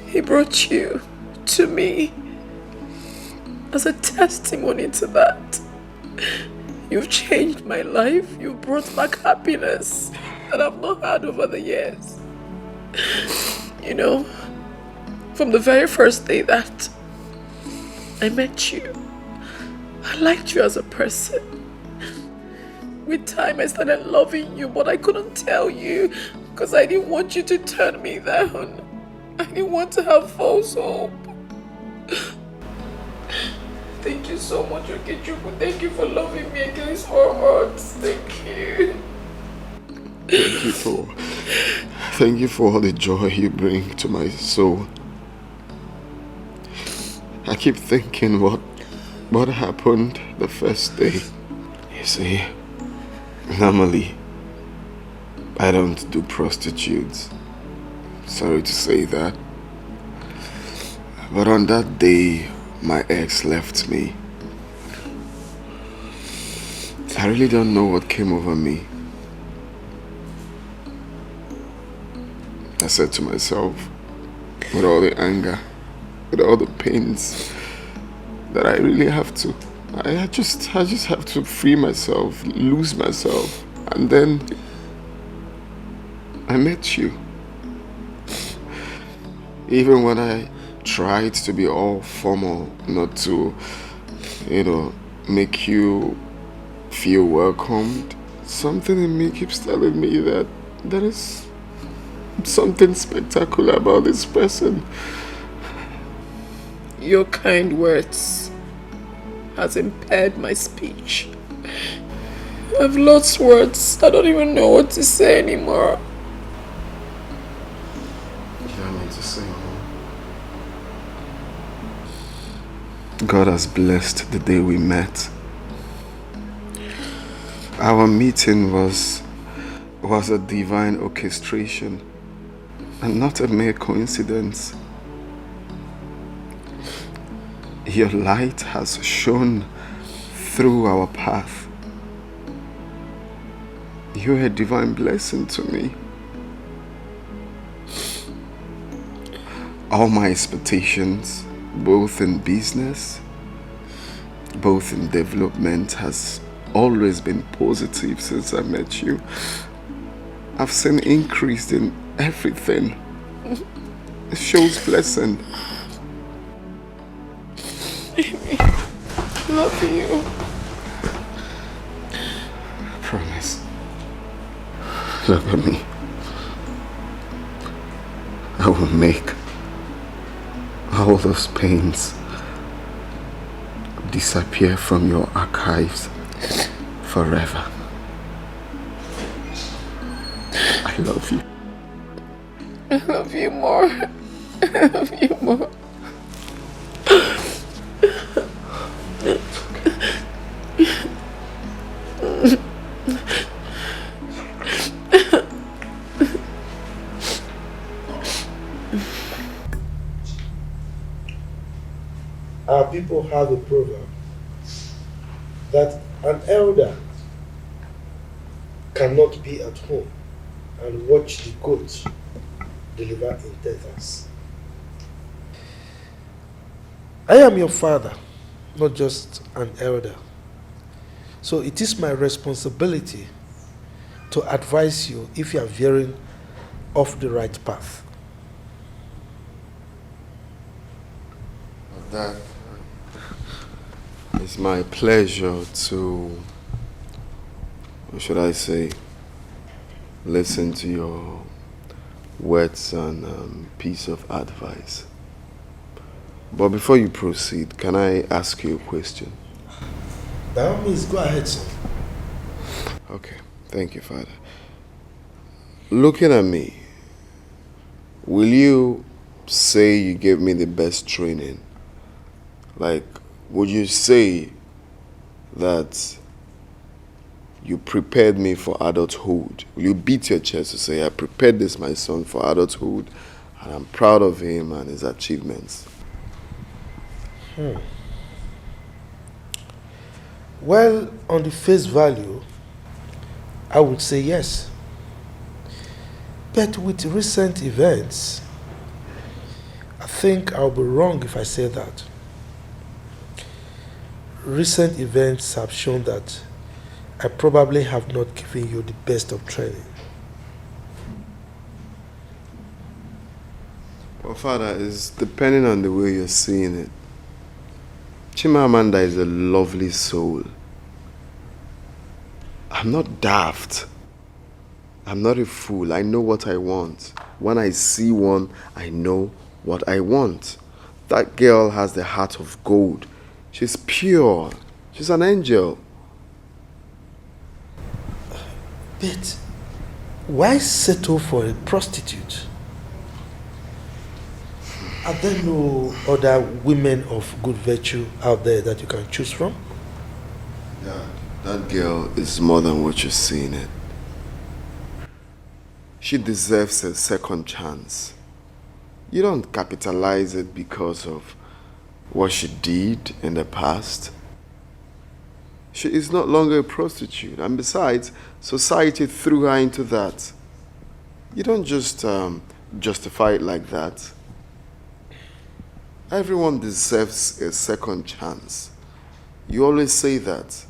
He brought you to me as a testimony to that. You've changed my life. You've brought back happiness that I've not had over the years. You know, from the very first day that I met you, I liked you as a person. With time, I started loving you, but I couldn't tell you because I didn't want you to turn me down. I didn't want to have false hope. Thank you so much, Okechukwu. Thank you for loving me against all odds. Thank you. Thank you for all the joy you bring to my soul. I keep thinking what happened the first day. You see, normally I don't do prostitutes. Sorry to say that. But on that day, my ex left me. I really don't know what came over me. I said to myself, with all the anger, with all the pains, that I really have to. I just have to free myself, lose myself. And then I met you. Even when I tried to be all formal, not to, make you feel welcomed, something in me keeps telling me that there is something spectacular about this person. Your kind words has impaired my speech. I've lost words. I don't even know what to say anymore. You don't need to say more. God has blessed the day we met. Our meeting was a divine orchestration and not a mere coincidence. Your light has shone through our path. You're a divine blessing to me. All my expectations, both in business, both in development, has always been positive since I met you. I've seen increase in everything. It shows blessing. Baby, love you. I promise. Look at me. I will make all those pains disappear from your archives forever. I love you. I love you more. I love you more. Our people have a proverb that an elder cannot be at home and watch the goat deliver in tethers. I am your father, not just an elder. So it is my responsibility to advise you if you are veering off the right path. That it's my pleasure to, or should I say, listen to your words and piece of advice. But before you proceed, can I ask you a question? By all means, go ahead, sir. Okay, thank you, Father. Looking at me, will you say you gave me the best training? Like, would you say that you prepared me for adulthood? Will you beat your chest to say, I prepared this, my son, for adulthood, and I'm proud of him and his achievements? Well, on the face value, I would say yes. But with recent events, I think I'll be wrong if I say that. Recent events have shown that I probably have not given you the best of training. Well, Father, it's depending on the way you're seeing it. Chimamanda is a lovely soul. I'm not daft. I'm not a fool. I know what I want. When I see one, I know what I want. That girl has the heart of gold. She's pure. She's an angel. But why settle for a prostitute? Are there no other women of good virtue out there that you can choose from? Yeah, that girl is more than what you're seeing it. She deserves a second chance. You don't capitalize it because of what she did in the past. She is not longer a prostitute, and besides, society threw her into that. You don't just justify it like that. Everyone deserves a second chance. You always say that.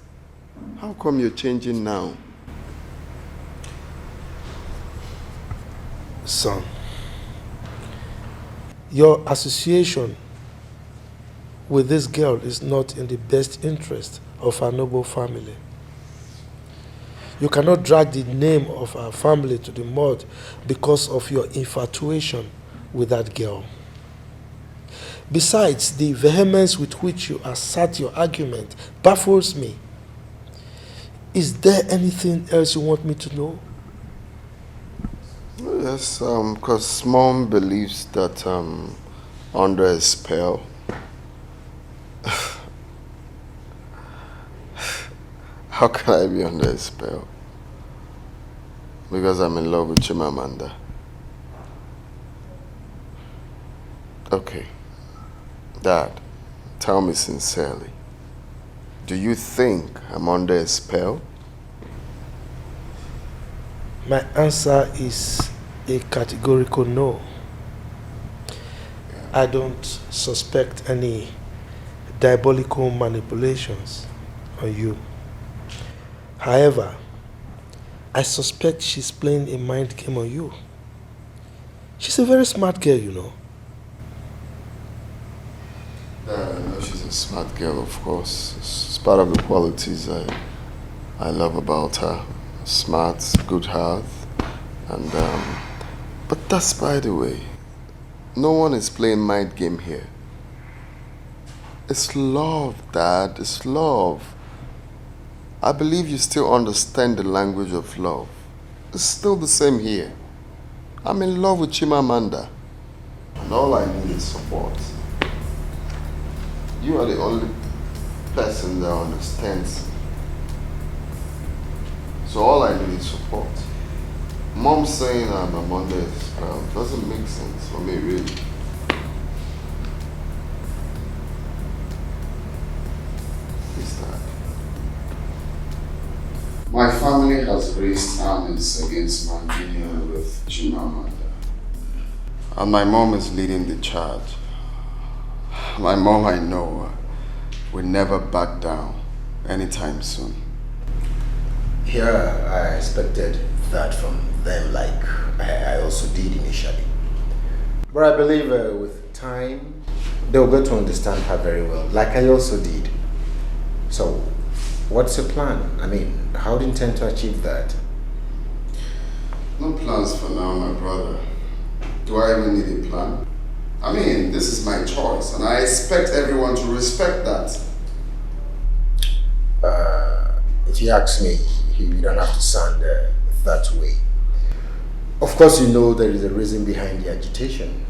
How come you're changing now? Son, your association with this girl is not in the best interest of our noble family. You cannot drag the name of our family to the mud because of your infatuation with that girl. Besides, the vehemence with which you assert your argument baffles me. Is there anything else you want me to know? Yes, because mom believes that under a spell. How can I be under a spell? Because I'm in love with Chimamanda. Okay. Dad, tell me sincerely. Do you think I'm under a spell? My answer is a categorical no. I don't suspect any diabolical manipulations on you. However, I suspect she's playing a mind game on you. She's a very smart girl, you know. I know she's a smart girl, of course. It's part of the qualities I love about her. Smart, good heart, and but that's by the way. No one is playing mind game here. It's love, Dad. It's love. I believe you still understand the language of love. It's still the same here. I'm in love with Chimamanda, and all I need is support. You are the only person that understands. So all I need is support. Mom saying I'm under a spell doesn't make sense for me, really. Please, Dad. My family has raised armies against my union with Chimamanda. And my mom is leading the charge. My mom, I know, will never back down anytime soon. Yeah, I expected that from them, like I also did initially. But I believe with time, they'll get to understand her very well, like I also did. So, what's your plan? I mean, how do you intend to achieve that? No plans for now, my brother. Do I even need a plan? I mean, this is my choice, and I expect everyone to respect that. If you ask me, you don't have to sound that way. Of course, you know there is a reason behind the agitation.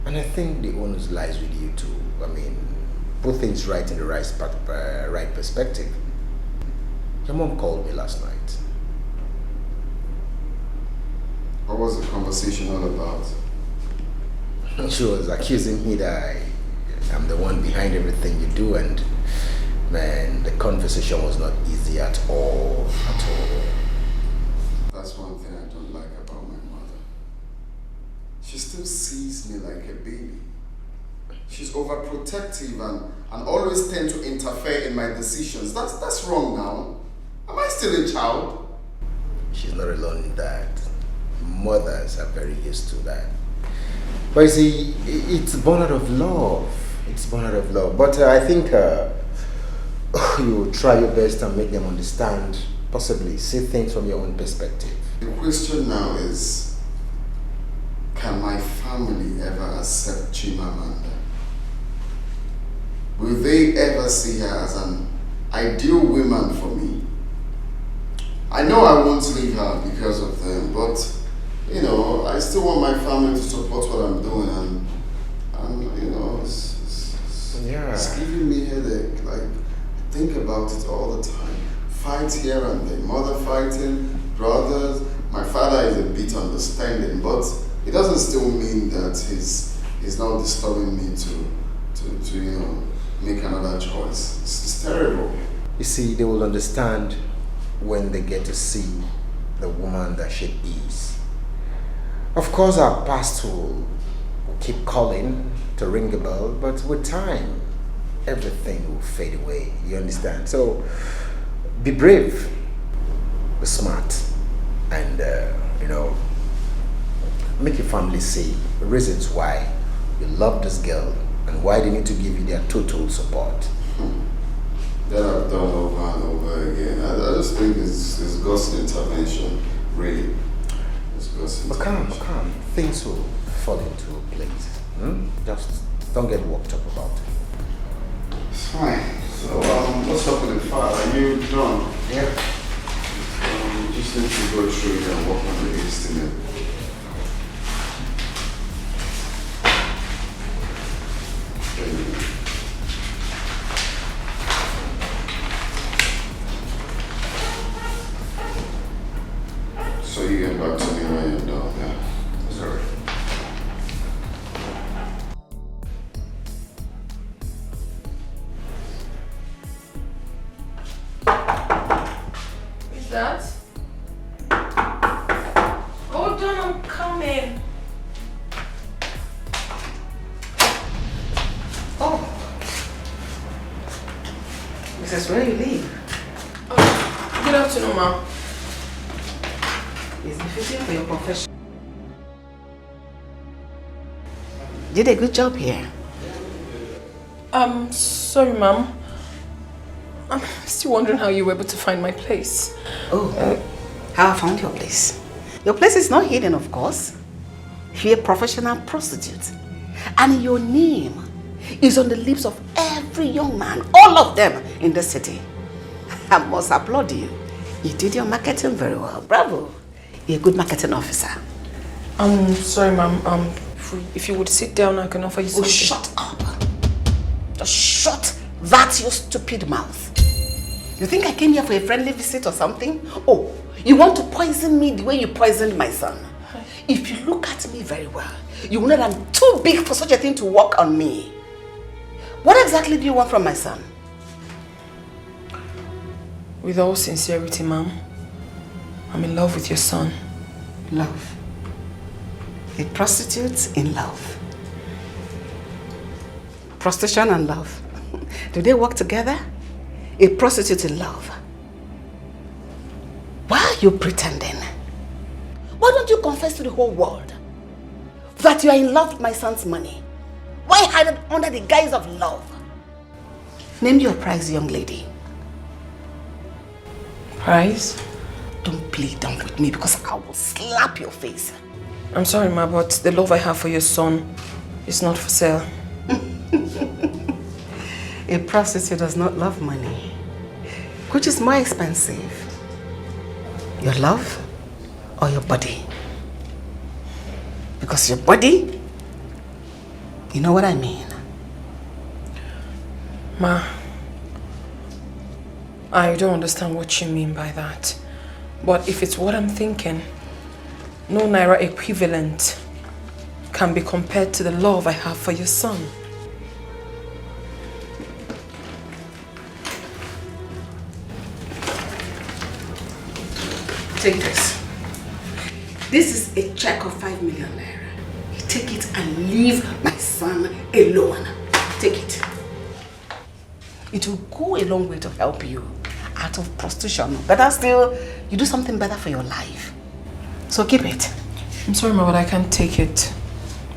And I think the onus lies with you too. I mean, put things right in the right perspective. Your mom called me last night. What was the conversation all about? She was accusing me that I'm the one behind everything you do, and man, the conversation was not easy at all. That's one thing I don't like about my mother. She still sees me like a baby. She's overprotective and always tend to interfere in my decisions. That's wrong now. Am I still a child? She's not alone in that. Mothers are very used to that. But you see, it's born out of love. It's born out of love. But I think you try your best and make them understand, possibly see things from your own perspective. The question now is, can my family ever accept Chimamanda? Will they ever see her as an ideal woman for me? I know I won't leave her because of them, but you know, I still want my family to support what I'm doing, and you know, it's giving me headache. Like, I think about it all the time. Fight here and there, mother fighting, brothers. My father is a bit understanding, but it doesn't still mean that he's not disturbing me to you know, make another choice. It's terrible. You see, they will understand when they get to see the woman that she is. Of course, our past will keep calling to ring a bell, but with time, everything will fade away. You understand? So, be brave, be smart, and you know, make your family see the reasons why you love this girl and why they need to give you their total support. That I've done over and over again. I just think it's God's intervention, really. But calm. Things will fall into place. Just Don't get worked up about it. It's fine. So, what's up with the file? Are you done? Yeah. Just need to go through it and work on the estimate. So you get back to me when you're done, yeah? Sorry. Is that? Hold on, I'm coming. Oh. Mrs. Where you leave? Good afternoon, ma. Is it fitting for your profession? Did a good job here. Sorry, ma'am. I'm still wondering how you were able to find my place. Oh, how I found your place. Your place is not hidden, of course. You're a professional prostitute. And your name is on the lips of every young man, all of them in the city. I must applaud you. You did your marketing very well. Bravo. You're a good marketing officer. Sorry, ma'am. If you would sit down, I can offer you something. Shut up. Just shut that your stupid mouth. You think I came here for a friendly visit or something? Oh, you want to poison me the way you poisoned my son? If you look at me very well, you know that I'm too big for such a thing to work on me. What exactly do you want from my son? With all sincerity, ma'am, I'm in love with your son. Love? A prostitute in love? Prostitution and love. Do they work together? A prostitute in love. Why are you pretending? Why don't you confess to the whole world that you are in love with my son's money? Why hide it under the guise of love? Name your price, young lady. Price? Don't play dumb with me because I will slap your face. I'm sorry, ma, but the love I have for your son is not for sale. A prostitute does not love money. Which is more expensive? Your love or your body? Because your body, you know what I mean. Ma, I don't understand what you mean by that. But if it's what I'm thinking, no Naira equivalent can be compared to the love I have for your son. Take this. This is a check of 5 million naira. You take it and leave my son alone. Take it. It will go a long way to help you out of prostitution. Better still, you do something better for your life. So keep it. I'm sorry, ma, but I can't take it.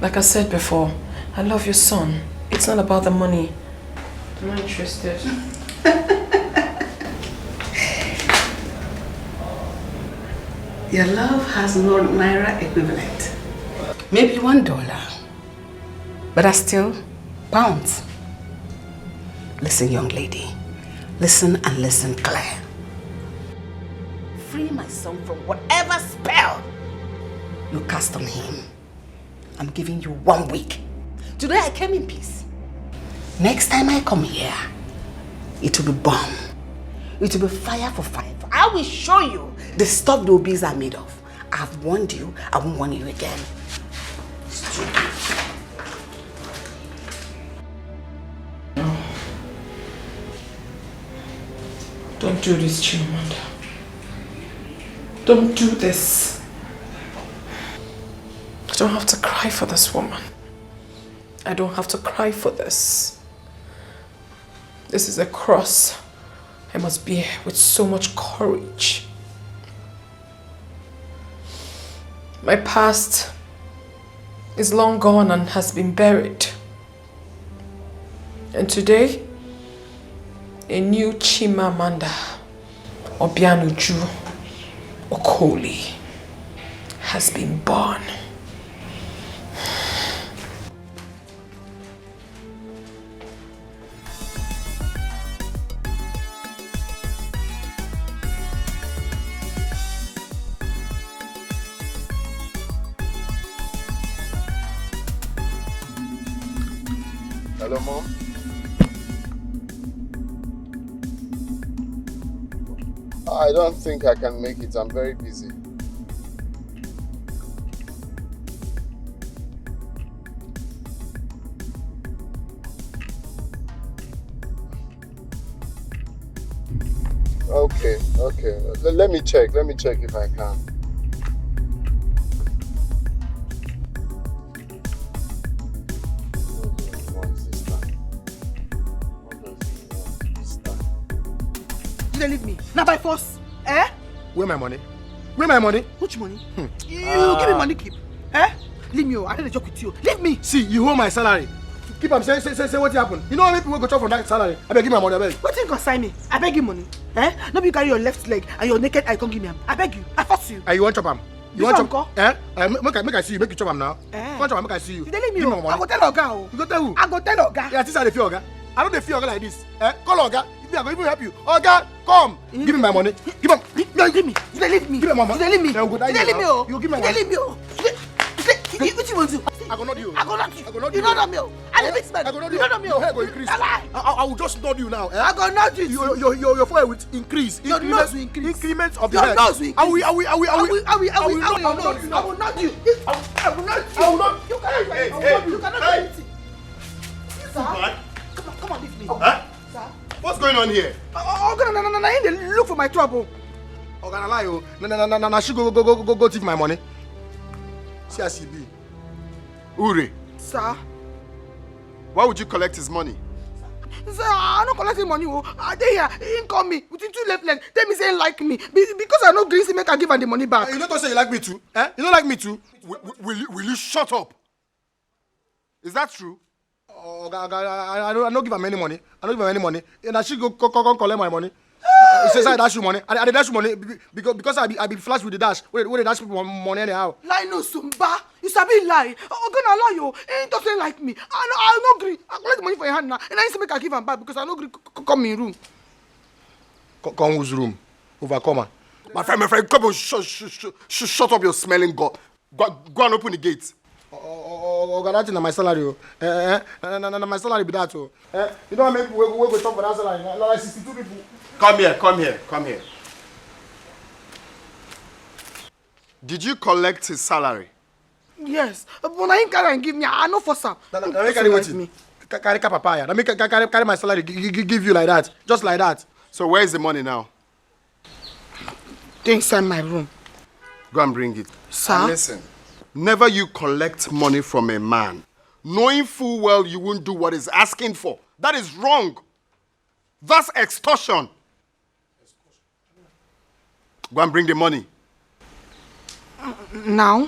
Like I said before, I love your son. It's not about the money. I'm not interested. Your love has no Naira equivalent. Maybe $1. But that's still pounds. Listen, young lady. Listen and listen clear. Free my son from whatever spell you cast on him. I'm giving you 1 week. Today I came in peace. Next time I come here, it will be bomb. It will be fire for fire. I will show you the stuff the obese are made of. I've warned you, I won't warn you again. Stupid. No. Don't do this, Chimamanda. Don't do this. I don't have to cry for this woman. I don't have to cry for this. This is a cross I must bear with so much courage. My past is long gone and has been buried. And today, a new Chimamanda, Obianuju, Okoli has been born. Hello, Mom? I don't think I can make it. I'm very busy. Okay. Let me check if I can. You don't leave me. Now by force. Eh? Where my money? Where my money? Which money? You give me money, keep. Eh? Leave me, I don't joke with you. Leave me. See, you hold my salary. Keep up, say what happened. You know how many people go chop from that salary? I beg, give my money, I beg. What thing consign me? I beg you money. Eh? Nobody carry your left leg and your naked eye, come give me am. I beg you. I force you. You want chop am? You want chop? Eh? Make I see you. Make you chop am now. Eh? Want chop am? Make I see you. You leave me. Give me my money. I go tell Oga. You go tell who? I go tell Oga. Yeah, this is how they feel, Oga. I don't feel Oga like this. Eh? Call Oga. If I go even help you. Oga, come. Give me my money. Give me. No, give me. You leave me. Give me my money. You leave me. You leave me. You give me my money. You leave me. What you want to do? I go not you. I go not you. I go not you. You don't know me. I live it, man. I go not you. You don't know me. Your hair go increase. I will just nod you now. Eh? I go not you. Your forehead will increase. Your nose will increase. Increments of your head. nose will increase. I will not you. I will not. You cannot. Hey. You cannot do anything. Sir, come on, leave me. Huh? Sir, what's going on here? I need to look for my trouble. Gonna lie, oh. No, she go take my money. See as he be. Ure. Sir. Why would you collect his money? Sir, I'm not collecting money. They here, he call me with two left legs. Tell me say he like me. Because I know Greasy make I give him the money back. You don't say you like me too? Eh? You don't like me too? Will you shut up? Is that true? Oh, I don't give him any money. I don't give him any money. And she go collect my money. He says I dash you money. I dash you money because I be flash with the dash. Where they dash people money anyhow. Lie no Sumba. You sabi lie. Gonna lie you. He doesn't like me. I no agree. I collect the money for your hand now. And I say make I give him back because I no agree come in room. Come whose room? Overcomer. My friend, come on, shut up your smelling god. Go and open the gate. That's in my salary. My salary be that. You know how many people will go talk for that salary? Like 62 people. Come here. Did you collect his salary? Yes, but I ain't carry and give me. I no force him. Carry what me? Carry papaya. Let me carry my salary. Give you like that, just like that. So where is the money now? Inside my room. Go and bring it. Sir? And listen, never you collect money from a man, knowing full well you won't do what he's asking for. That is wrong. That's extortion. Go and bring the money. Now?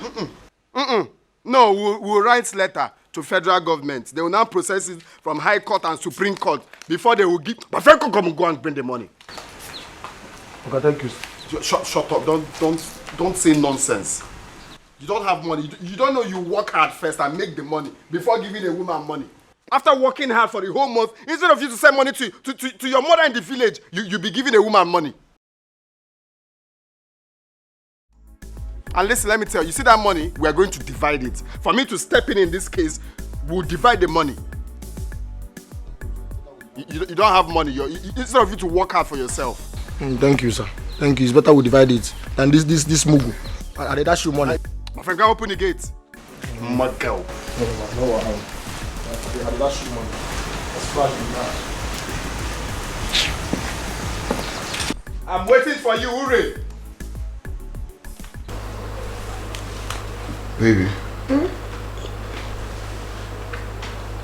No, we'll write letter to federal government. They will now process it from High Court and Supreme Court before they will give. My friend can come and go and bring the money. Okay, thank you. Shut up. Don't say nonsense. You don't have money. You don't know you work hard first and make the money before giving a woman money. After working hard for the whole month, instead of you to send money to your mother in the village, you be giving a woman money. And listen, let me tell you, see that money, we are going to divide it. For me to step in this case, we'll divide the money. You don't have money. Instead of you to work hard for yourself. Thank you, sir. Thank you. It's better we divide it than this mugu. I dash you money. My friend, can open the gate. Mad girl. No, I dash you money. Let's flash you now. I'm waiting for you, Ure. Baby.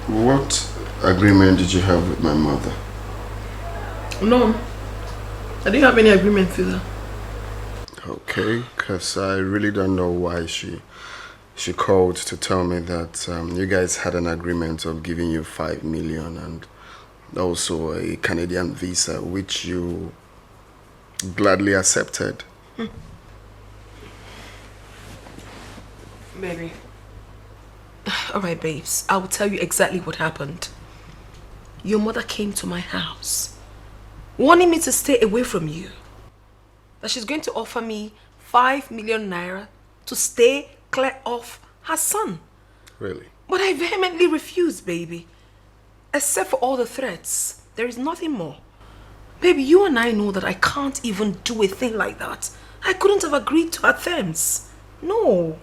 What agreement did you have with my mother? No. I didn't have any agreement with her. Okay, because I really don't know why she called to tell me that you guys had an agreement of giving you 5 million and also a Canadian visa, which you gladly accepted. Baby. Alright, babes. I will tell you exactly what happened. Your mother came to my house, wanting me to stay away from you. That she's going to offer me 5 million naira to stay clear off her son. Really? But I vehemently refused, baby. Except for all the threats, there is nothing more. Baby, you and I know that I can't even do a thing like that. I couldn't have agreed to her terms. No.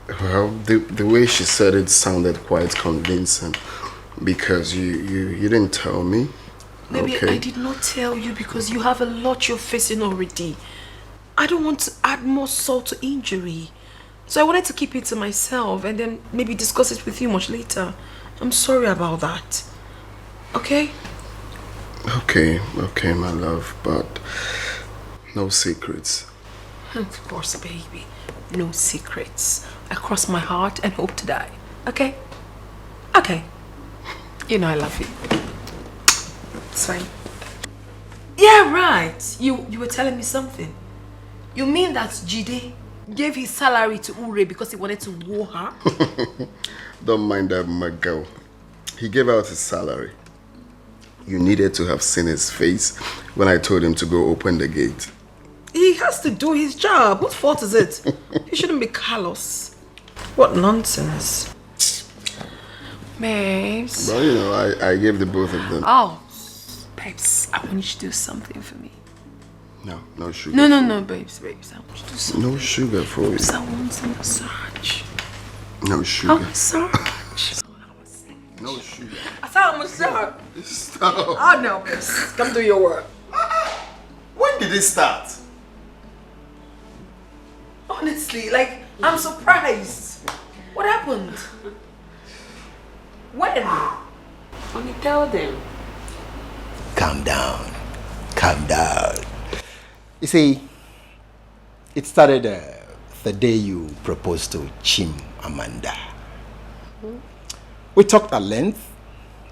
Well, the way she said it sounded quite convincing because you didn't tell me. Baby, Okay. I did not tell you because you have a lot you're facing already. I don't want to add more salt to injury. So I wanted to keep it to myself and then maybe discuss it with you much later. I'm sorry about that. Okay? Okay, my love, but no secrets. Of course, baby. No secrets. I cross my heart and hope to die. Okay? Okay. You know I love you. It's fine. Yeah, right. You were telling me something. You mean that Jide gave his salary to Ure because he wanted to woo her? Don't mind that, my girl. He gave out his salary. You needed to have seen his face when I told him to go open the gate. He has to do his job. Whose fault is it? He shouldn't be callous. What nonsense. Babes. Well, you know, I gave the both of them. Oh, babes, I want you to do something for me. No sugar. No, babes. I want you to do something. No sugar for you. Babes, I want a massage. No sugar. A massage. No sugar. I saw a massage. Stop. Oh, no, babes. Come do your work. When did it start? Honestly, like, I'm surprised. What happened? When? Only tell them. Calm down. Calm down. You see, it started the day you proposed to Chimamanda. We talked at length,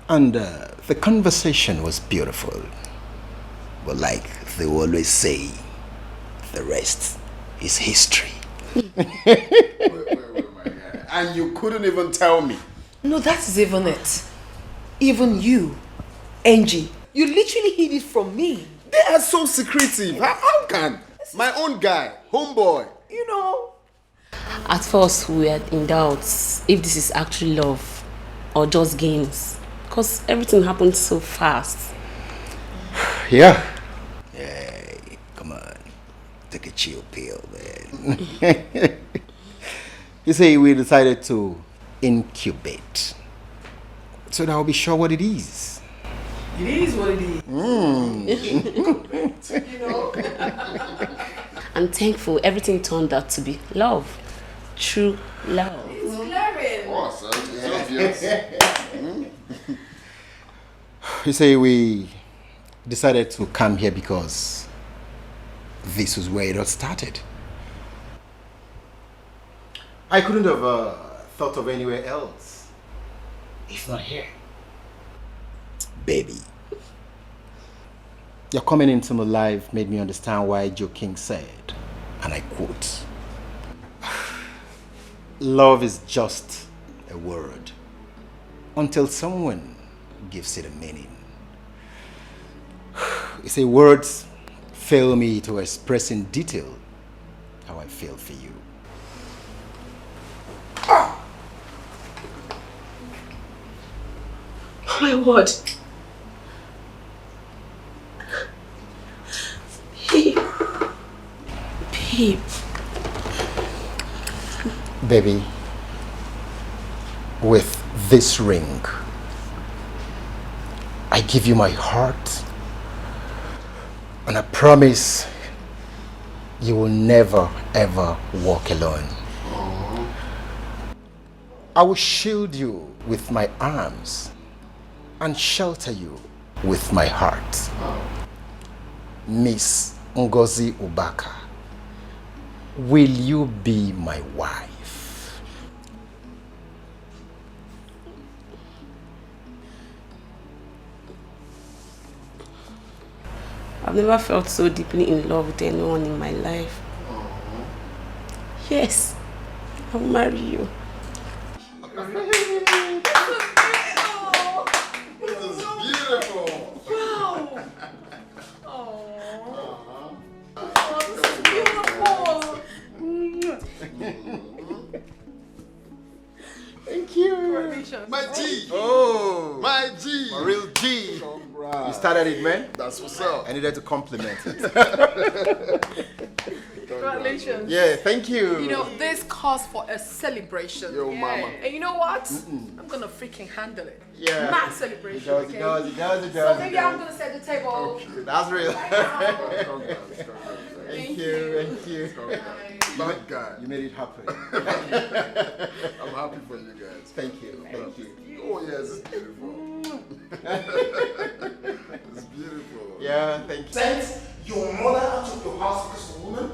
and the conversation was beautiful. But like they always say, the rest is history. Wait, my guy. And you couldn't even tell me. No, that is even it. Even you, Angie, you literally hid it from me. They are so secretive. How can my own guy, homeboy, you know? At first, we were in doubt if this is actually love or just games. Because everything happened so fast. Yeah. Hey, come on. Take a chill pill, man. You see, we decided to incubate. So that I'll be sure what it is. It is what it is. You know? I'm thankful everything turned out to be love. True love. It's glaring. You see, we decided to come here because this was where it all started. I couldn't have thought of anywhere else. If not here. Baby. Your coming into my life made me understand why Joe King said, and I quote, "Love is just a word until someone gives it a meaning." You say words fail me to express in detail how I feel for you. Oh my word. Babe. Baby, with this ring, I give you my heart, and I promise you will never ever walk alone. I will shield you with my arms and shelter you with my heart. Miss Ngozi Ubaka, will you be my wife? I've never felt so deeply in love with anyone in my life. Yes, I'll marry you. Thank you. Congratulations. My G. Oh. My G. A real G. Congrats. You started it, man. That's what's up. I needed to compliment it. Congratulations. Yeah, thank you. You know, this calls for a celebration. Yo, mama. And you know what? I'm gonna freaking handle it. Yeah. Mad celebration. It does. So maybe I'm gonna set the table. Okay. That's real. Thank you. Bad guy. You made it happen. I'm happy for you guys. Thank you. Oh yes, it's beautiful. It's beautiful. Yeah, thank you. Sent your mother out of your house because of a woman?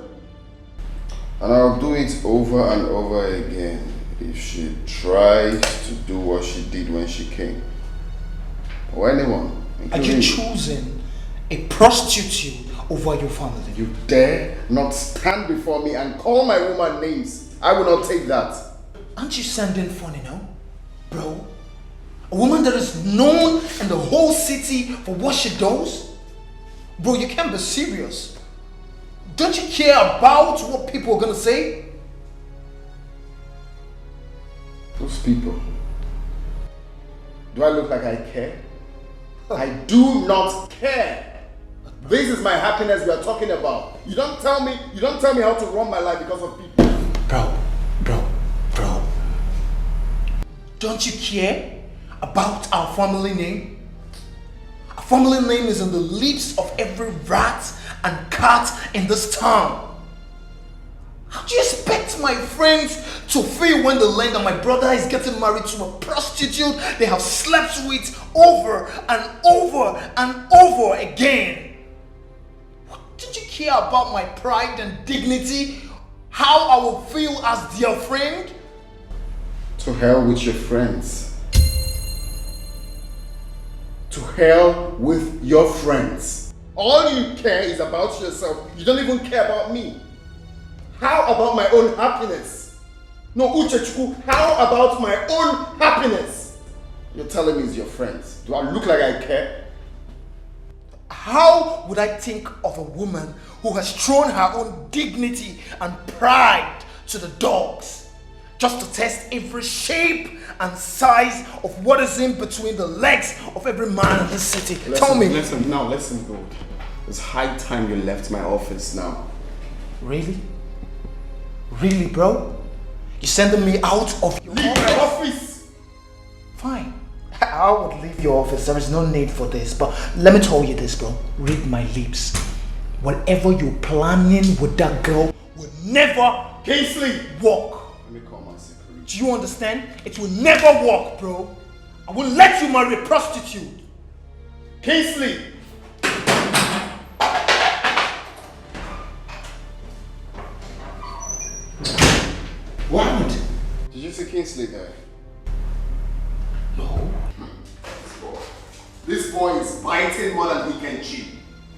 And I'll do it over and over again if she tries to do what she did when she came. Or anyone. Are you choosing a prostitute over your family? You dare not stand before me and call my woman names. I will not take that. Aren't you sounding funny now, bro? A woman that is known in the whole city for what she does? Bro, you can't be serious. Don't you care about what people are gonna say? Those people. Do I look like I care? I do not care. This is my happiness we are talking about. You don't tell me how to run my life because of people. Bro. Don't you care about our family name? Our family name is on the lips of every rat and cat in this town. How do you expect my friends to feel when they learn that my brother is getting married to a prostitute they have slept with over and over and over again? Don't you care about my pride and dignity? How I will feel as their friend? To hell with your friends. To hell with your friends. All you care is about yourself. You don't even care about me. How about my own happiness? No, Uchechukwu, how about my own happiness? You're telling me it's your friends. Do I look like I care? How would I think of a woman who has thrown her own dignity and pride to the dogs just to test every shape and size of what is in between the legs of every man in this city? Tell me. Listen, good. It's high time you left my office now. Really? Really, bro? You sending me out of your office? Fine. I would leave your office. There is no need for this. But let me tell you this, bro. Read my lips. Whatever you're planning with that girl will never Kingsley work. Let me call my security. Do you understand? It will never work, bro. I will let you marry a prostitute. Kingsley! What? Did you see Kingsley there? No. This boy is biting more than he can chew.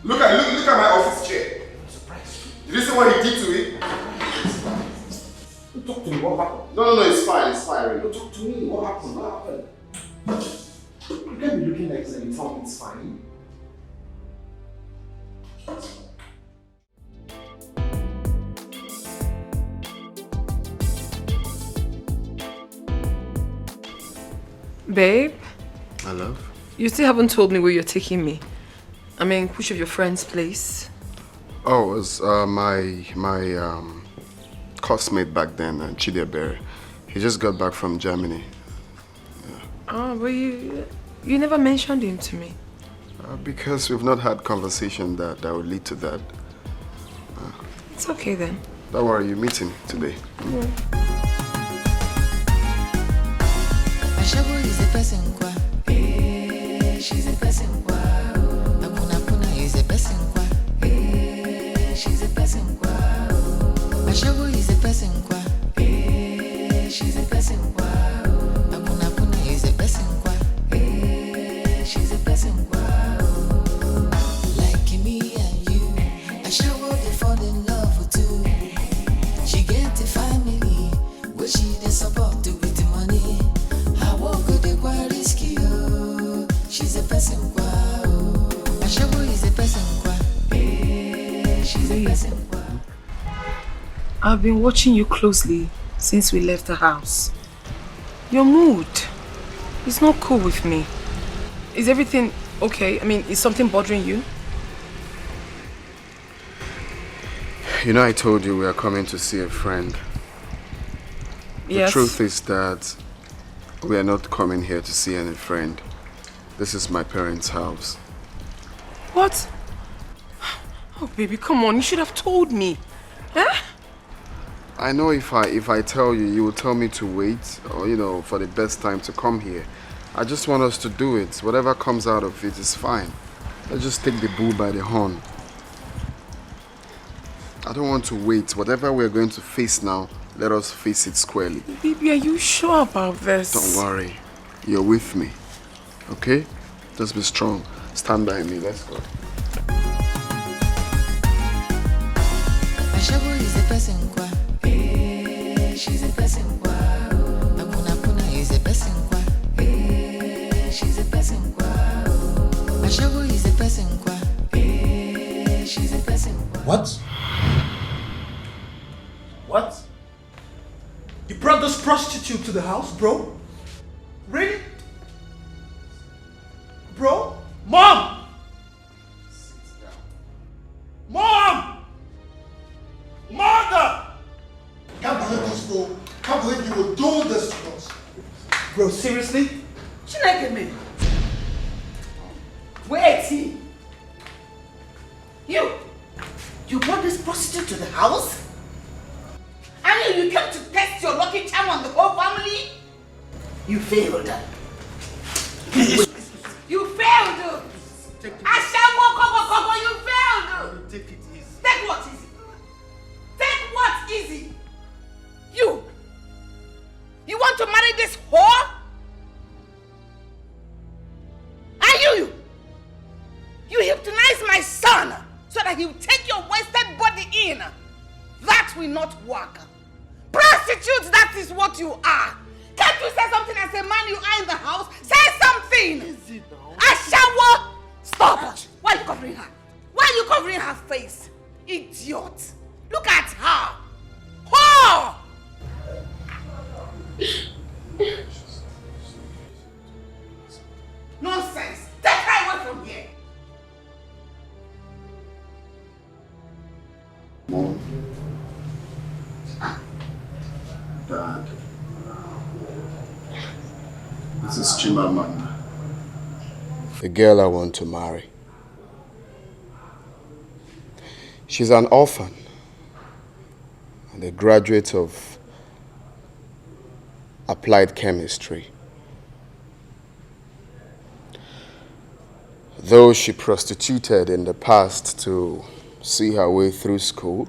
Look at my office chair. Did you see what he did to it? Talk to me. What happened? No, it's fine, really. Talk to me. What happened? You can't be looking like this and you tell me it's fine. Babe, My love? you still haven't told me where you're taking me. I mean, which of your friends' place? Oh, it was my classmate back then, Chidebere. He just got back from Germany. Oh, but you never mentioned him to me. Because we've not had conversation that would lead to that. It's okay then. Don't worry, you're meeting today. Ashabu is a person kwa. She's a person kwa. Apuna is a person kwa. She's a person kwa. Ashabu is a person kwa. She's a person kwa. Apuna is a person kwa. She's a person kwa. Like me and you, Ashabu they fall in love too. She get a family, but she dey support with the money. How good they quite risky, oh. She's a person kwa, oh. Ashabu is a person kwa. She's a person kwa. I've been watching you closely since we left the house. Your mood, It's not cool with me. Is everything okay? I mean, is something bothering you? You know, I told you we are coming to see a friend. Yes. The truth is that we are not coming here to see any friend. This is my parents' house. What? Oh, baby, come on. You should have told me. Huh? I know if I tell you, you will tell me to wait, or you know, for the best time to come here. I just want us to do it. Whatever comes out of it is fine. Let's just take the bull by the horn. I don't want to wait. Whatever we're going to face now, let us face it squarely. Baby, are you sure about this? Don't worry. You're with me. Okay? Just be strong. Stand by me. Let's go. Ashabu is a person kwa. She's a person kwa. Akuna is a person kwa. She's a person kwa. Ashabu is a person kwa. She's a person kwa. What? What? You brought this prostitute to the house, bro? Really? Bro? Mom! Mom! Mother! Can't believe this, bro. Can't believe you would do this to us. Bro, seriously? Chineke, wait. You brought this prostitute to the house? And you came to test your lucky charm on the whole family? You failed. You failed. Ashawo, you failed. Take it easy. Take what easy? Take what easy? You want to marry this whore? And you hypnotize my son so that he will take your wasted body in. That will not work. Prostitutes, that is what you are. Can't you say something as a man you are in the house? Say something. Easy now. Ashawo, stop. Why are you covering her? Why are you covering her face? Idiot. Look at her. Whore! Nonsense. Take her away from here. Mom. Dad. This is Chimamanda. The girl I want to marry. She's an orphan and a graduate of applied chemistry. Though she prostituted in the past to see her way through school,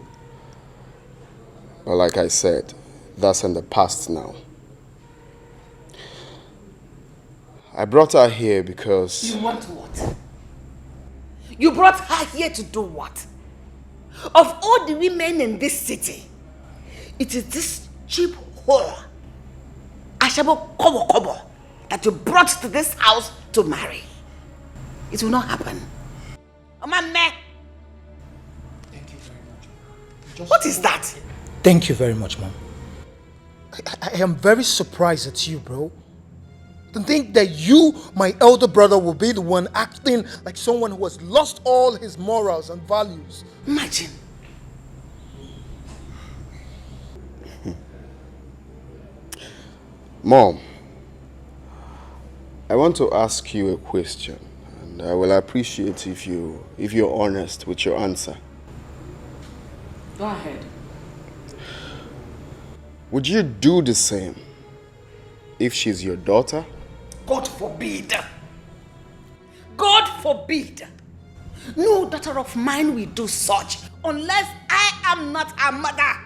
but like I said, that's in the past now. I brought her here because... You want what? You brought her here to do what? Of all the women in this city, it is this cheap whore, Ashabo Kobo, that you brought to this house to marry. It will not happen. Thank you very much. What is that? Thank you very much, Mom. I am very surprised at you, bro. To think that you, my elder brother, will be the one acting like someone who has lost all his morals and values. Imagine. Mom, I want to ask you a question, and I will appreciate if you're honest with your answer. Go ahead. Would you do the same if she's your daughter? God forbid. God forbid. No daughter of mine will do such unless I am not a mother.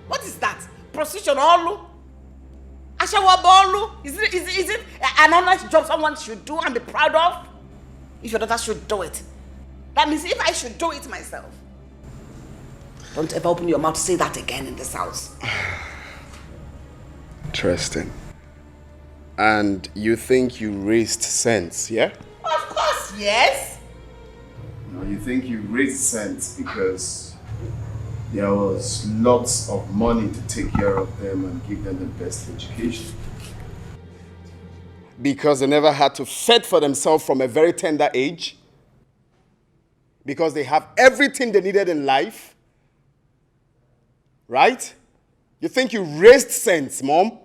What is that? Prostitution olu? Ashawa bolu? Is it an honest job someone should do and be proud of? If your daughter should do it. That means if I should do it myself. Don't ever open your mouth to say that again in this house. Interesting. And you think you raised sense, yeah? Of course, yes. No, you think you raised sense because There was lots of money to take care of them and give them the best education. Because they never had to fend for themselves from a very tender age. Because they have everything they needed in life. Right? You think you raised sense, Mom?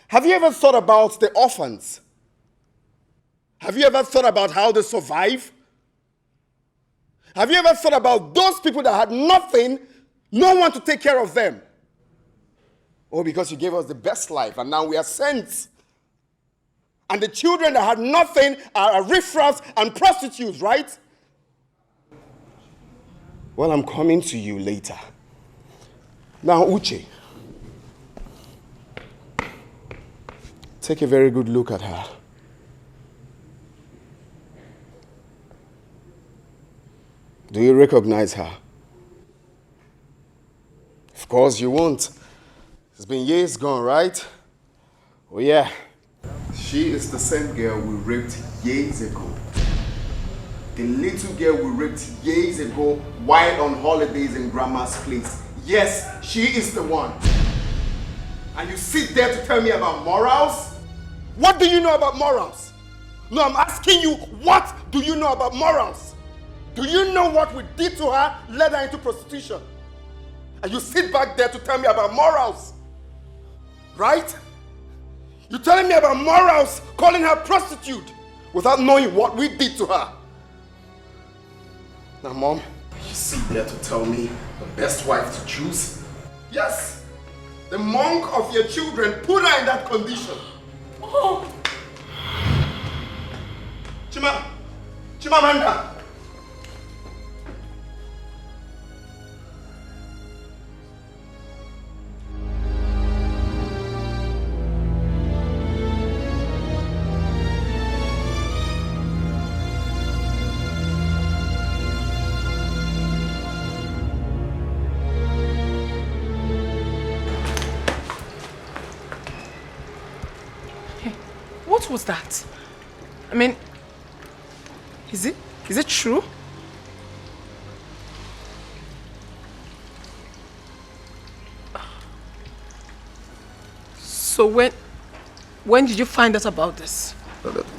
Have you ever thought about the orphans? Have you ever thought about how they survive? Have you ever thought about those people that had nothing, no one to take care of them? Oh, because you gave us the best life and now we are saints. And the children that had nothing are riffraffs and prostitutes, right? Well, I'm coming to you later. Now, Uche, take a very good look at her. Do you recognize her? Of course you won't. It's been years gone, right? Oh yeah. She is the same girl we raped years ago. The little girl we raped years ago while on holidays in Grandma's place. Yes, she is the one. And you sit there to tell me about morals? What do you know about morals? No, I'm asking you, what do you know about morals? Do you know what we did to her, led her into prostitution? And you sit back there to tell me about morals? Right? You're telling me about morals, calling her prostitute, without knowing what we did to her. Now, Mom, You sit there to tell me the best wife to choose? yes, the monk of your children put her in that condition. Oh. Chimamanda. What was that? I mean, is it true? So when did you find out about this?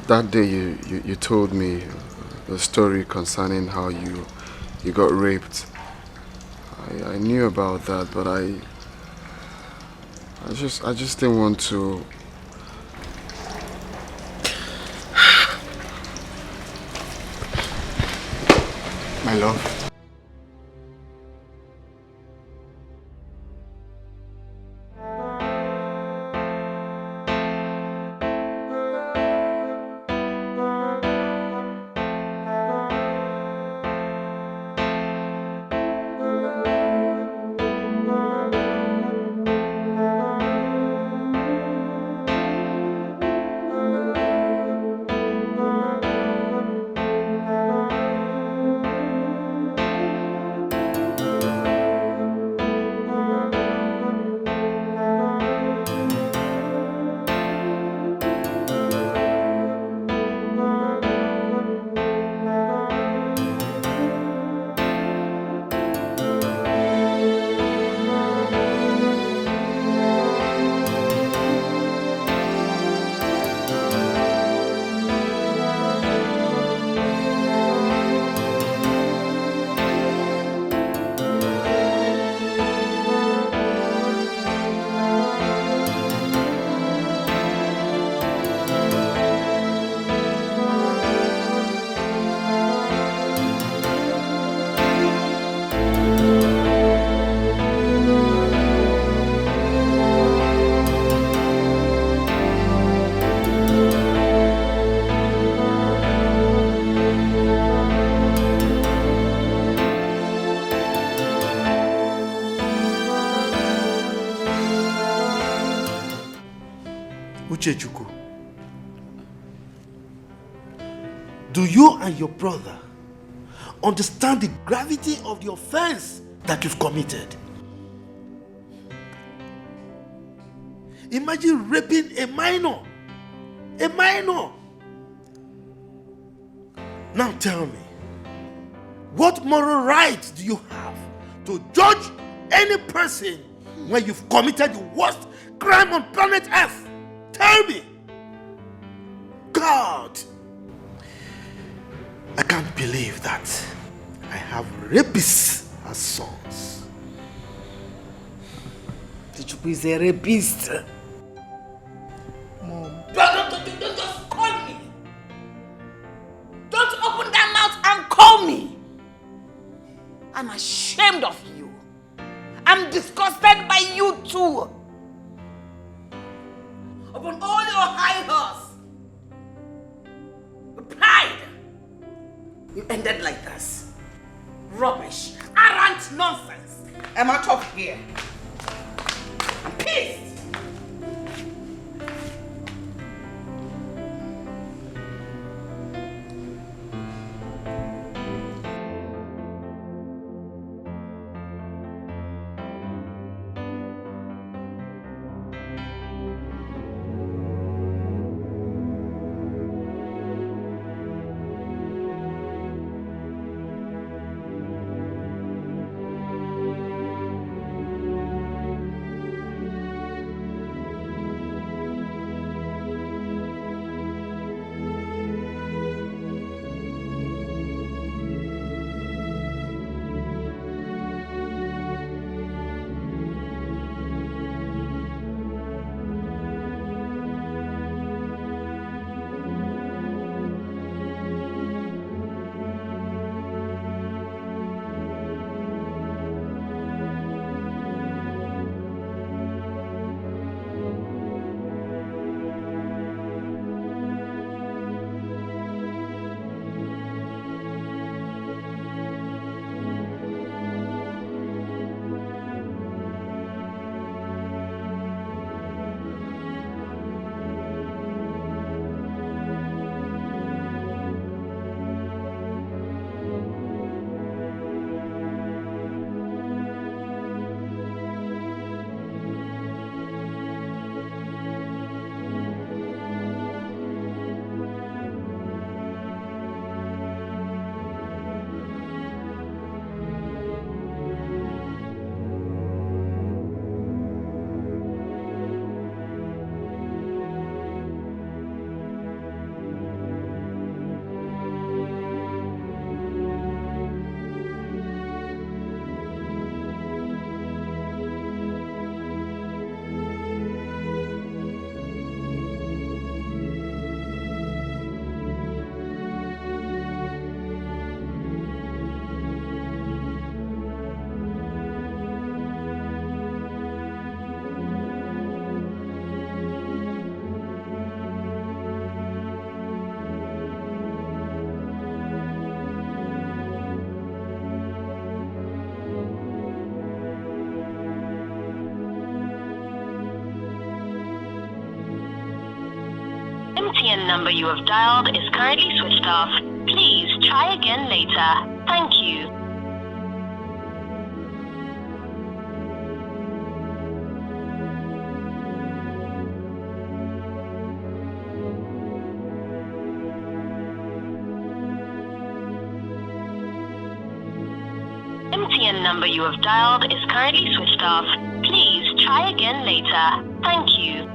That day you told me the story concerning how you got raped. I knew about that, but I just didn't want to. My love. Uchechukwu, do you and your brother understand the gravity of the offense that you've committed? Imagine raping a minor. A minor. Now tell me, what moral rights do you have to judge any person when you've committed the worst crime on planet Earth? Tell me. God, I can't believe that I have rapists as sons. Tichuku is a rapist. Mom. Don't just call me. Don't open that mouth and call me. I'm ashamed of you. I'm disgusted by you too. Upon all your high horse, your pride, you ended like this. Rubbish, arrant nonsense. I'm out of here. I'm pissed. MTN number you have dialed is currently switched off. Please try again later. Thank you. MTN number you have dialed is currently switched off. Please try again later. Thank you.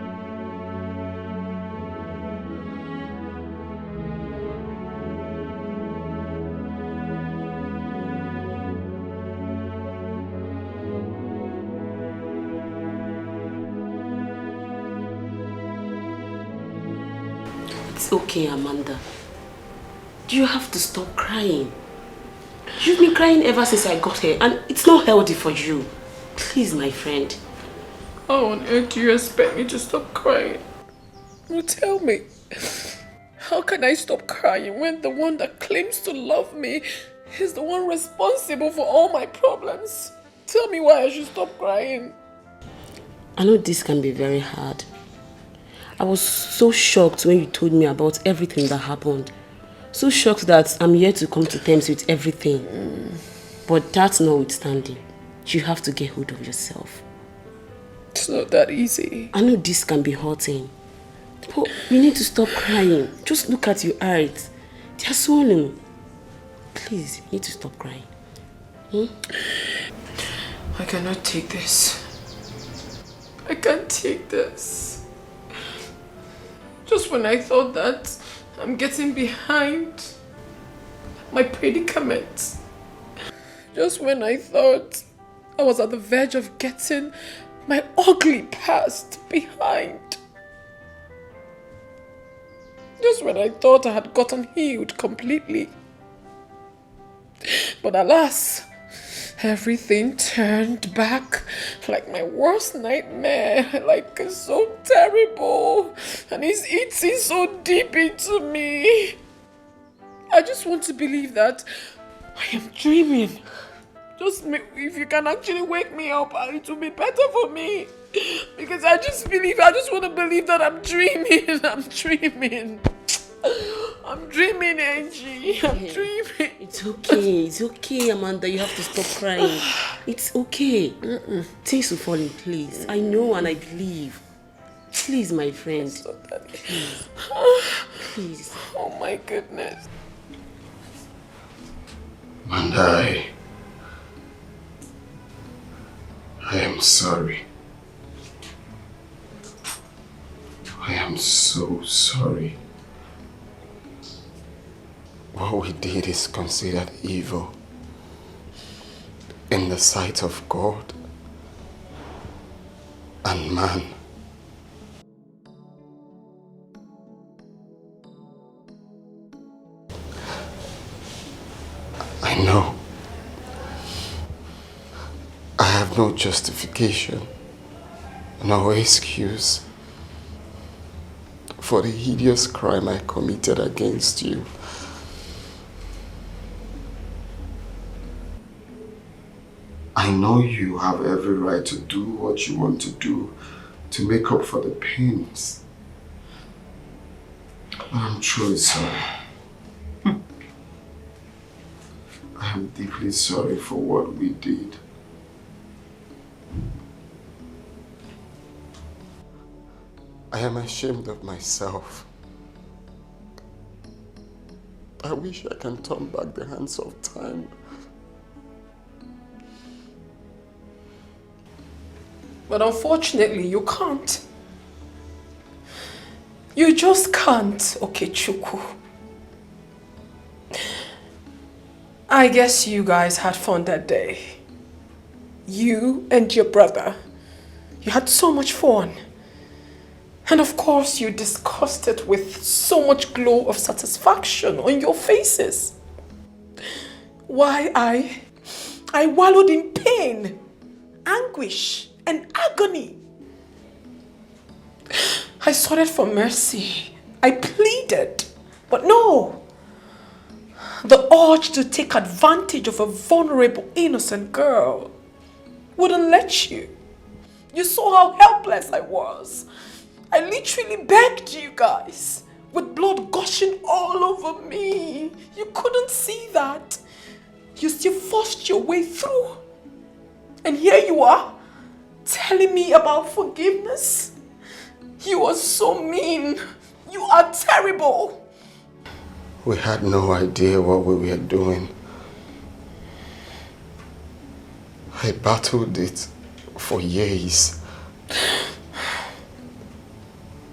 It's okay, Amanda. You have to stop crying. You've been crying ever since I got here, and it's not healthy for you. Please, my friend. How on earth do you expect me to stop crying? Well, tell me. How can I stop crying when the one that claims to love me is the one responsible for all my problems? Tell me why I should stop crying. I know this can be very hard. I was so shocked when you told me about everything that happened. So shocked that I'm here to come to terms with everything. But that's notwithstanding. You have to get hold of yourself. It's not that easy. I know this can be hurting. But you need to stop crying. Just look at your eyes. They are swollen. Please, you need to stop crying. I cannot take this. I can't take this. Just when I thought that I'm getting behind my predicament. Just when I thought I was at the verge of getting my ugly past behind. Just when I thought I had gotten healed completely. But alas, everything turned back like my worst nightmare. Like it's so terrible. And it's eating so deep into me. I just want to believe that I am dreaming. Just if you can actually wake me up, it will be better for me. Because I just want to believe that I'm dreaming. I'm dreaming. I'm dreaming, Angie. I'm dreaming. It's okay, Amanda. You have to stop crying. It's okay. Things will fall in place. I know and I believe. Please, my friend. Please. Please. Oh my goodness. Amanda, I am sorry. I am so sorry. What we did is considered evil in the sight of God and man. I know. I have no justification, no excuse for the hideous crime I committed against you. I know you have every right to do what you want to do to make up for the pains. I'm truly sorry. I am deeply sorry for what we did. I am ashamed of myself. I wish I can turn back the hands of time. But unfortunately, you can't. You just can't, Okechukwu. I guess you guys had fun that day. You and your brother. You had so much fun. And of course, you discussed it with so much glow of satisfaction on your faces. Why I wallowed in pain, anguish, and agony. I sought it for mercy. I pleaded, but no. The urge to take advantage of a vulnerable, innocent girl wouldn't let you. You saw how helpless I was. I literally begged you guys, with blood gushing all over me. You couldn't see that. You still forced your way through. And here you are, telling me about forgiveness. You are so mean. You are terrible. We had no idea what we were doing. I battled it for years.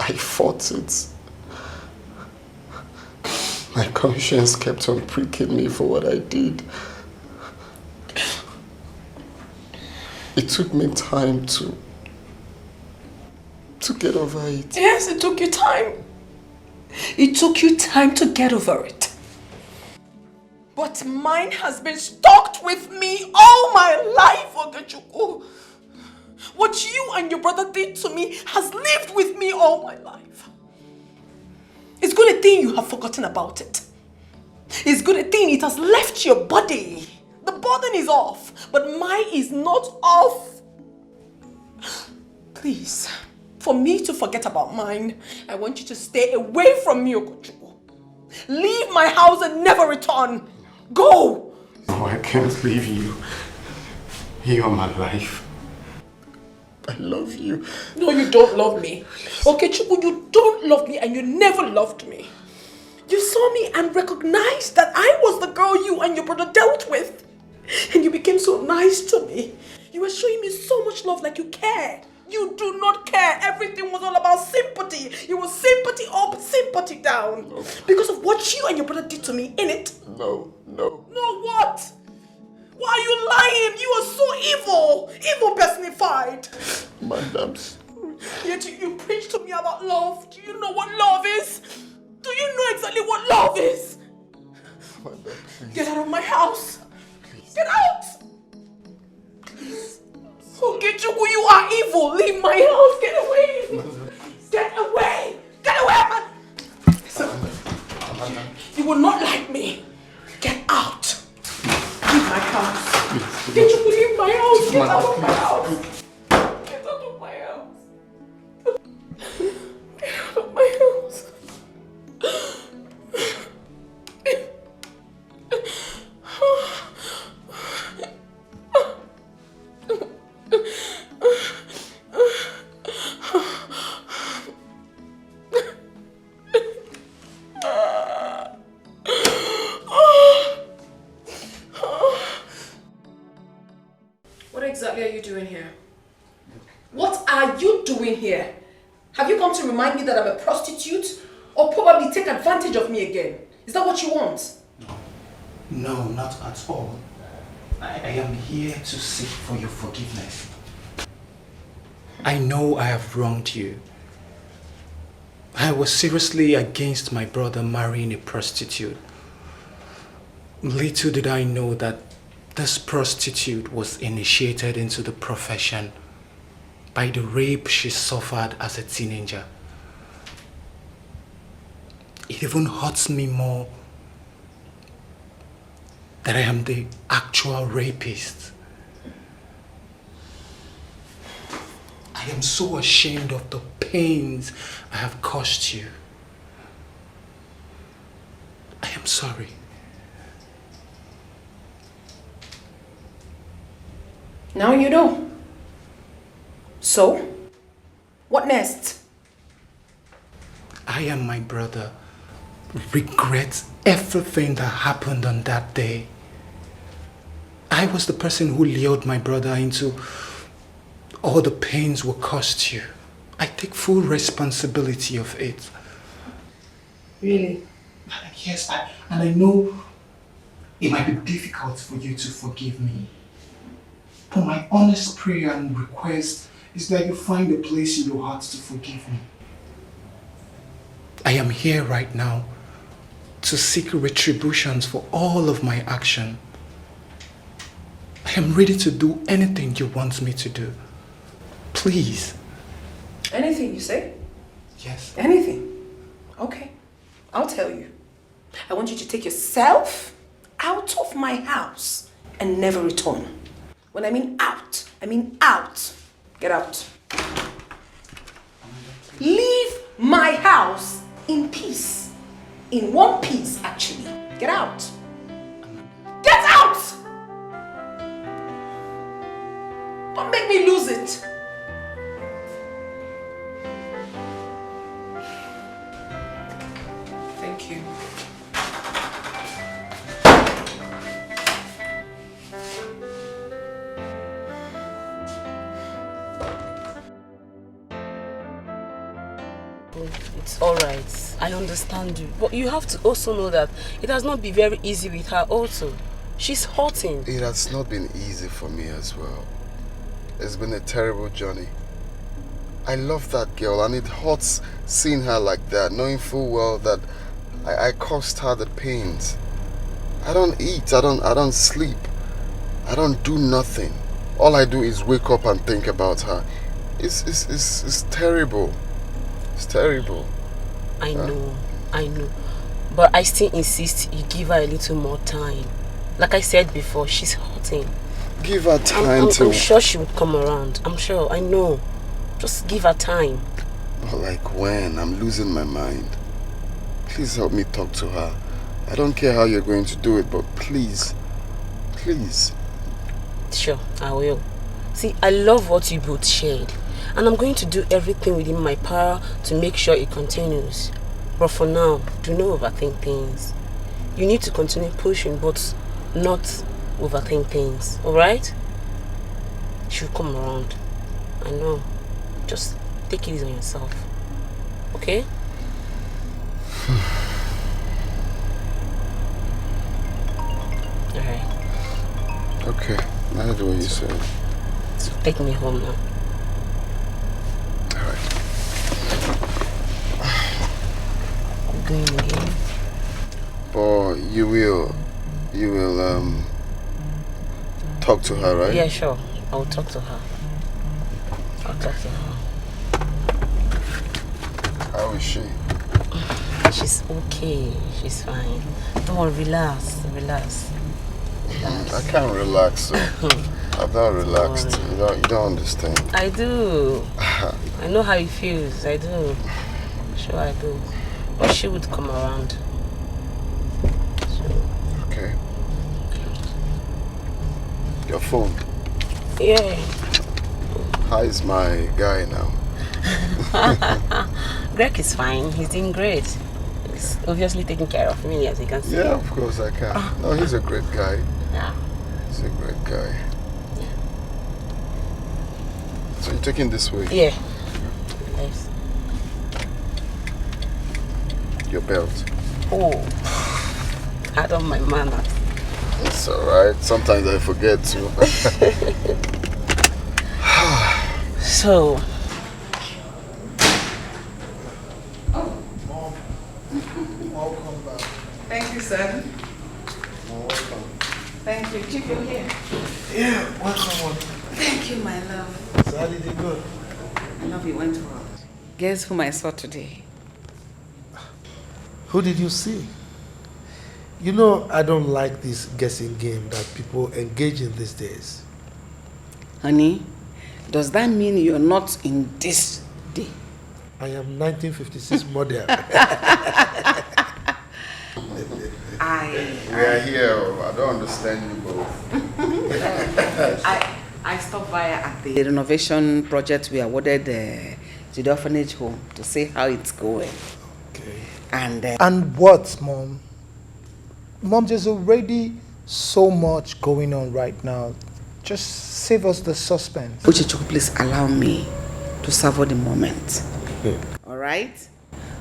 I fought it. My conscience kept on pricking me for what I did. It took me time to get over it. Yes, it took you time. It took you time to get over it. But mine has been stuck with me all my life, Okechukwu. What you and your brother did to me has lived with me all my life. It's good a thing you have forgotten about it. It's good a thing it has left your body. The burden is off, but mine is not off. Please, for me to forget about mine, I want you to stay away from me, Okechukwu. Leave my house and never return. Go! No, I can't leave you. You are my life. I love you. No, you don't love me. Okechukwu, you don't love me and you never loved me. You saw me and recognized that I was the girl you and your brother dealt with. And you became so nice to me. You were showing me so much love like you cared. You do not care. Everything was all about sympathy. It was sympathy up, sympathy down. No. Because of what you and your brother did to me, innit? No. No what? Why are you lying? You are so evil. Evil personified. Madam. Yet you preach to me about love. Do you know what love is? Do you know exactly what love is? Madam, please. Get out of my house. Please. Get out. Please. Ogechuku, you are evil. Leave my house. Get away. Get away. Get away, man. You will not like me. Get out. Leave my house. Ogechuku, leave my house. Get out of my house. Get out of my house. Get out of my house. What exactly are you doing here? What are you doing here? Have you come to remind me that I'm a prostitute? Or probably take advantage of me again? Is that what you want? No, not at all. I am here to seek for your forgiveness. I know I have wronged you. I was seriously against my brother marrying a prostitute. Little did I know that this prostitute was initiated into the profession by the rape she suffered as a teenager. It even hurts me more that I am the actual rapist. I am so ashamed of the pains I have caused you. I am sorry. Now you know. So, what next? I and my brother regret everything that happened on that day. I was the person who lured my brother into all the pains we caused you. I take full responsibility of it. Really? Yes, and I know it might be difficult for you to forgive me. But my honest prayer and request is that you find a place in your heart to forgive me. I am here right now to seek retributions for all of my action. I am ready to do anything you want me to do. Please. Anything you say? Yes. Anything? Okay, I'll tell you. I want you to take yourself out of my house and never return. When I mean out, I mean out. Get out. Leave my house in peace. In one piece, actually. Get out. Get out! Don't make me lose it. Thank you. It's alright. I understand you. But you have to also know that it has not been very easy with her also. She's hurting. It has not been easy for me as well. It's been a terrible journey. I love that girl and it hurts seeing her like that, knowing full well that I caused her the pains. I don't eat, I don't sleep. I don't do nothing. All I do is wake up and think about her. It's terrible. It's terrible. I know. But I still insist you give her a little more time. Like I said before, she's hurting. Give her time to... I'm sure she would come around. I'm sure, I know. Just give her time. But like when? I'm losing my mind. Please help me talk to her. I don't care how you're going to do it, but please. Please. Sure, I will. See, I love what you both shared. And I'm going to do everything within my power to make sure it continues. But for now, do not overthink things. You need to continue pushing, but not overthink things. Alright? She'll come around. I know. Just take it easy on yourself. Okay? Alright. Okay, that's what you said. So take me home now. Alright. I'm going again. Or you will talk to her, right? Yeah, sure. I'll talk to her. How is she? She's okay. She's fine. Don't worry, relax. I can't relax, so I'm not relaxed. You don't understand. I do. I know how it feels. I do. Sure, I do. But she would come around. Okay. Your phone. Yeah. How is my guy now? Greg is fine. He's doing great. He's obviously taking care of me, as you can see. Yeah, of course I can. No, he's a great guy. Yeah. He's a great guy. So you're taking this way? Yeah. Nice. Your belt. Oh. I don't mind manners. It's alright. Sometimes I forget to. So. Thank you, son. Welcome. Thank you. Chief, you're here. Yeah, welcome. Thank you, my love. So how did it go? I love you went well. Guess whom I saw today? Who did you see? You know, I don't like this guessing game that people engage in these days. Honey, does that mean you're not in this day? I am 1956 model. We are here. I don't understand you both. I stopped by at the renovation project we awarded to the orphanage home to see how it's going. Okay. And what, Mom? Mom, there's already so much going on right now. Just save us the suspense. Uchichukwu, please allow me to savor the moment. All right?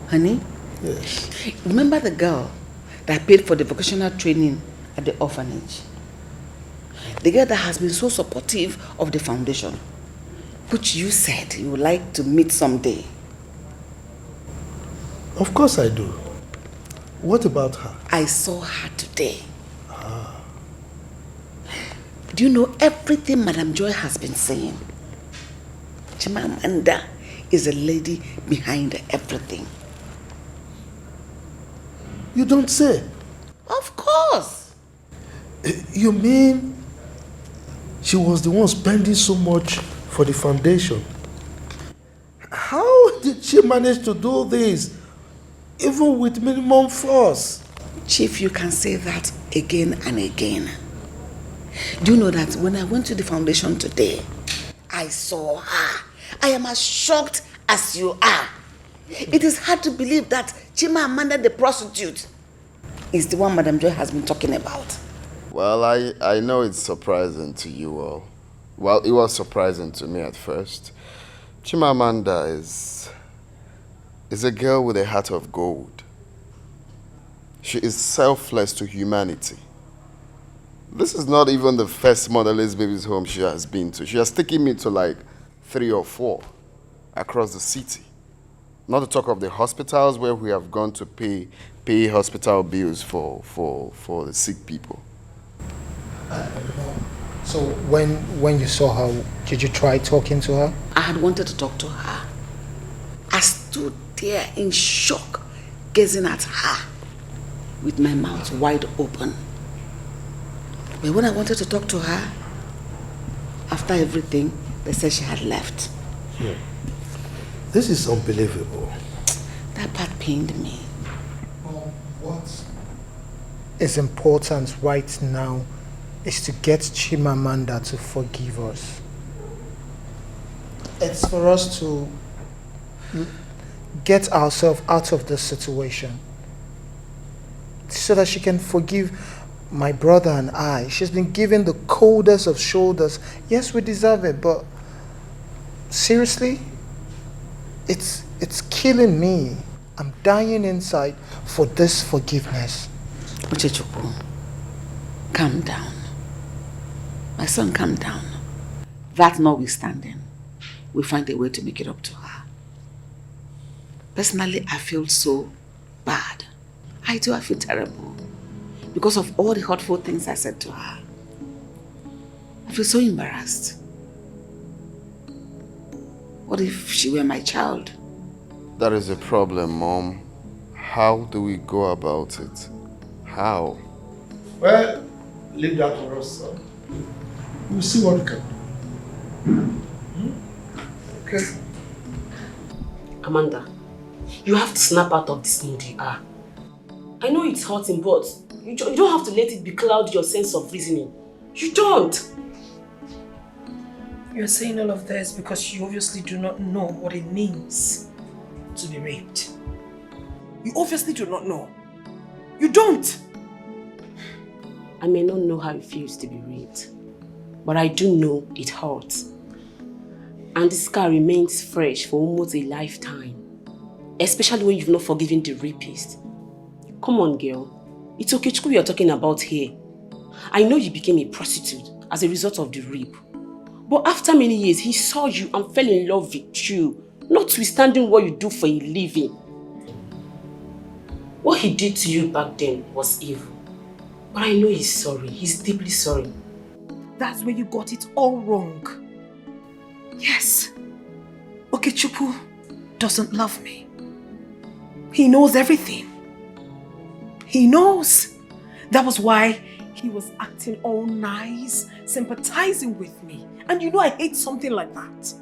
Honey? Yes. Remember the girl that paid for the vocational training at the orphanage? The girl that has been so supportive of the foundation, which you said you would like to meet someday. Of course I do. What about her? I saw her today. Do you know everything Madam Joy has been saying? Chimamanda is a lady behind everything. You don't say. Of course. You mean she was the one spending so much for the foundation? How did she manage to do this, even with minimum force? Chief, you can say that again and again. Do you know that when I went to the foundation today, I saw her. I am as shocked as you are. It is hard to believe that Chimamanda the prostitute is the one Madam Joy has been talking about. Well, I know it's surprising to you all. Well, it was surprising to me at first. Chimamanda is a girl with a heart of gold. She is selfless to humanity. This is not even the first motherless baby's home she has been to. She has taken me to like 3 or 4 across the city. Not to talk of the hospitals where we have gone to pay hospital bills for the sick people. So when you saw her, did you try talking to her? I had wanted to talk to her. I stood there in shock, gazing at her with my mouth wide open. But when I wanted to talk to her, after everything, they said she had left. This is unbelievable. That part pained me. What is important right now is to get Chimamanda to forgive us. It's for us to get ourselves out of this situation so that she can forgive my brother and I. She's been given the coldest of shoulders. Yes, we deserve it, but seriously, it's killing me. I'm dying inside for this forgiveness. Uchechukwu, calm down. My son, calm down. That notwithstanding, we'll find a way to make it up to her. Personally, I feel so bad. I feel terrible. Because of all the hurtful things I said to her. I feel so embarrassed. What if she were my child? That is a problem, Mom. How do we go about it? How? Well, leave that for us, son. We'll see what we can do. Okay. Amanda, you have to snap out of this mood you are. I know it's hurting, but you don't have to let it becloud your sense of reasoning. You don't. You're saying all of this because you obviously do not know what it means to be raped. You obviously do not know. You don't. I may not know how it feels to be raped, but I do know it hurts. And this scar remains fresh for almost a lifetime, especially when you've not forgiven the rapist. Come on, girl. It's Okechukwu you're talking about here. I know you became a prostitute as a result of the rape. But after many years, he saw you and fell in love with you, notwithstanding what you do for a living. What he did to you back then was evil. But I know he's sorry. He's deeply sorry. That's where you got it all wrong. Yes. Okechukwu doesn't love me. He knows everything. He knows. That was why he was acting all nice, sympathizing with me. And you know I hate something like that.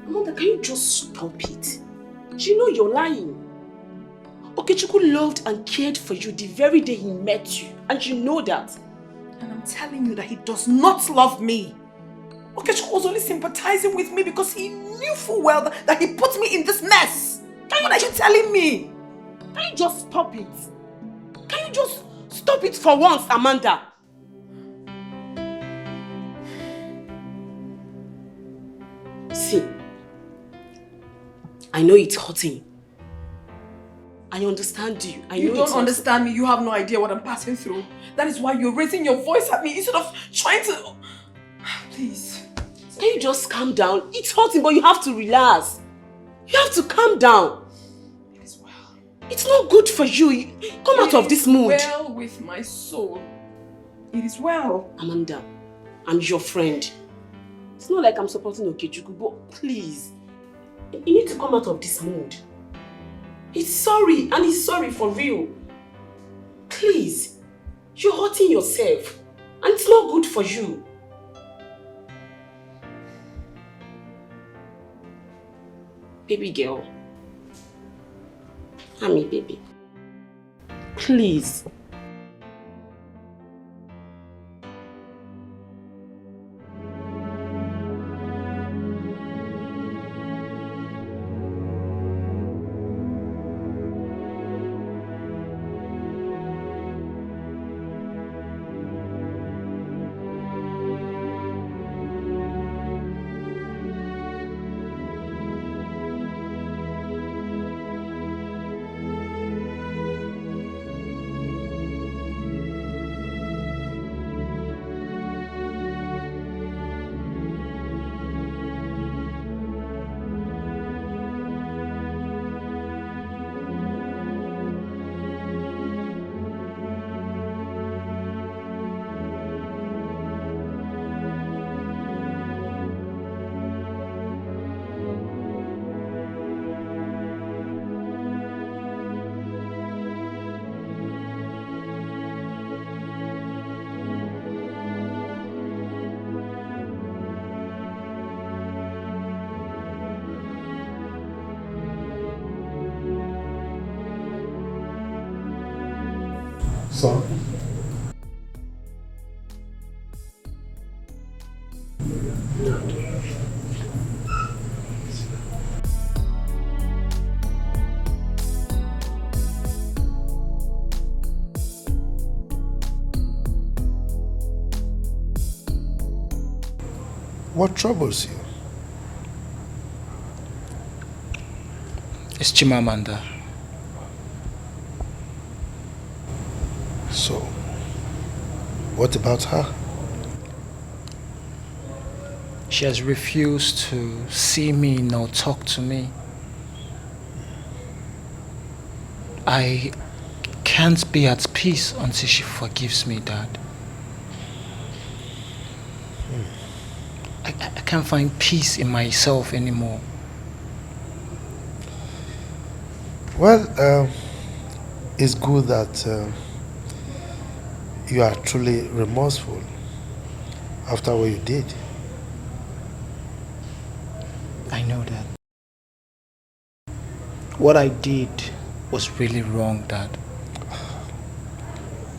Amanda, can you just stop it? You know you're lying. Okechukwu loved and cared for you the very day he met you. And you know that. And I'm telling you that he does not love me. Okechukwu was only sympathizing with me because he knew full well that he put me in this mess. What are you telling me? Can you just stop it? Can you just stop it for once, Amanda? See, I know it's hurting. I understand you. You don't understand me. You have no idea what I'm passing through. That is why you're raising your voice at me instead of trying to... Please. Can you just calm down? It's hurting, but you have to relax. You have to calm down. It is well. It's not good for you. Come out of this mood. It is well with my soul. It is well. Amanda, I'm your friend. It's not like I'm supporting Okechukwu, but please, you need to come out of this mood. He's sorry, and he's sorry for real. Please, you're hurting yourself, and it's not good for you. Baby girl. Honey, baby. Please. Son. What troubles you? It's Chimamanda. So, what about her? She has refused to see me nor talk to me. I can't be at peace until she forgives me, Dad. I can't find peace in myself anymore. Well, it's good that you are truly remorseful after what you did. I know that. What I did was really wrong, Dad.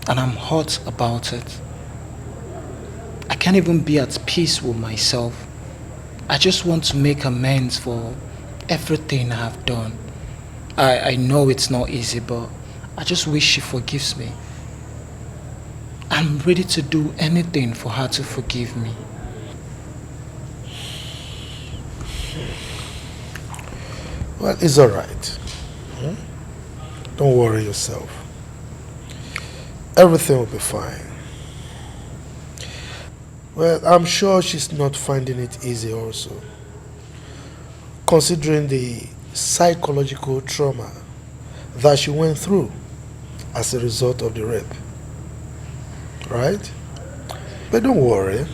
And I'm hurt about it. I can't even be at peace with myself. I just want to make amends for everything I have done. I know it's not easy, but I just wish she forgives me. I'm ready to do anything for her to forgive me. Well, it's alright. Don't worry yourself. Everything will be fine. Well, I'm sure she's not finding it easy also, considering the psychological trauma that she went through as a result of the rape. Right? But don't worry.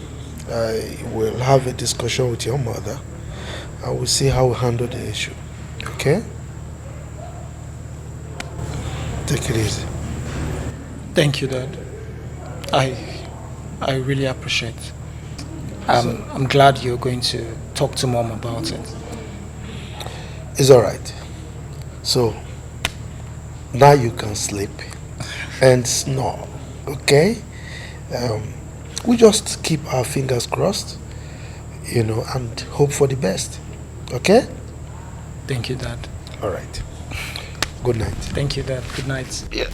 I will have a discussion with your mother and we'll see how we handle the issue. Okay? Take it easy. Thank you, Dad. I really appreciate it. I'm glad you're going to talk to Mom about it. It's alright. So, now you can sleep and snore, okay? We just keep our fingers crossed, and hope for the best, okay? Thank you, Dad. Alright. Good night. Thank you, Dad. Good night. Yeah.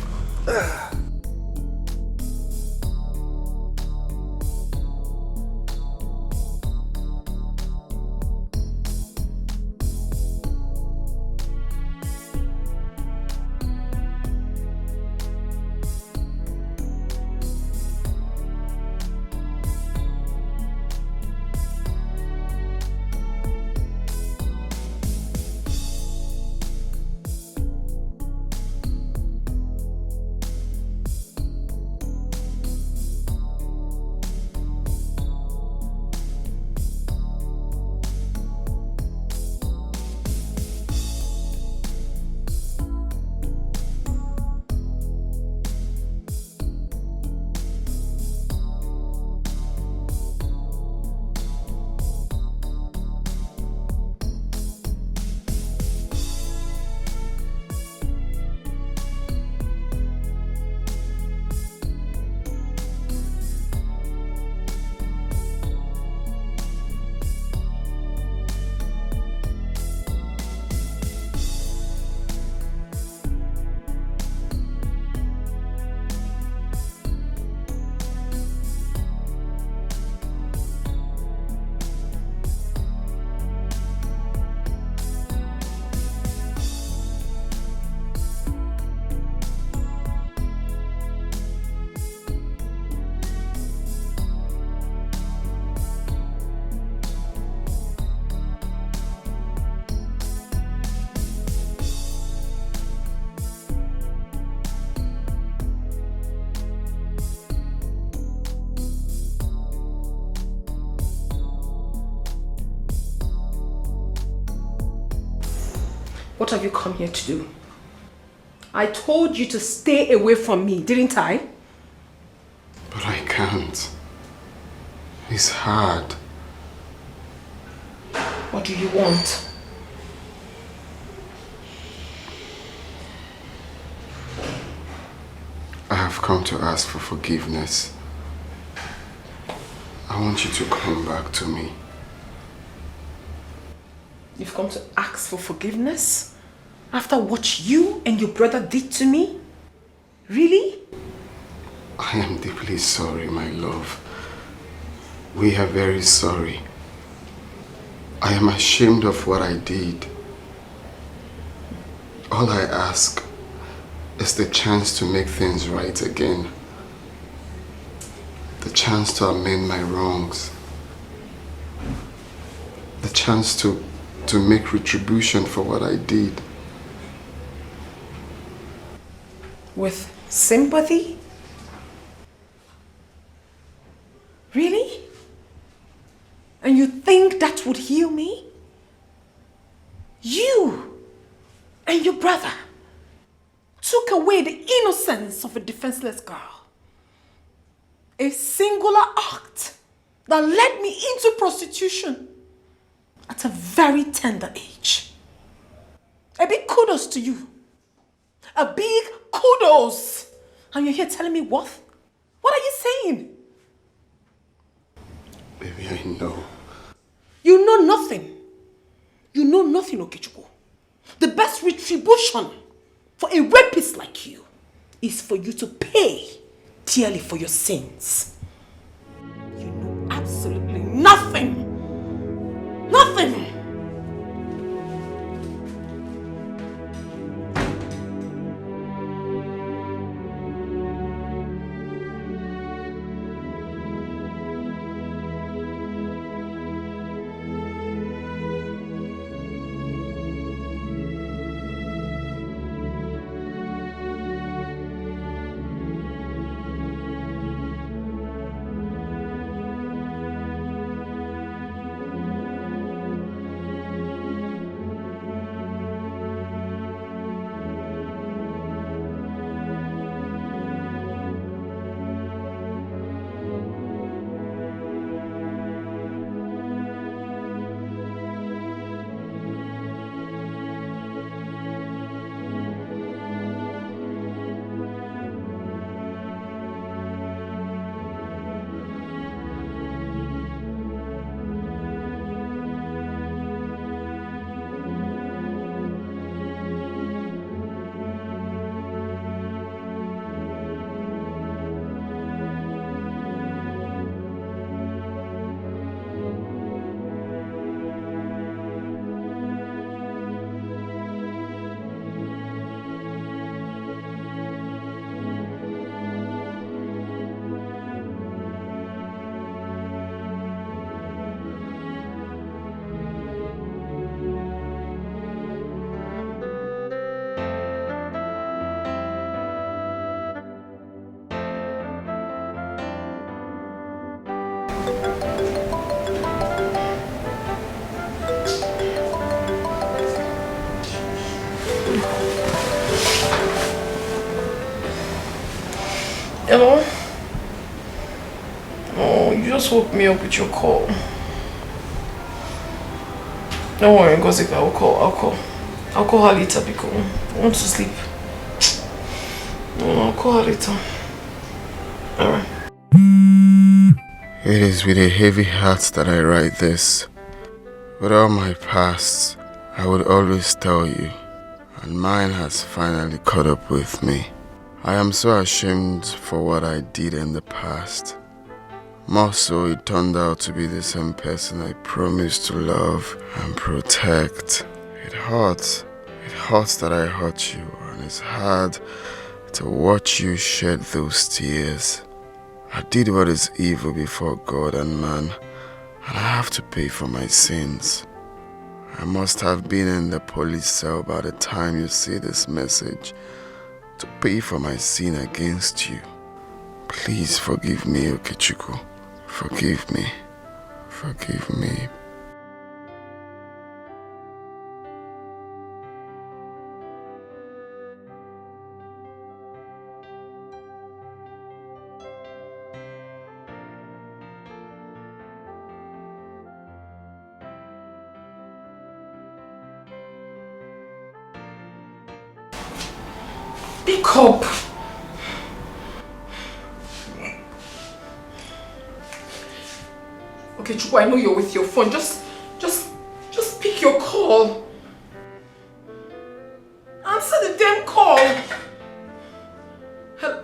What have you come here to do? I told you to stay away from me, didn't I? But I can't. It's hard. What do you want? I have come to ask for forgiveness. I want you to come back to me. You've come to ask for forgiveness? After what you and your brother did to me? Really? I am deeply sorry, my love. We are very sorry. I am ashamed of what I did. All I ask is the chance to make things right again. The chance to amend my wrongs. The chance to make retribution for what I did. With sympathy? Really? And you think that would heal me? You and your brother took away the innocence of a defenseless girl. A singular act that led me into prostitution at a very tender age. A big kudos to you. A big kudos. And you're here telling me what? What are you saying? Baby, I know. You know nothing. You know nothing, Okechukwu. The best retribution for a rapist like you is for you to pay dearly for your sins. You know absolutely nothing. Nothing. Hello? Oh, you just woke me up with your call. Don't worry, Ngozika, I'll call her later because I want to sleep. No, I'll call her later. Alright. It is with a heavy heart that I write this. With all my past, I would always tell you, and mine has finally caught up with me. I am so ashamed for what I did in the past. More so, it turned out to be the same person I promised to love and protect. It hurts that I hurt you, and it's hard to watch you shed those tears. I did what is evil before God and man, and I have to pay for my sins. I must have been in the police cell by the time you see this message to pay for my sin against you. Please forgive me, Okechukwu. Forgive me. Forgive me. Pick up. Okay, Chukwu, I know you're with your phone. Just pick your call. Answer the damn call. Hello.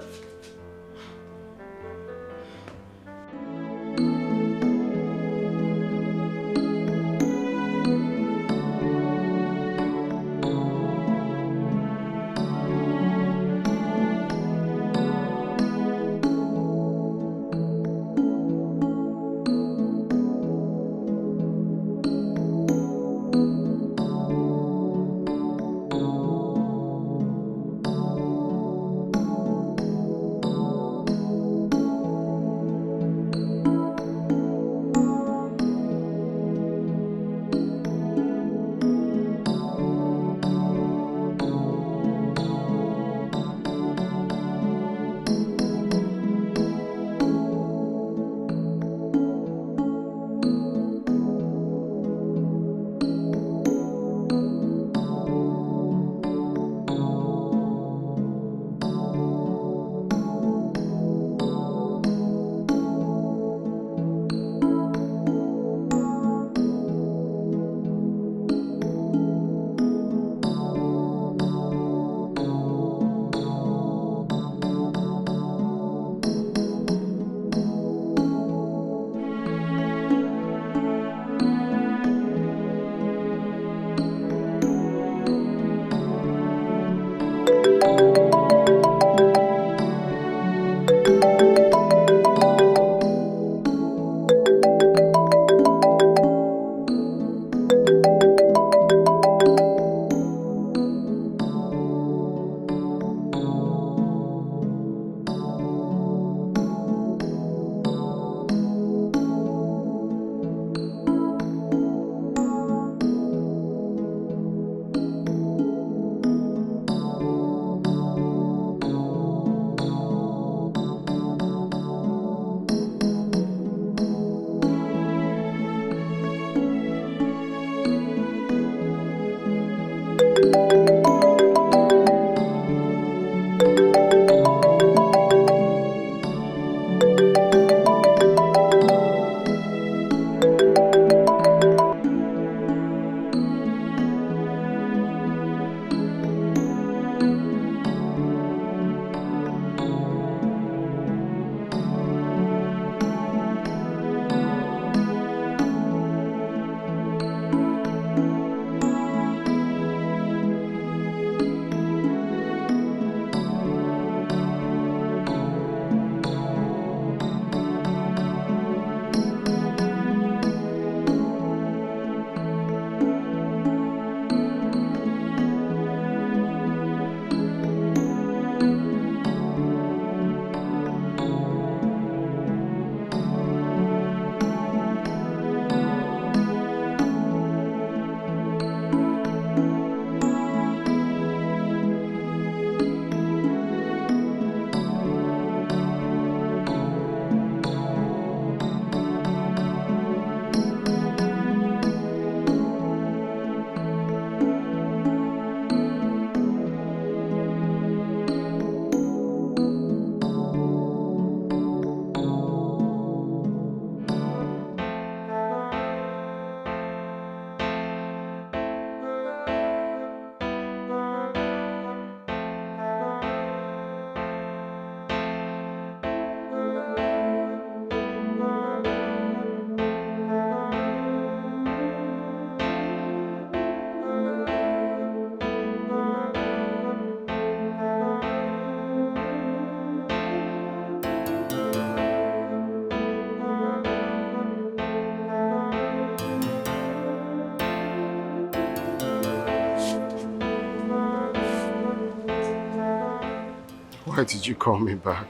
Why did you call me back?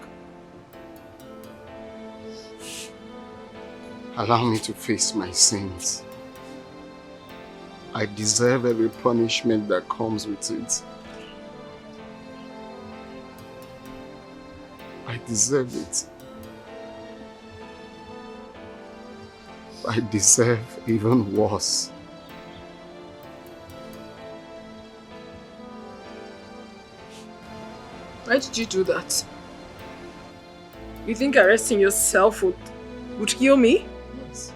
Allow me to face my sins. I deserve every punishment that comes with it. I deserve it. I deserve even worse. Why did you do that? You think arresting yourself would heal me? Yes.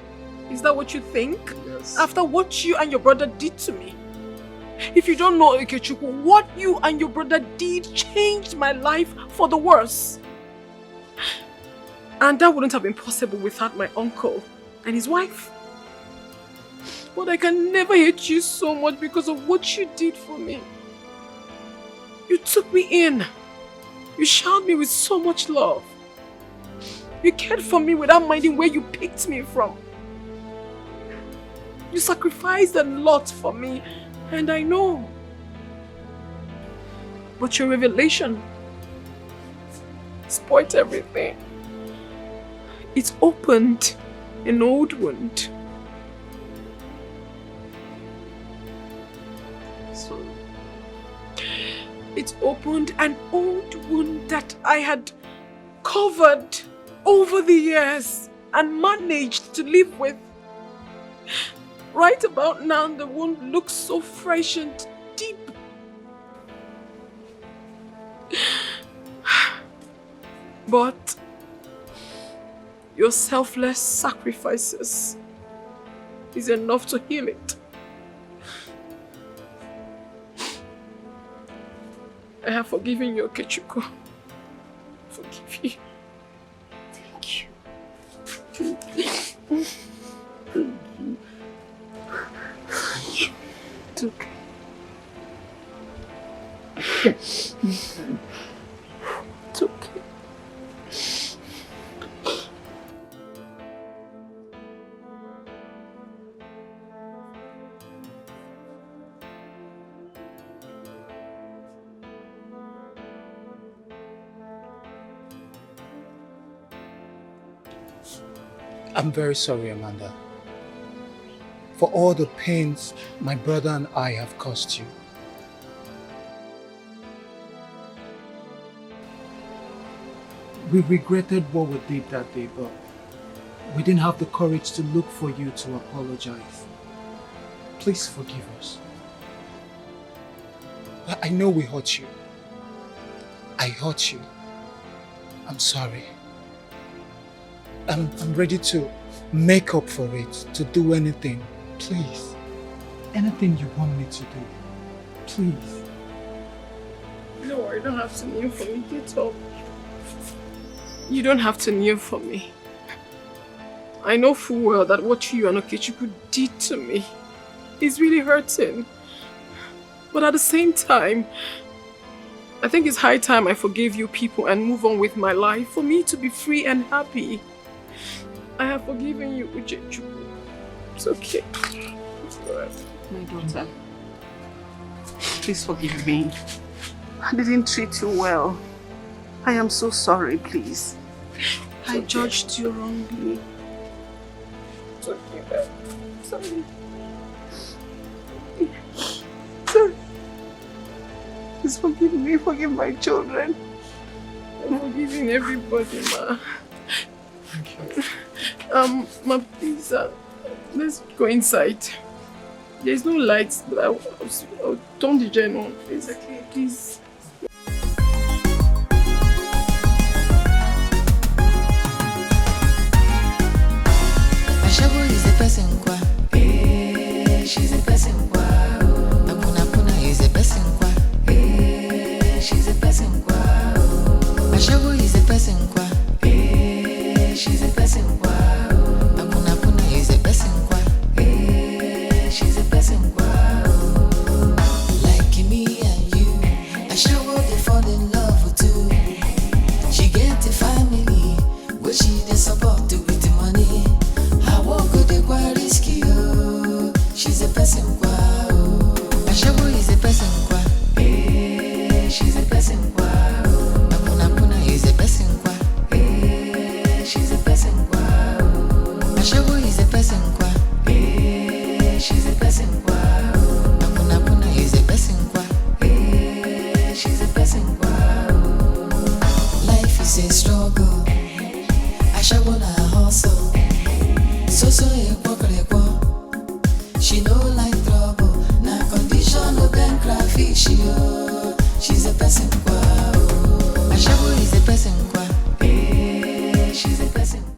Is that what you think? Yes. After what you and your brother did to me? If you don't know, Ikechukwu, what you and your brother did changed my life for the worse. And that wouldn't have been possible without my uncle and his wife. But I can never hate you so much because of what you did for me. You took me in. You showered me with so much love. You cared for me without minding where you picked me from. You sacrificed a lot for me, and I know. But your revelation spoiled everything. It opened an old wound. Sorry. It opened an old wound that I had covered over the years and managed to live with. Right about now, the wound looks so fresh and deep. But your selfless sacrifices is enough to heal it. I have forgiven you, Okechukwu. Forgive you. Thank you. It's okay. It's okay. I'm very sorry, Amanda, for all the pains my brother and I have caused you. We regretted what we did that day, but we didn't have the courage to look for you to apologize. Please forgive us. I know we hurt you. I hurt you. I'm sorry. I'm ready to make up for it, to do anything. Please. Anything you want me to do. Please. No, you don't have to kneel for me. Get up. You don't have to kneel for me. I know full well that what you and Okechukwu did to me is really hurting. But at the same time, I think it's high time I forgave you people and move on with my life for me to be free and happy. I have forgiven you, Okechukwu. It's okay. It's alright. My daughter, please forgive me. I didn't treat you well. I am so sorry, please. I judged you wrongly. It's okay, babe. Sorry. Sorry. Please forgive me, forgive my children. I'm forgiving everybody, ma. Thank you. Ma, please, let's go inside. There's no lights, but I'll turn the gen on, please. Okay, please. Ashawo is a person kwa. She's a person kwa. Apuna is a person kwa. She's a person kwa. Ashawo is a person kwa. She's a person kwa. Apuna is a person kwa. She's a person kwa. Like me and you, Ashawo they fall in love too. She get a family, but she dey support with the money. Her work go dey quite risky, oh. She's a person kwa, oh. Ashawo is a person kwa. She's a person kwa, oh. Apuna is a person kwa. She's a person kwa, oh. Ashawo is a person kwa. She's a person kwa, oh. Apuna is a person kwa. She's a person kwa, oh. Life is a struggle. Ashawo na hustle. So ekwo. She no like trouble. Na condition of bank fish, yo. She's a person.